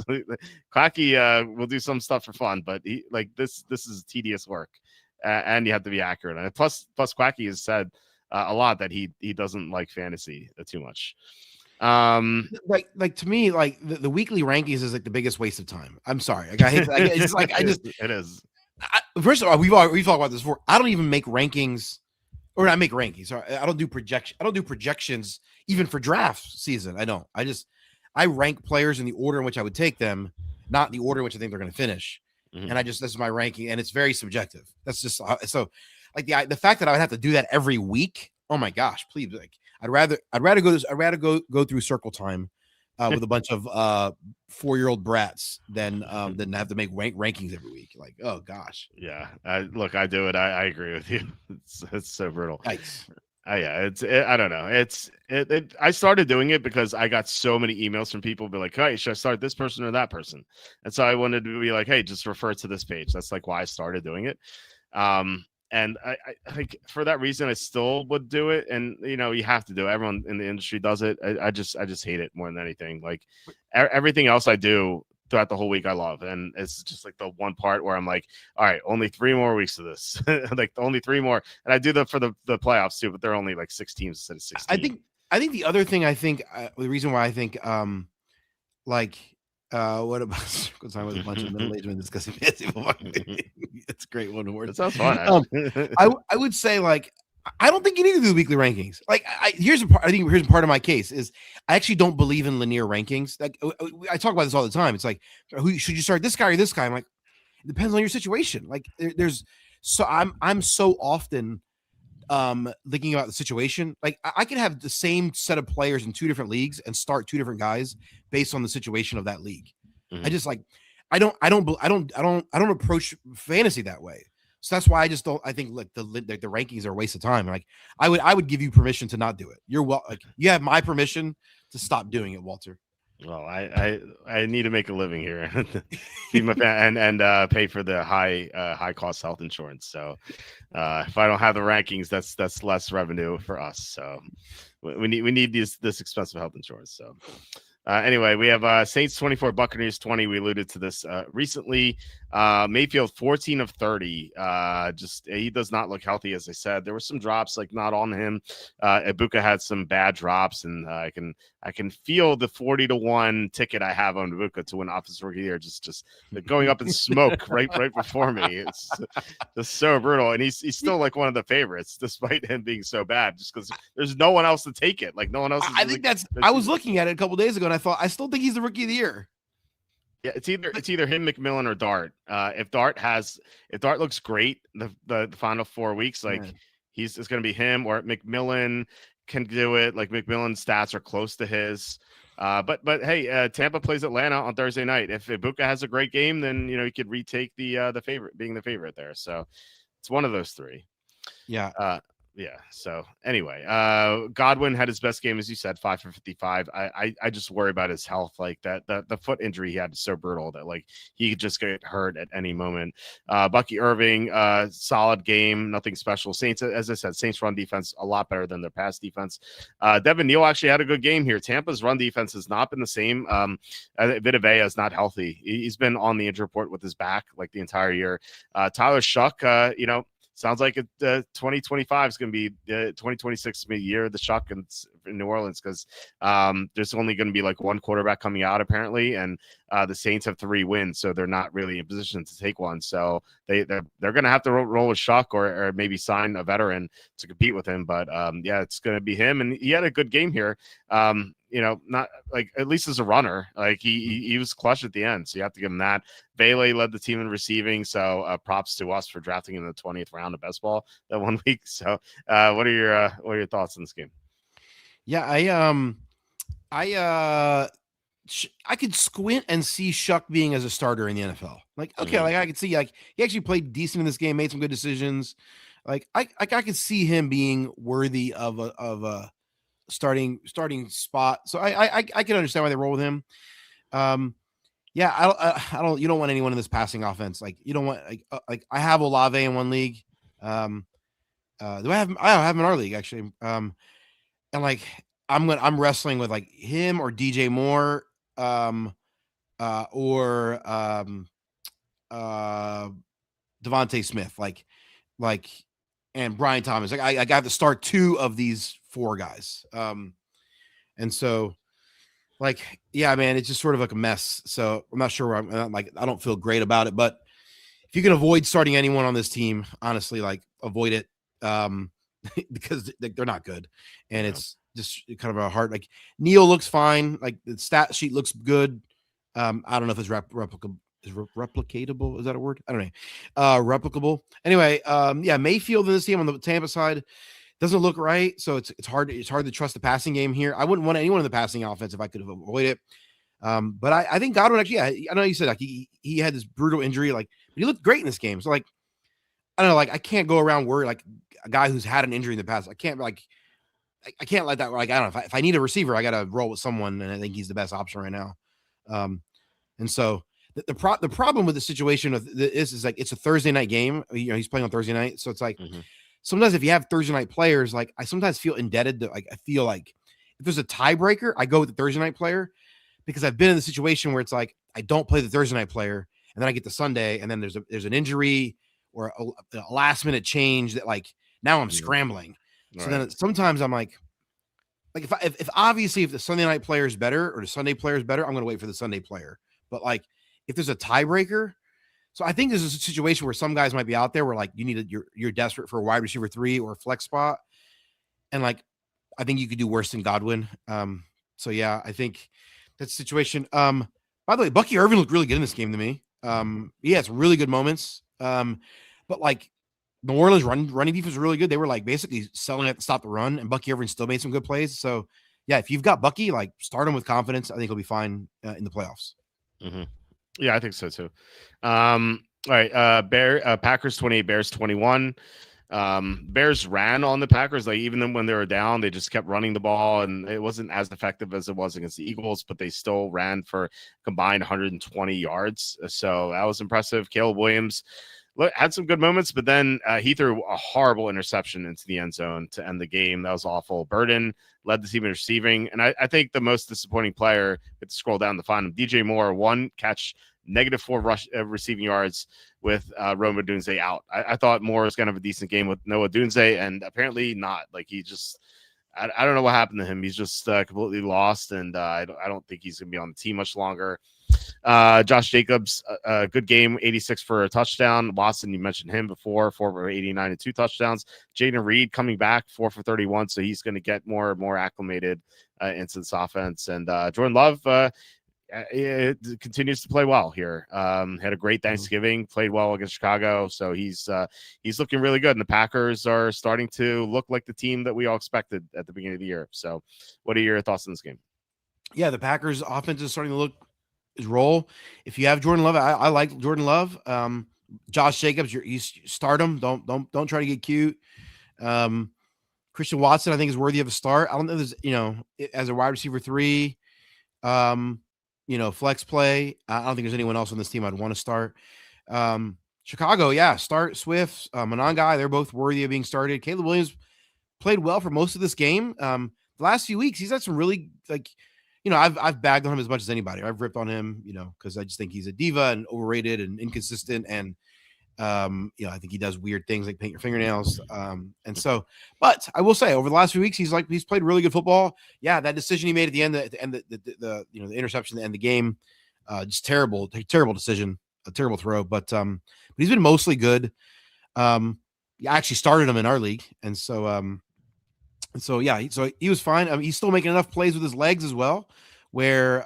Quacky will do some stuff for fun, but this is tedious work, and you have to be accurate. And plus Quacky has said a lot that he doesn't like fantasy too much. Like to me, like the weekly rankings is like the biggest waste of time. I'm sorry, like, I hate. It's like it is. First of all, we've talked about this before. I don't even make rankings. Or I make rankings. I don't do projection. I don't do projections even for draft season. I don't. I rank players in the order in which I would take them, not the order in which I think they're going to finish. Mm-hmm. And this is my ranking, and it's very subjective. That's just so. Like the fact that I would have to do that every week. Oh my gosh, please! Like I'd rather go through circle time with a bunch of 4-year-old brats than have to make rankings every week. Like, oh gosh. Yeah. Look, I do it. I agree with you. It's so brutal. Nice. Yeah, I don't know. I started doing it because I got so many emails from people be like, hey, should I start this person or that person? And so I wanted to be like, hey, just refer to this page. That's like why I started doing it. And I think for that reason, I still would do it. And, you know, you have to do it. Everyone in the industry does it. I just hate it more than anything. Like everything else I do throughout the whole week, I love. And it's just like the one part where I'm like, all right, only 3 more weeks of this, like only 3 more. And I do that for the playoffs too, but they're only like 6 teams instead of 16. I think the other thing the reason why I think what about circle time with a bunch of middle-aged men discussing fantasy football? It's a great one to work. That sounds fun. I would say like I don't think you need to do weekly rankings. Like here's part of my case is I actually don't believe in linear rankings. Like I talk about this all the time. It's like, who should you start, this guy or this guy? I'm like, it depends on your situation. Like I'm so often thinking about the situation. Like I could have the same set of players in 2 different leagues and start 2 different guys based on the situation of that league. Mm-hmm. I just like I don't approach fantasy that way. So that's why I just don't. I think like the rankings are a waste of time. Like I would give you permission to not do it. You have my permission to stop doing it, Walter. Well, I need to make a living here, keep my and pay for the high cost health insurance. So if I don't have the rankings, that's less revenue for us. So we need this expensive health insurance. So anyway, we have Saints 24, Buccaneers 20. We alluded to this recently. Mayfield 14 of 30. Just he does not look healthy, as I said. There were some drops, like not on him. Ibuka had some bad drops, and I can feel the 40-1 ticket I have on Ibuka to win Offensive Rookie of the Year just going up in smoke right before me. It's just so brutal, and he's still like one of the favorites, despite him being so bad. Just because there's no one else to take it, like no one else. I think that's. I was looking at it a couple days ago, and I still think he's the Rookie of the Year. Yeah, it's either him, McMillan, or Dart. If Dart looks great the final 4 weeks, like it's going to be him, or McMillan can do it. Like McMillan's stats are close to his. But hey, Tampa plays Atlanta on Thursday night. If Ibuka has a great game, then he could retake the favorite, being the favorite there. So it's one of those 3. Yeah. Yeah. So anyway, Godwin had his best game, as you said, 5 for 55. I just worry about his health. Like the foot injury he had is so brutal that like he could just get hurt at any moment. Bucky Irving, solid game, nothing special. Saints, as I said, Saints run defense a lot better than their pass defense. Devin Neal actually had a good game here. Tampa's run defense has not been the same. Vita Vea is not healthy. He's been on the injury report with his back like the entire year. Tyler Shuck, sounds like 2025 is going to be 2026 is going to be the year of the Shuck in New Orleans because there's only going to be like one quarterback coming out apparently, and the Saints have 3 wins, so they're not really in position to take one. So they're going to have to roll with Shuck or maybe sign a veteran to compete with him. But yeah, it's going to be him, and he had a good game here. Not like at least as a runner, like he was clutch at the end, so you have to give him that. Bailey led the team in receiving, so props to us for drafting him in the 20th round of best ball that 1 week. So, what are your thoughts on this game? Yeah, I could squint and see Shuck being as a starter in the NFL. Like, okay, like I could see like he actually played decent in this game, made some good decisions. Like I could see him being worthy of a starting spot. So I can understand why they roll with him. Yeah, I don't. You don't want anyone in this passing offense. Like you don't want like I have Olave in one league. Do I have him? I have him in our league actually. And like I'm wrestling with like him or DJ Moore, or Devontae Smith, like, and Brian Thomas. Like I got to start 2 of these 4 guys. And so. Like, yeah, man, it's just sort of like a mess. So I'm not sure where I'm like, I don't feel great about it, but if you can avoid starting anyone on this team, honestly, like avoid it. Because they're not good. And it's just kind of a hard, like Neil looks fine. Like the stat sheet looks good. I don't know if it's replicable. Replicatable. Is that a word? I don't know. Replicable. Anyway, yeah, Mayfield in this team on the Tampa side doesn't look right, so it's hard to trust the passing game here. I wouldn't want anyone in the passing offense if I could avoid it. But I think Godwin actually, yeah, I know you said like he had this brutal injury, like but he looked great in this game. So like I don't know, like I can't go around worried like a guy who's had an injury in the past. I can't let that like I don't know if I need a receiver, I got to roll with someone, and I think he's the best option right now. And so the problem with the situation of this is like it's a Thursday night game. He's playing on Thursday night, so it's like. Sometimes if you have Thursday night players, like I sometimes feel indebted to like I feel like if there's a tiebreaker, I go with the Thursday night player because I've been in the situation where it's like I don't play the Thursday night player and then I get to Sunday and then there's an injury or a last minute change that like now I'm scrambling. So then sometimes I'm like if obviously if the Sunday night player is better or the Sunday player is better, I'm going to wait for the Sunday player. But like if there's a tiebreaker. So I think this is a situation where some guys might be out there where like you're desperate for a wide receiver 3 or a flex spot. And like, I think you could do worse than Godwin. So yeah, I think that's the situation. By the way, Bucky Irving looked really good in this game to me. He has really good moments. But like New Orleans running defense was really good. They were like basically selling it to stop the run, and Bucky Irving still made some good plays. So yeah, if you've got Bucky, like start him with confidence. I think he'll be fine in the playoffs. Yeah, I think so too. All right, Packers 28, Bears 21. Bears ran on the Packers, like even when they were down, they just kept running the ball, and it wasn't as effective as it was against the Eagles, but they still ran for combined 120 yards. So that was impressive. Caleb Williams had some good moments, but then he threw a horrible interception into the end zone to end the game. That was awful. Burden led the team in receiving, and I think the most disappointing player, to scroll down to find him, DJ Moore, 1 catch, -4 receiving yards with Rome Odunze out. I thought Moore was going to have a decent game with Noah Odunze, and apparently not. Like he just, I don't know what happened to him. He's just completely lost, and I don't think he's going to be on the team much longer. Josh Jacobs, a good game, 86 for a touchdown. Watson, you mentioned him before, 4 for 89 and 2 touchdowns. Jaden Reed coming back, 4 for 31, so he's going to get more acclimated into this offense. And Jordan Love it continues to play well here. Had a great Thanksgiving, played well against Chicago, so he's looking really good. And the Packers are starting to look like the team that we all expected at the beginning of the year. So, what are your thoughts on this game? Yeah, the Packers offense is starting to look his role. If you have Jordan Love, I like Jordan Love. Josh Jacobs, you start him. Don't try to get cute. Christian Watson, I think, is worthy of a start. I don't know. There's, as a wide receiver 3, flex play. I don't think there's anyone else on this team I'd want to start. Chicago, yeah, start Swift, Manon guy. They're both worthy of being started. Caleb Williams played well for most of this game. The last few weeks, he's had some really I've bagged on him as much as anybody. I've ripped on him, because I just think he's a diva and overrated and inconsistent. And, I think he does weird things like paint your fingernails. But I will say over the last few weeks, he's played really good football. Yeah. That decision he made at the end, the interception, the end of the game, just terrible decision, a terrible throw. But he's been mostly good. I actually started him in our league. And so he was fine. I mean, he's still making enough plays with his legs as well, where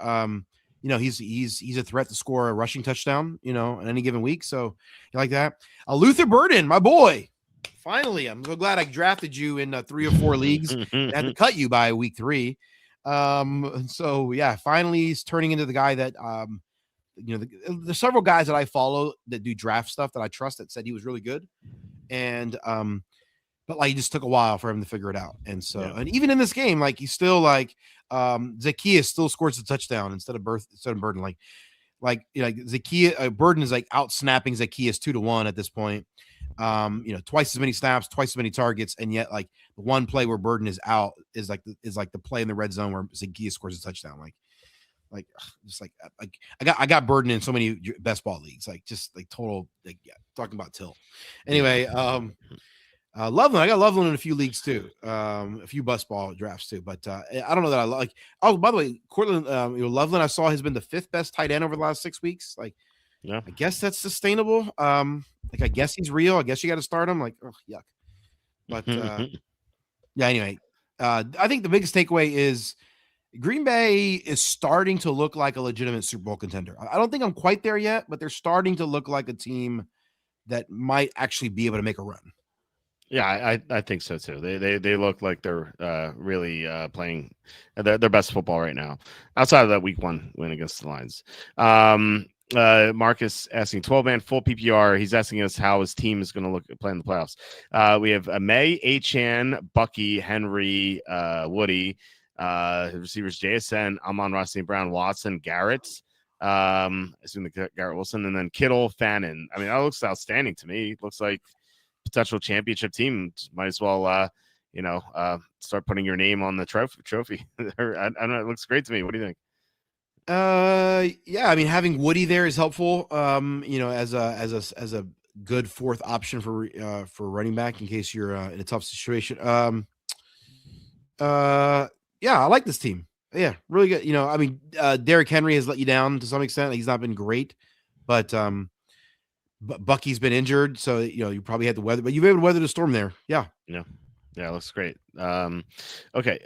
he's a threat to score a rushing touchdown, in any given week. So you like that. Luther Burden, my boy. Finally, I'm so glad I drafted you in 3 or 4 leagues. I had to cut you by week 3. Finally he's turning into the guy that there's several guys that I follow that do draft stuff that I trust that said he was really good. And but he just took a while for him to figure it out. And so, and even in this game, he's still Zacchaeus still scores a touchdown instead of Burden. Zacchaeus Burden is out snapping Zacchaeus 2-1 at this point. Twice as many snaps, twice as many targets, and yet the one play where Burden is out is the play in the red zone where Zacchaeus scores a touchdown. I got Burden in so many best ball leagues, total talking about tilt. Anyway, Loveland, I got Loveland in a few leagues too, a few bust ball drafts too. But I don't know that I like. Oh, by the way, Cortland, Loveland, I saw has been the 5th best tight end over the last 6 weeks. I guess that's sustainable. I guess he's real. I guess you got to start him. Yuck. But anyway, I think the biggest takeaway is Green Bay is starting to look like a legitimate Super Bowl contender. I don't think I'm quite there yet, but they're starting to look like a team that might actually be able to make a run. Yeah, I think so too. They look like they're really playing their best football right now, outside of that week 1 win against the Lions. Marcus asking 12-man full PPR. He's asking us how his team is going to look play in the playoffs. We have May, Achan, Bucky, Henry, Woody, receivers JSN, Amon-Ra St. Brown, Watson, Garrett. Assuming Garrett Wilson, and then Kittle, Fannin. I mean, that looks outstanding to me. It looks like potential championship team. Might as well start putting your name on the trophy. I don't know, it looks great to me. What do you think? I mean, having Woody there is helpful, as a good 4th option for running back in case you're in a tough situation. I like this team. Yeah, really good. I mean, Derrick Henry has let you down to some extent. He's not been great, but Bucky's been injured, so you probably had to weather, but you've been able to weather the storm there. Yeah, it looks great. Okay,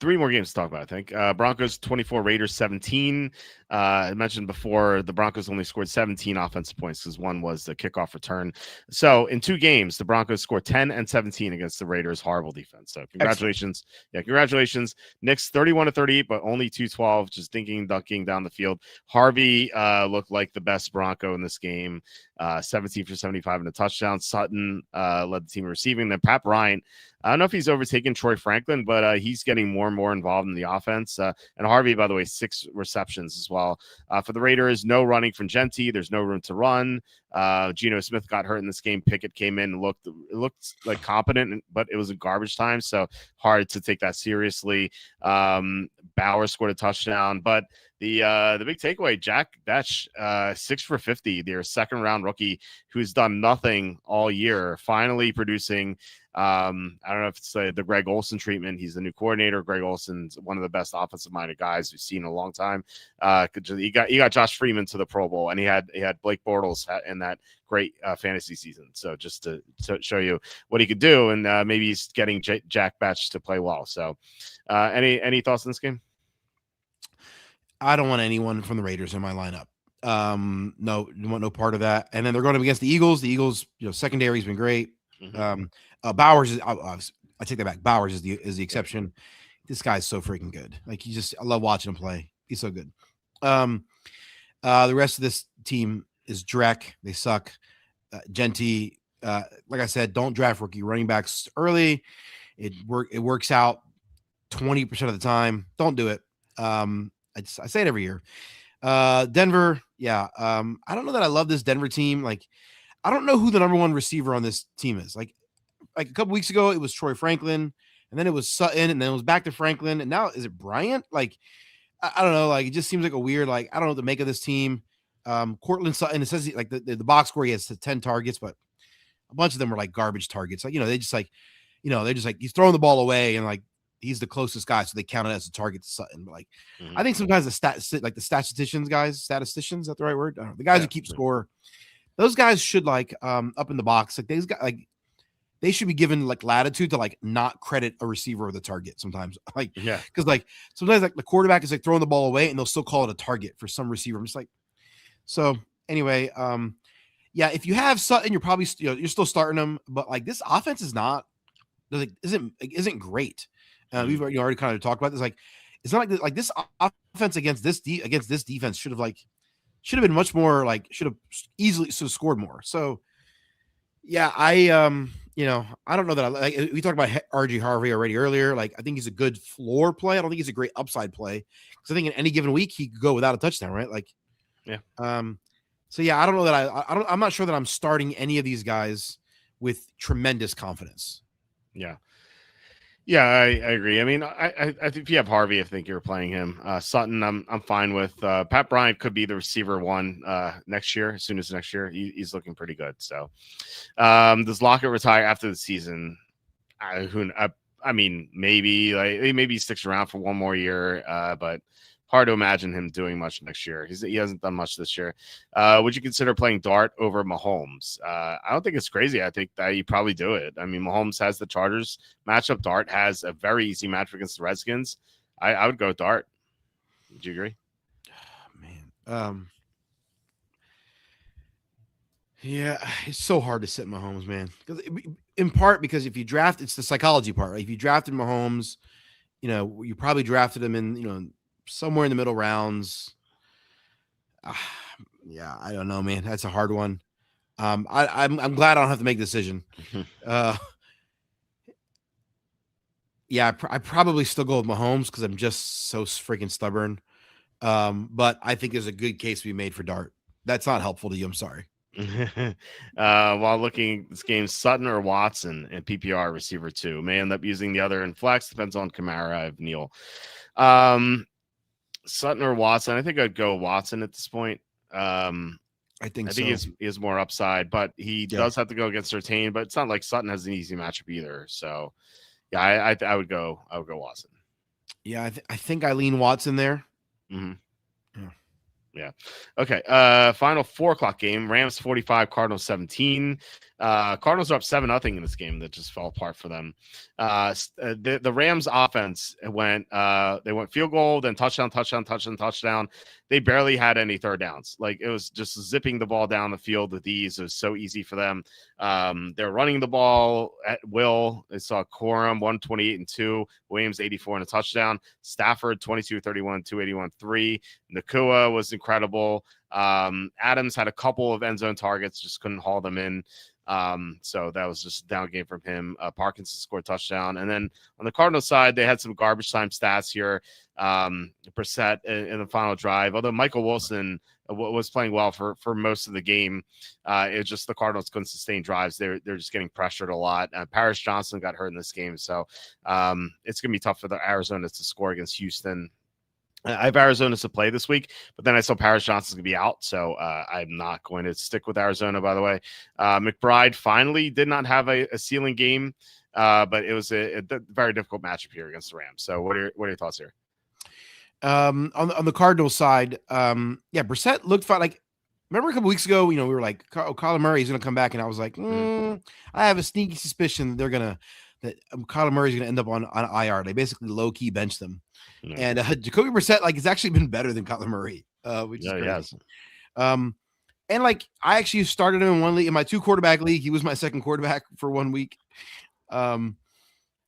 3 more games to talk about. I think Broncos 24, Raiders 17. I mentioned before the Broncos only scored 17 offensive points because one was the kickoff return. So in 2 games, the Broncos scored 10 and 17 against the Raiders' horrible defense. So congratulations. Excellent. Yeah, congratulations. Knicks 31-38, but only 212, just dinking, dunking down the field. Harvey looked like the best Bronco in this game. 17 for 75 and a touchdown. Sutton led the team in receiving. Then Pat Bryant, I don't know if he's overtaken Troy Franklin, but he's getting more and more involved in the offense. And Harvey, by the way, 6 receptions as well. For the Raiders, no running from Genty. There's no room to run. Geno Smith got hurt in this game. Pickett came in and looked like competent, but it was a garbage time, so hard to take that seriously. Bauer scored a touchdown, but the big takeaway, Jack Betch, 6 for 50, their 2nd-round rookie who's done nothing all year, finally producing. I don't know if it's the Greg Olson treatment. He's the new coordinator. Greg Olson's one of the best offensive-minded guys we've seen in a long time. He got Josh Freeman to the Pro Bowl, and he had Blake Bortles in that great fantasy season. So just to show you what he could do, and maybe he's getting Jack Betch to play well. So any thoughts on this game? I don't want anyone from the Raiders in my lineup. No, want no part of that. And then they're going up against the Eagles. The Eagles, secondary has been great. Bowers is, I take that back. Bowers is the exception. This guy's so freaking good. I love watching him play. He's so good. The rest of this team is Drek. They suck. Genty, like I said, don't draft rookie running backs early. It works out 20% of the time. Don't do it. I say it every year. Denver, yeah. I don't know that I love this Denver team. Like, I don't know who the number one receiver on this team is. Like a couple weeks ago, it was Troy Franklin, and then it was Sutton, and then it was back to Franklin, and now is it Bryant? Like, I don't know. Like, it just seems like a weird. Like, I don't know what to make of this team. Cortland Sutton. It says like the box score, he has 10 targets, but a bunch of them are like garbage targets. Like, they just like, they're just like he's throwing the ball away, and like he's the closest guy, so they count it as a target to Sutton. But like, I think sometimes the statisticians, is that the right word? I don't know. The guys who keep score, those guys should like up in the box. Like these guys, like they should be given like latitude to like not credit a receiver with a target sometimes. Like, because like sometimes like the quarterback is like throwing the ball away and they'll still call it a target for some receiver. I'm just like, so anyway, yeah, if you have Sutton, you're probably you're still starting him, but like this offense is not like isn't great. We've already kind of talked about this. Like, it's not like this offense against this defense should have been much more like should have easily scored more. So yeah, I don't know that I like. We talked about RG Harvey already earlier. Like, I think he's a good floor play. I don't think he's a great upside play because I think in any given week he could go without a touchdown, right? Like, yeah. So yeah, I don't know that I'm not sure that I'm starting any of these guys with tremendous confidence. Yeah. Yeah, I agree. I mean, I think if you have Harvey, I think you're playing him. Sutton, I'm fine with. Pat Bryant could be the receiver one next year. As soon as next year, he's looking pretty good. So, does Lockett retire after the season? I mean, maybe maybe he sticks around for one more year, but hard to imagine him doing much next year. He hasn't done much this year. Would you consider playing Dart over Mahomes? I don't think it's crazy. I think that you probably do it. I mean, Mahomes has the Chargers matchup. Dart has a very easy matchup against the Redskins. I would go Dart. Would you agree? Oh, man. Yeah, it's so hard to sit Mahomes, man. In part because if you draft, it's the psychology part, right? If you drafted Mahomes, you probably drafted him in, somewhere in the middle rounds. Yeah, I don't know, man. That's a hard one. I'm glad I don't have to make a decision. Yeah, I probably still go with Mahomes because I'm just so freaking stubborn. But I think there's a good case to be made for Dart. That's not helpful to you. I'm sorry. While looking at this game, Sutton or Watson and PPR receiver 2 may end up using the other in flex. Depends on Kamara. I have Neil. Sutton or Watson. I think I'd go Watson at this point. I think he has more upside, but he does have to go against Surtain. But it's not like Sutton has an easy matchup either. So yeah, I would go Watson. Yeah, I think I lean Watson there. Mm-hmm. Yeah. Okay. Final 4:00 game. Rams 45, Cardinals 17. Cardinals are up 7-0 in this game that just fell apart for them. The Rams offense went field goal, then touchdown. They barely had any third downs. Like, it was just zipping the ball down the field with ease. It was so easy for them. They're running the ball at will. They saw Corum 128-2, Williams 84 and a touchdown. Stafford 22-31, 281-3. Nakua was incredible. Adams had a couple of end zone targets, just couldn't haul them in. So that was just a down game from him. Parkinson scored a touchdown. And then on the Cardinals side, they had some garbage time stats here. Brissett in the final drive, although Michael Wilson was playing well for most of the game. It's just the Cardinals couldn't sustain drives. They're just getting pressured a lot. Paris Johnson got hurt in this game. So it's going to be tough for the Arizona to score against Houston. I have Arizona to play this week, but then I saw Paris Johnson's going to be out, so I'm not going to stick with Arizona, by the way. McBride finally did not have a ceiling game, but it was a very difficult matchup here against the Rams. So what are your thoughts here? On the Cardinals side, Brissett looked fine. Like, remember a couple weeks ago, we were like, Kyler Murray's going to come back, and I was like, I have a sneaky suspicion that Kyler Murray's going to end up on IR. They basically low-key benched them. No. And Jacoby Brissett, like, it's actually been better than Kyler Murray, which is crazy. And like, I actually started him in one league, in my 2-quarterback league. He was my second quarterback for 1 week. So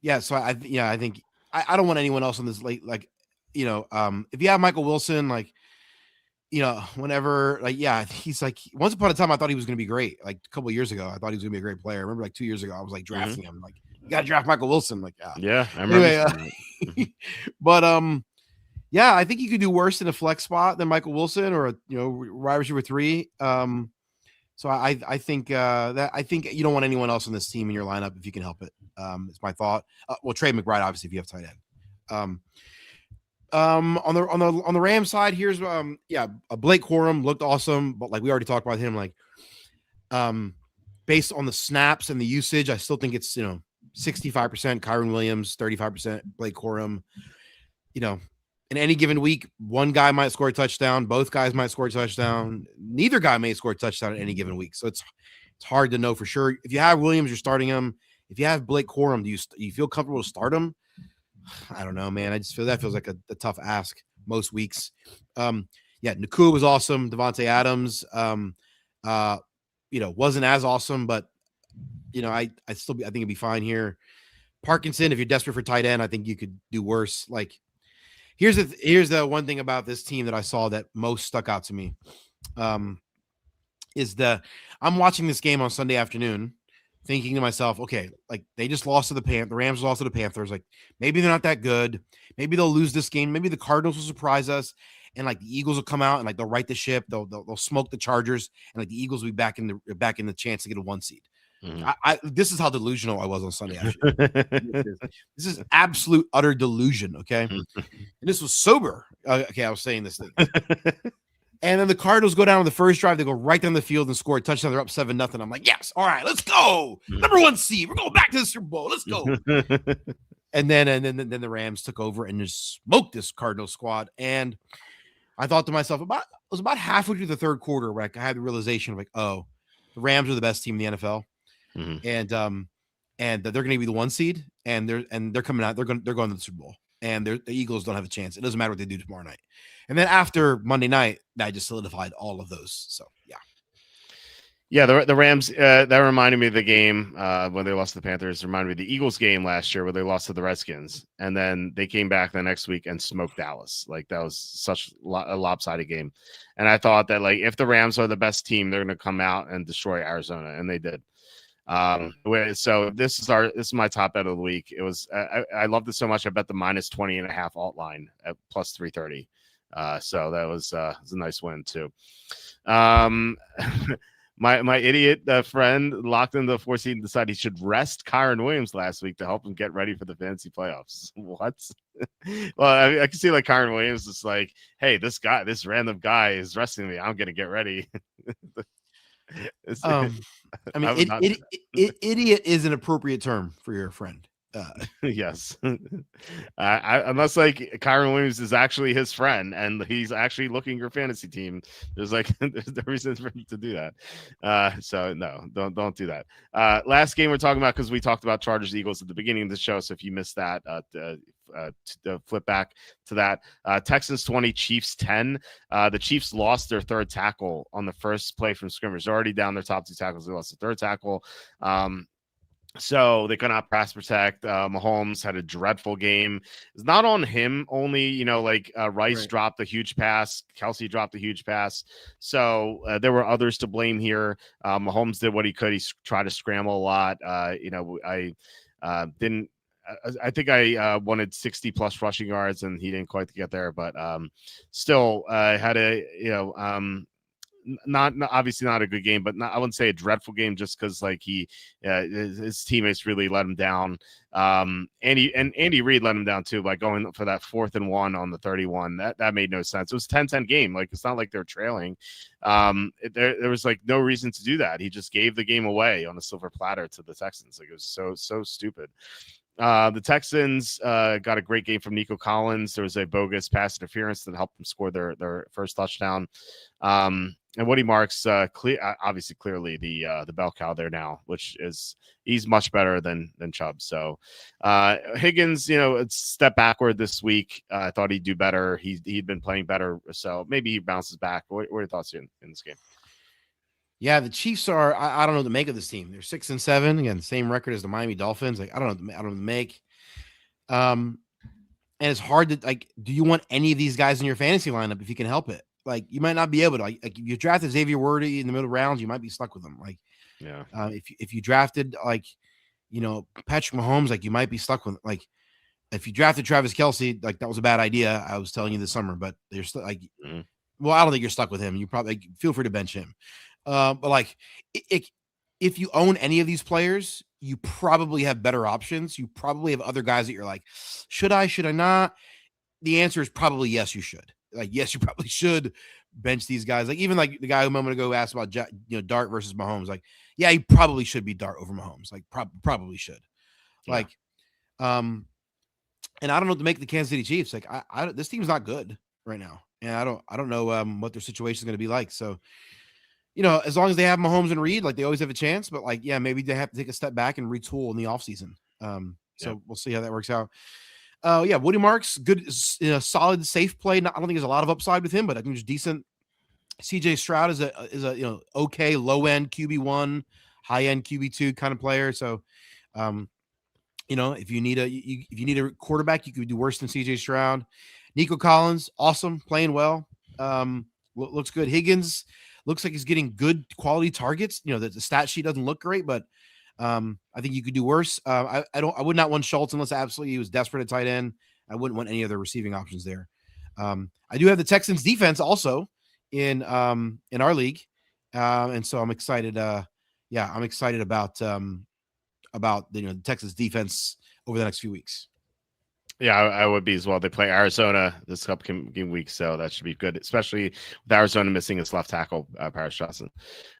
I think I don't want anyone else on this late. Like, if you have Michael Wilson, like, whenever, like, he's like, once upon a time, I thought he was going to be great. Like, a couple of years ago, I thought he was going to be a great player. I remember like 2 years ago, I was like drafting him. Like, You got to draft Michael Wilson. Like, yeah, I remember. Anyway, but yeah, I think you could do worse in a flex spot than Michael Wilson or a wide receiver 3. So I think you don't want anyone else on this team in your lineup if you can help it. It's my thought. Well, trade McBride obviously if you have tight end. On the Rams side, here's Blake Corum looked awesome, but like we already talked about him, like based on the snaps and the usage, I still think it's 65% Kyron Williams, 35% Blake Corum. In any given week, one guy might score a touchdown, both guys might score a touchdown, neither guy may score a touchdown in any given week. So it's hard to know for sure. If you have Williams, you're starting him. If you have Blake Corum, do you feel comfortable to start him? I don't know, man. I just feel that feels like a tough ask most weeks. Nakua was awesome. Devontae Adams, wasn't as awesome, but I think it'd be fine here. Parkinson, if you're desperate for tight end, I think you could do worse. Like, here's the one thing about this team that I saw that most stuck out to me. I'm watching this game on Sunday afternoon, thinking to myself, okay, like they just lost to the Rams lost to the Panthers. Like maybe they're not that good. Maybe they'll lose this game. Maybe the Cardinals will surprise us, and like the Eagles will come out and like they'll right the ship. They'll smoke the Chargers, and like the Eagles will be back in the chance to get a 1 seed. Mm-hmm. This is how delusional I was on Sunday afternoon. This is absolute utter delusion. Okay, and this was sober. I was saying this thing. And then the Cardinals go down on the first drive. They go right down the field and score a touchdown. They're up 7-0. I'm like, yes, all right, let's go. Number 1 seed. We're going back to the Super Bowl. Let's go. and then the Rams took over and just smoked this Cardinals squad. And I thought to myself, it was about halfway through the third quarter where I had the realization of like, oh, the Rams are the best team in the NFL, and they're going to be the 1 seed, and they're coming out. They're going to the Super Bowl. And the Eagles don't have a chance. It doesn't matter what they do tomorrow night. And then after Monday night, that just solidified all of those. So, yeah. Yeah, the Rams, that reminded me of the game when they lost to the Panthers. Reminded me of the Eagles game last year where they lost to the Redskins. And then they came back the next week and smoked Dallas. Like, that was such a lopsided game. And I thought that, like, if the Rams are the best team, they're going to come out and destroy Arizona. And they did. So this is my top bet of the week. It was I loved it so much. I bet the -20.5 alt line at plus 330. So that was a nice win too. My idiot friend locked in the 4 seed and decided he should rest Kyron Williams last week to help him get ready for the fantasy playoffs. What? Well, I can see like Kyron Williams is like, hey, this random guy is resting me. I'm gonna get ready. I mean, idiot is an appropriate term for your friend. Yes. Unless like Kyron Williams is actually his friend and he's actually looking your fantasy team, there's no reason for him to do that. So no, don't do that. Last game we're talking about, because we talked about Chargers Eagles at the beginning of the show. So if you missed that, to flip back to that, Texans 20, Chiefs 10. The Chiefs lost their third tackle on the first play from scrimmage. They're already down their top 2 tackles. They lost the third tackle. So they could not pass protect. Mahomes had a dreadful game. It's not on him only, Rice dropped a huge pass. Kelsey dropped a huge pass. So there were others to blame here. Mahomes did what he could. He tried to scramble a lot. I think I wanted 60 plus rushing yards and he didn't quite get there, but still had not obviously not a good game, but I wouldn't say a dreadful game just because like his teammates really let him down. Andy Reid let him down too by going for that 4th and 1 on the 31. That made no sense. It was a 10-10 game. Like, it's not like they're trailing. There was like no reason to do that. He just gave the game away on a silver platter to the Texans. Like, it was so stupid. The Texans got a great game from Nico Collins. There was a bogus pass interference that helped them score their first touchdown. And Woody Marks, clearly the bell cow there now, which is he's much better than Chubb. So Higgins, it's step backward this week. I thought he'd do better. He'd been playing better, so maybe he bounces back. What are your thoughts in this game? Yeah, the Chiefs are. I don't know what to make of this team. They're 6-7 again, same record as the Miami Dolphins. Like, I don't know what to make. And it's hard to like. Do you want any of these guys in your fantasy lineup if you can help it? Like, you might not be able to. Like if you drafted Xavier Worthy in the middle rounds, you might be stuck with them. Like, yeah. If you drafted like Patrick Mahomes, like you might be stuck with like if you drafted Travis Kelce, like that was a bad idea. I was telling you this summer, but they're still like, well, I don't think you're stuck with him. You probably feel free to bench him. But like, if you own any of these players, you probably have better options. You probably have other guys that you're like, should I not? The answer is probably yes, you should. Like, yes, you probably should bench these guys. Like, even like the guy who a moment ago asked about, Dart versus Mahomes. Like, yeah, he probably should be Dart over Mahomes. Like, probably should. Yeah. Like, and I don't know what to make the Kansas City Chiefs. Like, I this team's not good right now, and I don't know what their situation is going to be like. So, as long as they have Mahomes and Reed, like they always have a chance. But like, yeah, maybe they have to take a step back and retool in the offseason. So we'll see how that works out. Yeah, Woody Marks, good, solid, safe play. I don't think there's a lot of upside with him, but I think there's decent. CJ Stroud is a okay low end QB1, high end QB2 kind of player. So, if you need a quarterback, you could do worse than CJ Stroud. Nico Collins, awesome, playing well. Looks good. Higgins looks like he's getting good quality targets. The stat sheet doesn't look great, but I think you could do worse. I would not want Schultz unless absolutely he was desperate at tight end. I wouldn't want any other receiving options there. I do have the Texans defense also in our league, and so I'm excited. I'm excited about the Texas defense over the next few weeks. Yeah, I would be as well. They play Arizona this upcoming week, so that should be good, especially with Arizona missing its left tackle, Paris Johnson.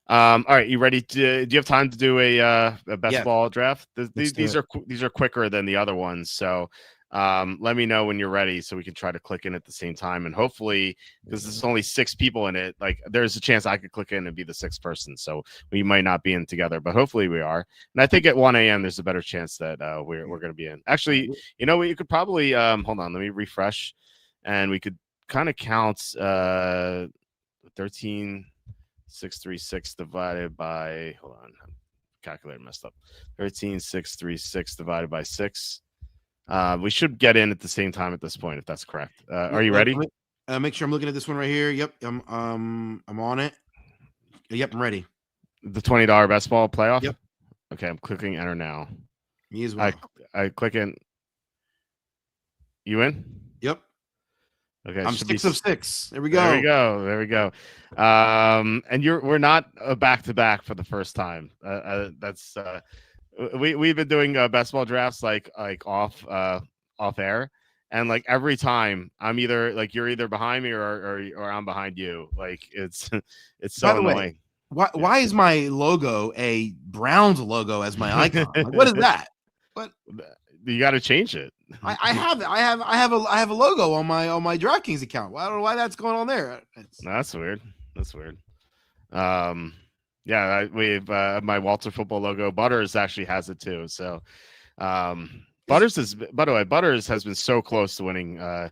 All right, you ready? Do you have time to do a best ball draft? These are quicker than the other ones, so let me know when you're ready so we can try to click in at the same time. And hopefully, because there's only 6 people in it, like there's a chance I could click in and be the 6th person. So we might not be in together, but hopefully we are. And I think at 1 a.m. there's a better chance that we're going to be in. Actually, you could probably hold on, let me refresh, and we could kind of count 13,636 divided by, hold on, calculator messed up. 13,636 divided by 6. We should get in at the same time at this point, if that's correct. Are you ready? Make sure I'm looking at this one right here. Yep, I'm on it. Yep, I'm ready. The $20 best ball playoff. Yep. Okay, I'm clicking enter now. Me as well. I click in. You in? Yep. Okay, I'm 6 of 6. There we go. There we go. And we're not back to back for the first time. That's. We've been doing best ball drafts like off air, and like every time I'm either like you're either behind me or I'm behind you. Like it's so annoying. Why is my logo a Browns logo as my icon? Like, what is that? What you got to change it. I have a logo on my DraftKings account. I don't know why that's going on there. That's weird. Yeah, we've my Walter football logo. Butters actually has it too. So, Butters is, by the way, Butters has been so close to winning a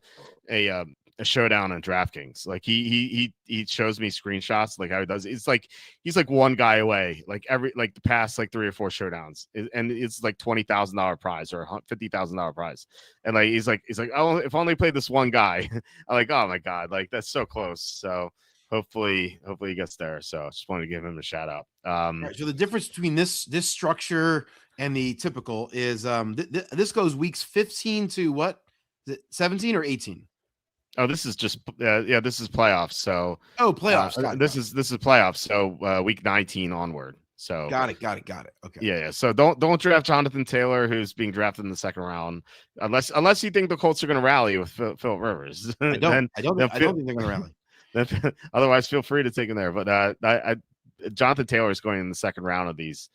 showdown on DraftKings. Like he shows me screenshots like how he does. It's like he's like one guy away. Like the past like 3 or 4 showdowns, and it's like $20,000 prize or $50,000 prize. And like he's like oh, if only played this one guy. I'm like, oh my god, like that's so close. So. Hopefully he gets there. So I just wanted to give him a shout out. Right, so the difference between this structure and the typical is this goes weeks 15 to what? 17 or 18? Oh, this is just this is playoffs. So playoffs. This is playoffs. So week 19 onward. So got it. Okay. Yeah. So don't draft Jonathan Taylor, who's being drafted in the 2nd round, unless you think the Colts are going to rally with Phil Rivers. I don't think they're going to rally. Otherwise, feel free to take him there. But Jonathan Taylor is going in the 2nd round of this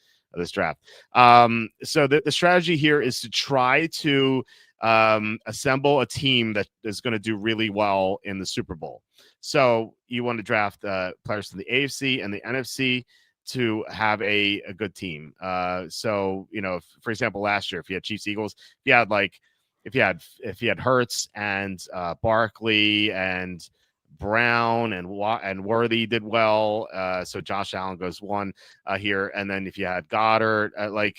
draft. So the strategy here is to try to assemble a team that is going to do really well in the Super Bowl. So you want to draft players from the AFC and the NFC to have a good team. So for example, last year, if you had Chiefs Eagles, if you had Hurts and Barkley and Brown and Worthy did well, so Josh Allen goes 1 here, and then if you had Goddard, that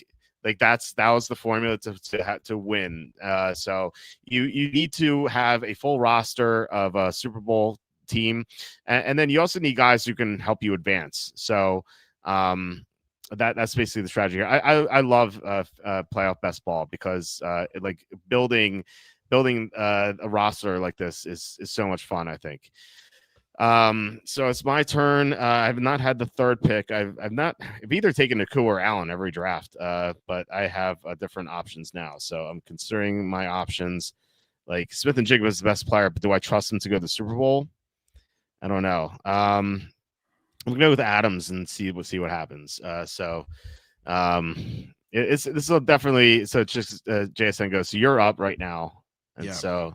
was the formula to win. So you need to have a full roster of a Super Bowl team, and then you also need guys who can help you advance. So that's basically the strategy here. I love playoff best ball because like building a roster like this is so much fun, I think. So it's my turn. I've not had the third pick. I've either taken Nakua or Allen every draft, but I have different options now. So I'm considering my options. Like Smith and Jigba is the best player, but do I trust him to go to the Super Bowl? I don't know. I'm gonna go with Adams and see what happens. This is definitely so. It's just JSN goes. So you're up right now, and so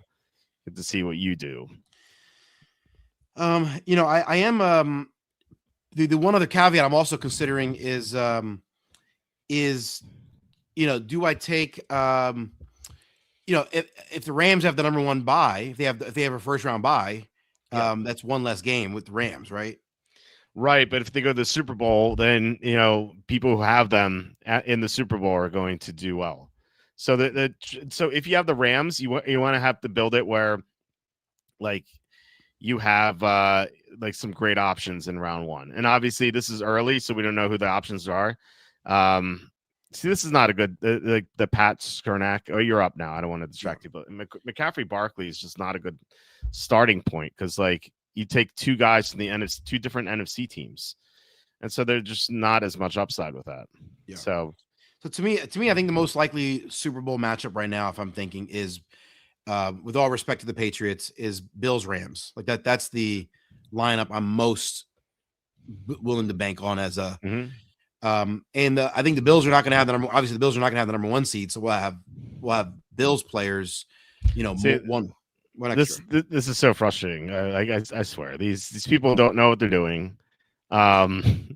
good to see what you do. I am the one other caveat I'm also considering is do I take if the Rams have the number one bye, if they have a first round bye, that's one less game with the Rams, right? Right, but if they go to the Super Bowl, then people who have them in the Super Bowl are going to do well. So so if you have the Rams, you want to have to build it where, like, you have like some great options in round one, and obviously this is early, so we don't know who the options are. See, this is not a good the Pat Skernack. Oh, you're up now. I don't want to distract you, but McCaffrey Barkley is just not a good starting point because like. You take two guys from the NFC, two different NFC teams, and so they're just not as much upside with that. Yeah. So to me, I think the most likely Super Bowl matchup right now, if I'm thinking, is with all respect to the Patriots, is Bills Rams. Like that's the lineup I'm most willing to bank on as a. And I think the Bills are not going to have the number. Obviously, the Bills are not going to have the number one seed, so we'll have Bills players. One. This is so frustrating. I swear these people don't know what they're doing. I'm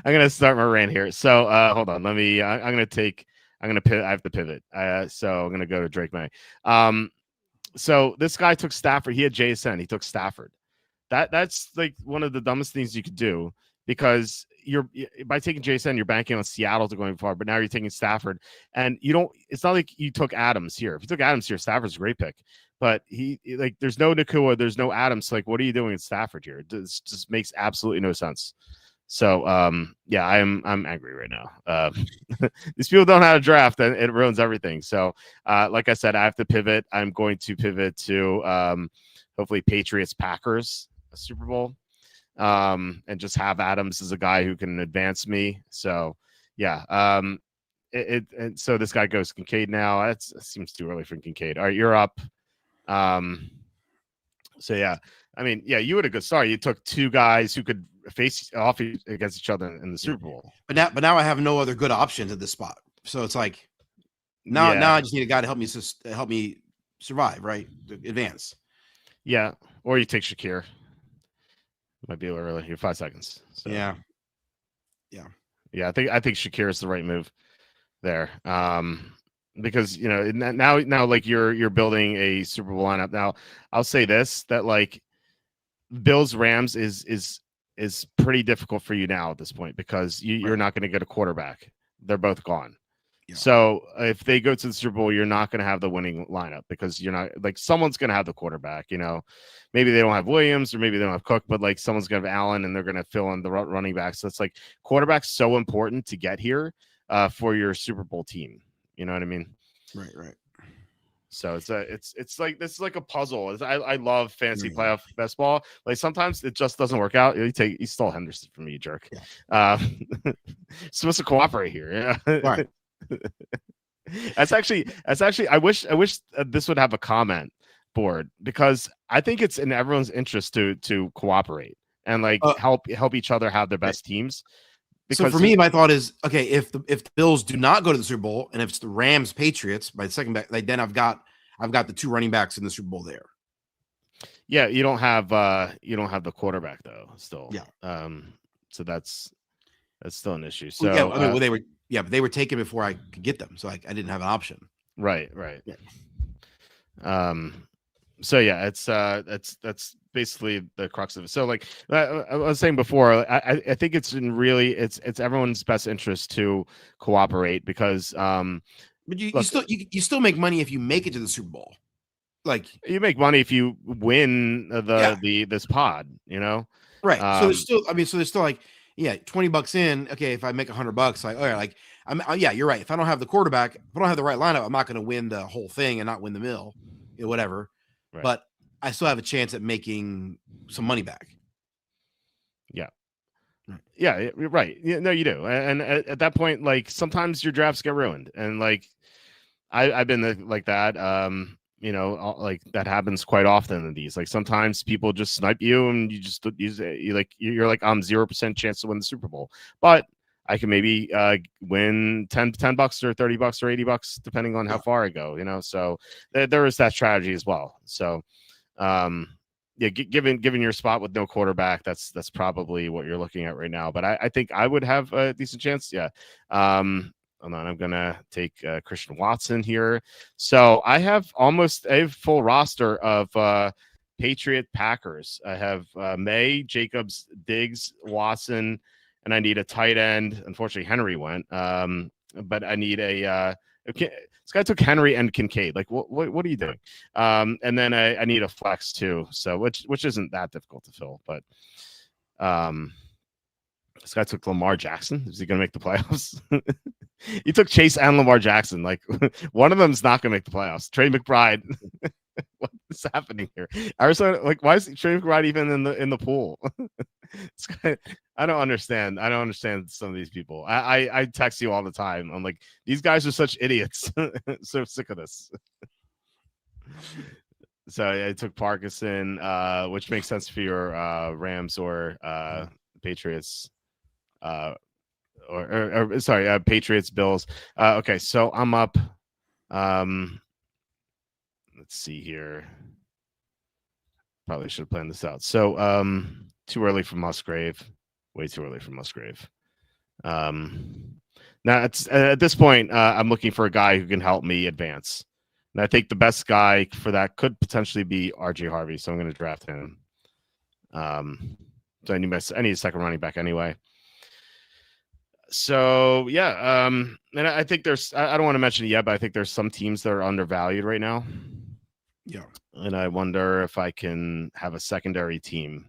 gonna start my rant here. So hold on. Let me. I'm gonna pivot. I have to pivot. So I'm gonna go to Drake May. So this guy took Stafford. He had JSN. He took Stafford. That's like one of the dumbest things you could do because by taking JSN, you're banking on Seattle to going far, but now you're taking Stafford, and you don't. It's not like you took Adams here. If you took Adams here, Stafford's a great pick. But there's no Nakua, there's no Adams. Like, what are you doing in Stafford here? It just makes absolutely no sense. So, yeah, I'm angry right now. These people don't know how to draft, and it ruins everything. So, like I said, I have to pivot. I'm going to pivot to hopefully Patriots Packers Super Bowl, and just have Adams as a guy who can advance me. So, yeah. And so this guy goes Kincaid now. That seems too early for Kincaid. All right, you're up. So yeah, I mean, yeah, you had a good start. You took two guys who could face off against each other in the Super Bowl. But now I have no other good options at this spot. So it's like now I just need a guy to help me survive, right? To advance. Yeah, or you take Shakir. Might be a little early. You're 5 seconds. So. Yeah. I think Shakir is the right move there. Because now like you're building a Super Bowl lineup. Now I'll say this, that like Bills Rams is pretty difficult for you now at this point because you're not going to get a quarterback. They're both gone. Yeah. So if they go to the Super Bowl, you're not going to have the winning lineup because you're not like someone's going to have the quarterback. Maybe they don't have Williams or maybe they don't have Cook, but like someone's going to have Allen and they're going to fill in the running back. So it's like quarterback's so important to get here for your Super Bowl team. You know what I mean? Right. So it's like this is like a puzzle. I love fantasy playoff best ball. Like sometimes it just doesn't work out. You stole Henderson from me, you jerk. Yeah. Supposed to cooperate here. Yeah. Right. That's actually. I wish this would have a comment board because I think it's in everyone's interest to cooperate and like help each other have their best teams. So for me, my thought is, okay, if the Bills do not go to the Super Bowl, and if it's the Rams Patriots by the second back, then I've got the two running backs in the Super Bowl there. Yeah, you don't have the quarterback though. Still, yeah. So that's still an issue. So yeah, I mean, but they were taken before I could get them, so I didn't have an option. Right. Yeah. So yeah, it's that's basically the crux of it. So like I was saying before, I think it's it's everyone's best interest to cooperate because but you still make money if you make it to the Super Bowl. Like you make money if you win this pod, Right. So there's still like yeah, $20 in. Okay, if I make $100, like, all right, like yeah, you're right. If I don't have the quarterback, if I don't have the right lineup, I'm not going to win the whole thing and not win the mill, whatever. Right. But I still have a chance at making some money back. Yeah. Yeah, you're right. Yeah, no, you do. And at that point, like sometimes your drafts get ruined, and like I've been like that. Like that happens quite often in these. Like sometimes people just snipe you, and you're like I'm 0% chance to win the Super Bowl, but I can maybe win $10 or $30 or $80 depending on how far I go. So there is that strategy as well. So yeah, given your spot with no quarterback, that's probably what you're looking at right now. But I think I would have a decent chance. Yeah. Hold on, I'm gonna take Christian Watson here. So I have almost a full roster of Patriot Packers. I have May, Jacobs, Diggs, Watson, and I need a tight end. Unfortunately, Henry went. But I need a. Okay, this guy took Henry and Kincaid. Like, what are you doing? And then I need a flex too. So which isn't that difficult to fill, but this guy took Lamar Jackson. Is he going to make the playoffs? He took Chase and Lamar Jackson. Like one of them's not going to make the playoffs. Trey McBride. What is happening here? Arizona, like, why is Trey McBride even in the pool? This guy, I don't understand. I don't understand some of these people. I text you all the time. I'm like, these guys are such idiots. So sick of this. So I took Parkinson, which makes sense for your Rams or Patriots. Sorry, Patriots, Bills. Okay, so I'm up. Let's see here. Probably should have planned this out. So too early for Musgrave. Way too early for Musgrave. Now at this point, I'm looking for a guy who can help me advance. And I think the best guy for that could potentially be RJ Harvey. So I'm going to draft him. So I need a second running back anyway. So yeah, and I think I don't want to mention it yet, but I think there's some teams that are undervalued right now. Yeah, and I wonder if I can have a secondary team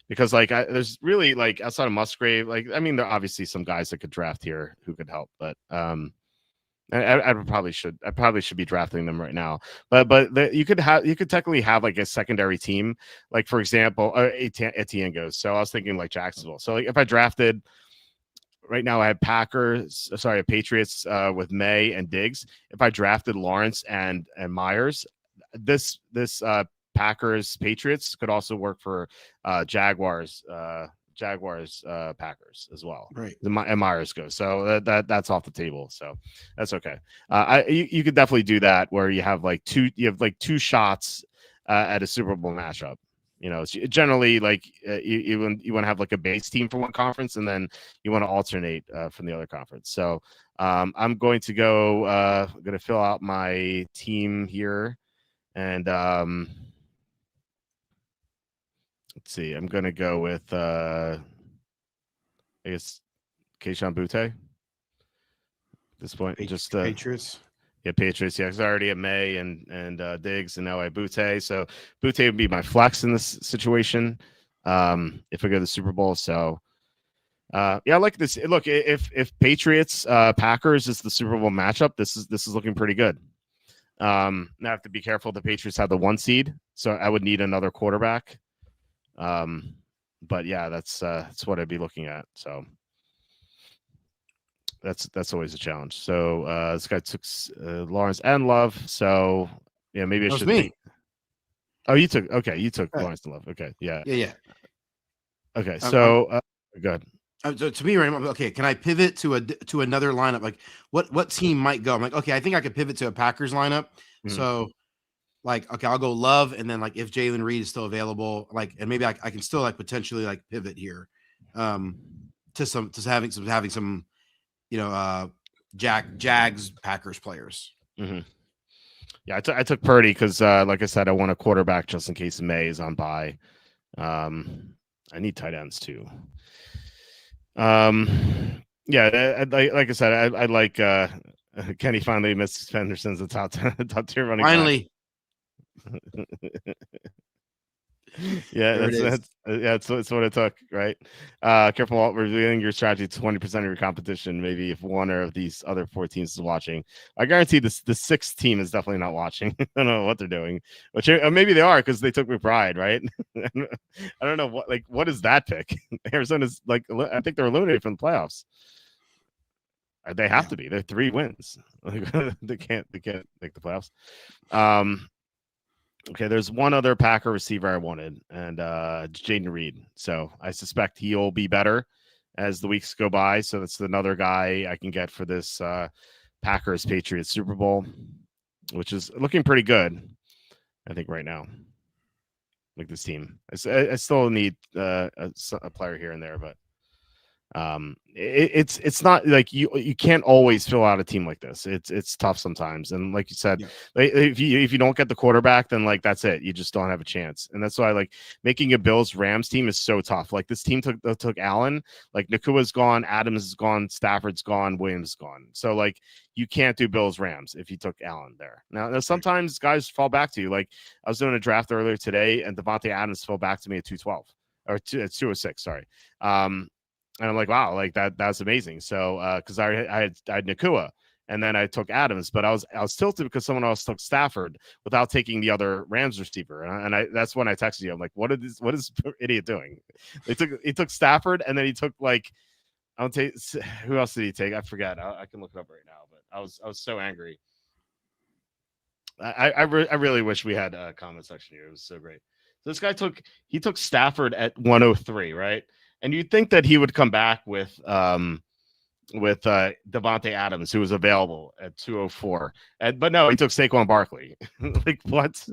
because like there's really like outside of Musgrave, like I mean there are obviously some guys that could draft here who could help, but I probably should be drafting them right now. But you could technically have like a secondary team, like for example, Etienne goes. So I was thinking like Jacksonville. So like if I drafted. Right now, I have Patriots with May and Diggs. If I drafted Lawrence and Myers, this Packers Patriots could also work for Jaguars Packers as well. Right. And Myers goes, so that's off the table. So that's okay. You could definitely do that where you have like two shots at a Super Bowl matchup. It's generally like you want to have like a base team for one conference, and then you want to alternate from the other conference. So I'm going to fill out my team here, and let's see. I'm going to go with I guess Kayshon Boutte. At this point, just Patriots. Yeah, Patriots. Yeah, because I already have May and Diggs, and now I have Boutte. So Boutte would be my flex in this situation if I go to the Super Bowl. So yeah, I like this. Look, if Patriots Packers is the Super Bowl matchup, this is looking pretty good. Now I have to be careful. The Patriots have the 1 seed, so I would need another quarterback. But yeah, that's what I'd be looking at. So. That's always a challenge. So this guy took Lawrence and Love. So yeah, maybe I should. Me. Oh, you took Lawrence and Love. Okay, yeah. Okay, so good. So to me, right? Okay, can I pivot to another lineup? Like what team might go? I'm like, okay, I think I could pivot to a Packers lineup. Mm-hmm. So like, okay, I'll go Love, and then like if Jalen Reed is still available, like, and maybe I can still like potentially like pivot here, to having some. Jags Packers players. Mm-hmm. Yeah, I took Purdy because, like I said, I want a quarterback just in case May is on bye. I need tight ends too. Yeah, like I said, I like Kenny finally missed Henderson's the top tier running. Finally. Yeah, There it is. that's what it took, right? Careful while revealing your strategy to 20% of your competition. Maybe if one or of these other 4 teams is watching, I guarantee the 6th team is definitely not watching. I don't know what they're doing, which maybe they are because they took McBride, right? I don't know what is that pick? Arizona's like I think they're eliminated from the playoffs. They have to be. They're 3 wins. They can't make the playoffs. Okay, there's one other Packer receiver I wanted, and Jaden Reed. So I suspect he'll be better as the weeks go by. So that's another guy I can get for this Packers Patriots Super Bowl, which is looking pretty good, I think, right now. Like this team, I still need a player here and there, but it's not like you can't always fill out a team like this. It's tough sometimes, and like you said, like, if you don't get the quarterback, then like that's it, you just don't have a chance. And that's why like making a Bills Rams team is so tough. Like this team took Allen, like Nakua's gone, Adams is gone, Stafford's gone, Williams is gone. So like you can't do Bills Rams if you took Allen there. Now sometimes guys fall back to you. Like I was doing a draft earlier today, and Devontae Adams fell back to me at 212 or 206. Sorry. And I'm like, wow, like that's amazing. So because I had Nakua, and then I took Adams, but I was tilted because someone else took Stafford without taking the other Rams receiver, and I that's when I texted you. I'm like, what is this idiot doing? He took Stafford, and then he took like I don't take who else did he take? I forget. I can look it up right now, but I was so angry. I really wish we had a comment section here. It was so great. So this guy took Stafford at 103, right? And you'd think that he would come back with Devontae Adams, who was available at 204. But no, he took Saquon Barkley. Like what?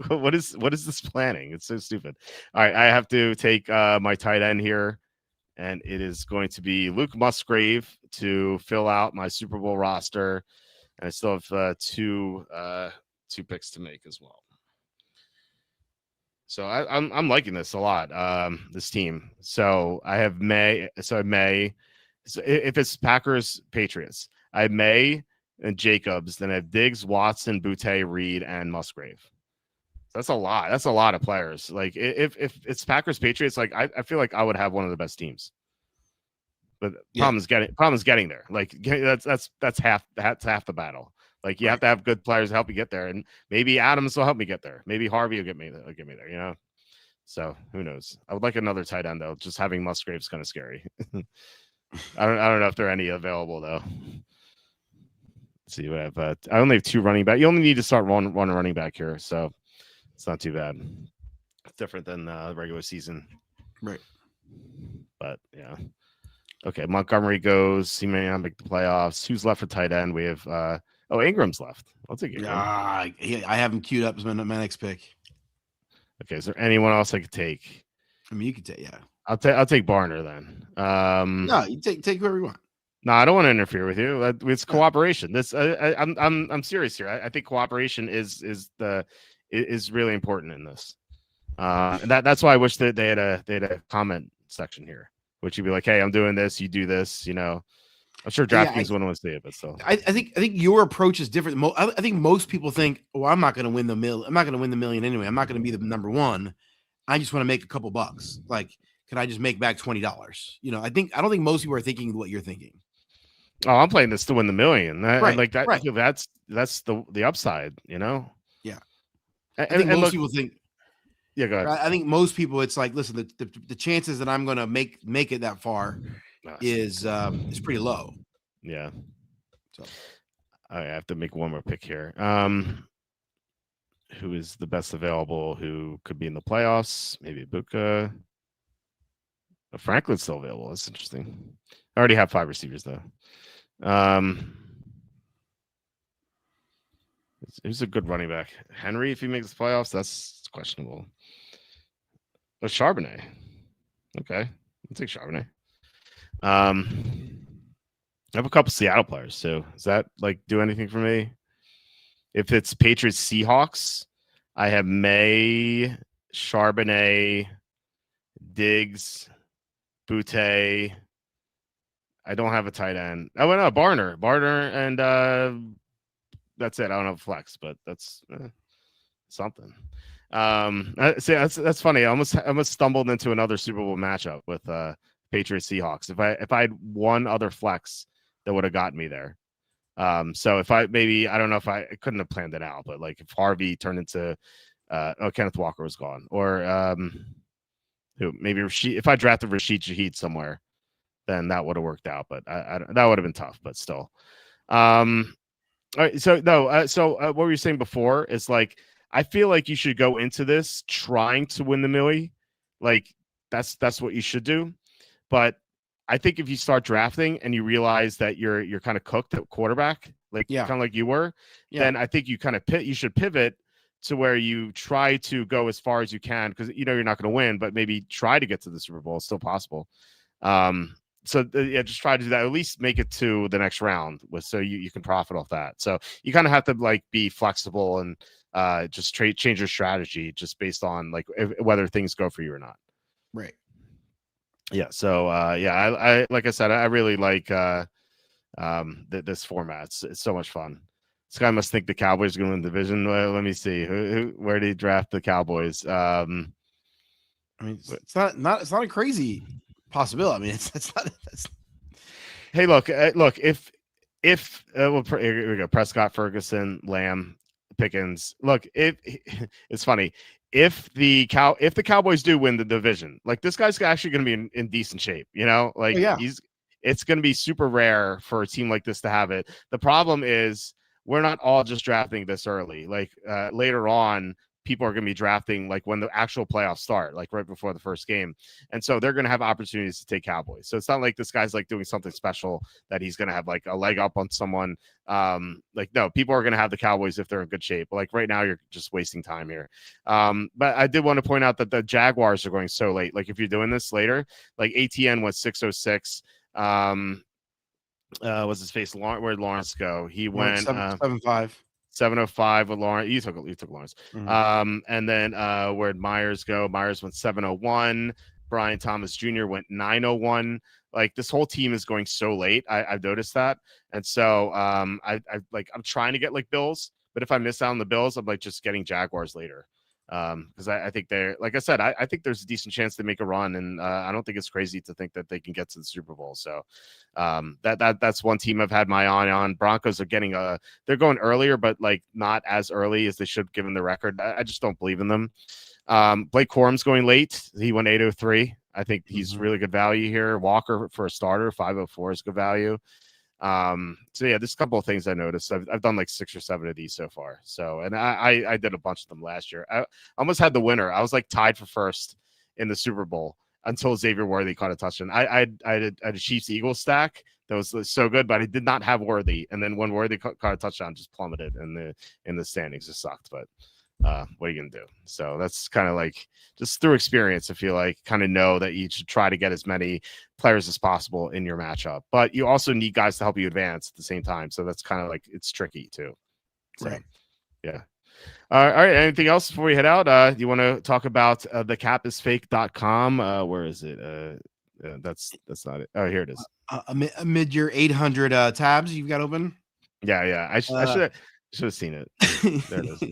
What is this planning? It's so stupid. All right, I have to take my tight end here, and it is going to be Luke Musgrave to fill out my Super Bowl roster. And I still have two picks to make as well. So I'm liking this a lot. This team. So I have May. So if it's Packers Patriots, I have May and Jacobs. Then I have Diggs, Watson, Boutte, Reed, and Musgrave. That's a lot. That's a lot of players. Like if it's Packers Patriots, like I feel like I would have one of the best teams. But problem is getting there. Like that's half the battle. Like you have to have good players to help you get there, and maybe Adams will help me get there. Maybe Harvey will get me there. You know. So who knows? I would like another tight end though. Just having Musgrave's kind of scary. I don't know if there are any available though. Let's see what I have. I only have 2 running back. You only need to start one running back here, so it's not too bad. It's different than the regular season, right? But yeah. Okay, Montgomery goes. He may not make the playoffs. Who's left for tight end? We have Ingram's left. I'll take Ingram. I have him queued up as my next pick. Okay, is there anyone else I could take? I mean, you could take I'll take Barner then. No, you take whoever you want. No, I don't want to interfere with you. It's cooperation. This I'm serious here. I think cooperation is really important in this. And that's why I wish that they had a comment section here, which you'd be like, hey, I'm doing this, you do this, you know. I'm sure DraftKings wouldn't want to see it, but still. I think your approach is different. I think most people think, well, I'm not going to win the $1 million. I'm not going to win the $1 million anyway. I'm not going to be the number one. I just want to make a couple bucks. Like, can I just make back $20? You know, I don't think most people are thinking what you're thinking. Oh, I'm playing this to win the $1 million. Right, like that. Right. That's the upside, you know. Yeah, I think most people think. Yeah, go ahead. I think most people, it's like, listen, the chances that I'm going to make it that far is pretty low. Yeah. So I have to make one more pick here. Who is the best available? Who could be in the playoffs? Maybe Buka. Franklin's still available. That's interesting. I already have 5 receivers though. Who's a good running back? Henry, if he makes the playoffs, that's questionable. But Charbonnet. Okay. I'll take Charbonnet. I have a couple Seattle players, so does that like do anything for me? If it's Patriots Seahawks, I have May, Charbonnet, Diggs, Boutte. I don't have a tight end. Oh, no, Barner, and that's it. I don't have flex, but that's something. See, that's funny. I almost stumbled into another Super Bowl matchup with Patriots Seahawks. If I had one other flex that would have gotten me there. So if I don't know if I couldn't have planned it out, but like if Harvey turned into Kenneth Walker was gone, or who maybe if I drafted Rashid Shaheed somewhere, then that would have worked out. But that would have been tough. But still, all right. So no. What were you saying before is like I feel like you should go into this trying to win the Millie. Like that's what you should do. But I think if you start drafting and you realize that you're kind of cooked at quarterback, like kind of like you were, then I think you should pivot to where you try to go as far as you can because you're not going to win, but maybe try to get to the Super Bowl. It's still possible. Just try to do that. At least make it to the next round, so you can profit off that. So you kind of have to like be flexible and just change your strategy just based on like whether things go for you or not. Right. Yeah. So I like I said, I really like this format. It's so much fun. This guy must think the Cowboys are going to win the division. Let me see. Where did he draft the Cowboys? I mean, it's not a crazy possibility. I mean, it's not. Hey, look. If here we go. Prescott, Ferguson, Lamb, Pickens. Look, it's funny. If the Cowboys do win the division, like this guy's actually going to be in decent shape. Like it's going to be super rare for a team like this to have it. The problem is we're not all just drafting this early. Like later on, people are going to be drafting like when the actual playoffs start, like right before the first game. And so they're going to have opportunities to take Cowboys. So it's not like this guy's like doing something special that he's going to have like a leg up on someone. No, people are going to have the Cowboys if they're in good shape. But like right now, you're just wasting time here. But I did want to point out that the Jaguars are going so late. Like if you're doing this later, like ATN was 606. What's his face? Where'd Lawrence go? He went 7-5. 705 with Lawrence. You took Lawrence. Mm-hmm. And then where'd Myers go? Myers went 701. Brian Thomas Jr. went 901. Like this whole team is going so late. I've noticed that. And so I'm trying to get like Bills, but if I miss out on the Bills, I'm like just getting Jaguars later. Because I think they're, like I said, I think there's a decent chance they make a run, and I don't think it's crazy to think that they can get to the Super Bowl. So that's one team I've had my eye on. Broncos are getting they're going earlier, but like not as early as they should given the record. I just don't believe in them. Blake Corum's going late. He went 803. I think he's really good value here. Walker for a starter, 504 is good value. So yeah, there's a couple of things I noticed. I've done like 6 or 7 of these so far. So, and I did a bunch of them last year. I almost had the winner. I was like tied for first in the Super Bowl until Xavier Worthy caught a touchdown. I had a Chiefs Eagles stack that was so good, but I did not have Worthy. And then when Worthy caught a touchdown, just plummeted in the standings. Just sucked. But what are you gonna do? So that's kind of like just through experience. I feel like kind of know that you should try to get as many players as possible in your matchup, but you also need guys to help you advance at the same time. So that's kind of like it's tricky too. So, right. Yeah. All right. Anything else before we head out? You want to talk about the capisfake.com? Where is it? That's not it. Oh, here it is. Amid your 800 tabs you've got open. Yeah. I should have seen it. There it is.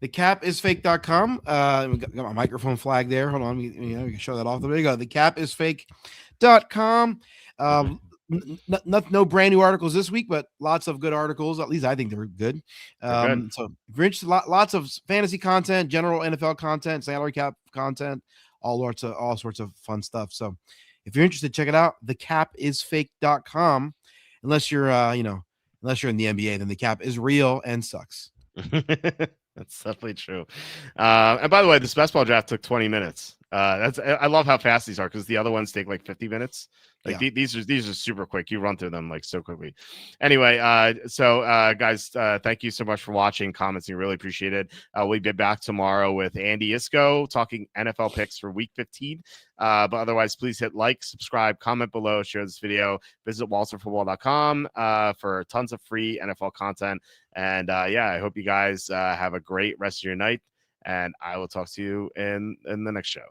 Thecapisfake.com. Got my microphone flag there. Hold on. We can show that off. There you go. Thecapisfake.com. No brand new articles this week, but lots of good articles. At least I think they're good. So if you're interested, lots of fantasy content, general NFL content, salary cap content, all sorts of fun stuff. So if you're interested, check it out. Thecapisfake.com. Unless you're unless you're in the NBA, then the cap is real and sucks. That's definitely true. And by the way, this best ball draft took 20 minutes. I love how fast these are because the other ones take like 50 minutes. Like these are super quick. You run through them like so quickly. Anyway, guys, thank you so much for watching, commenting. Really appreciate it. We'll be back tomorrow with Andy Isco talking NFL picks for Week 15. But otherwise, please hit like, subscribe, comment below, share this video. Visit walterfootball.com for tons of free NFL content. And I hope you guys have a great rest of your night. And I will talk to you in the next show.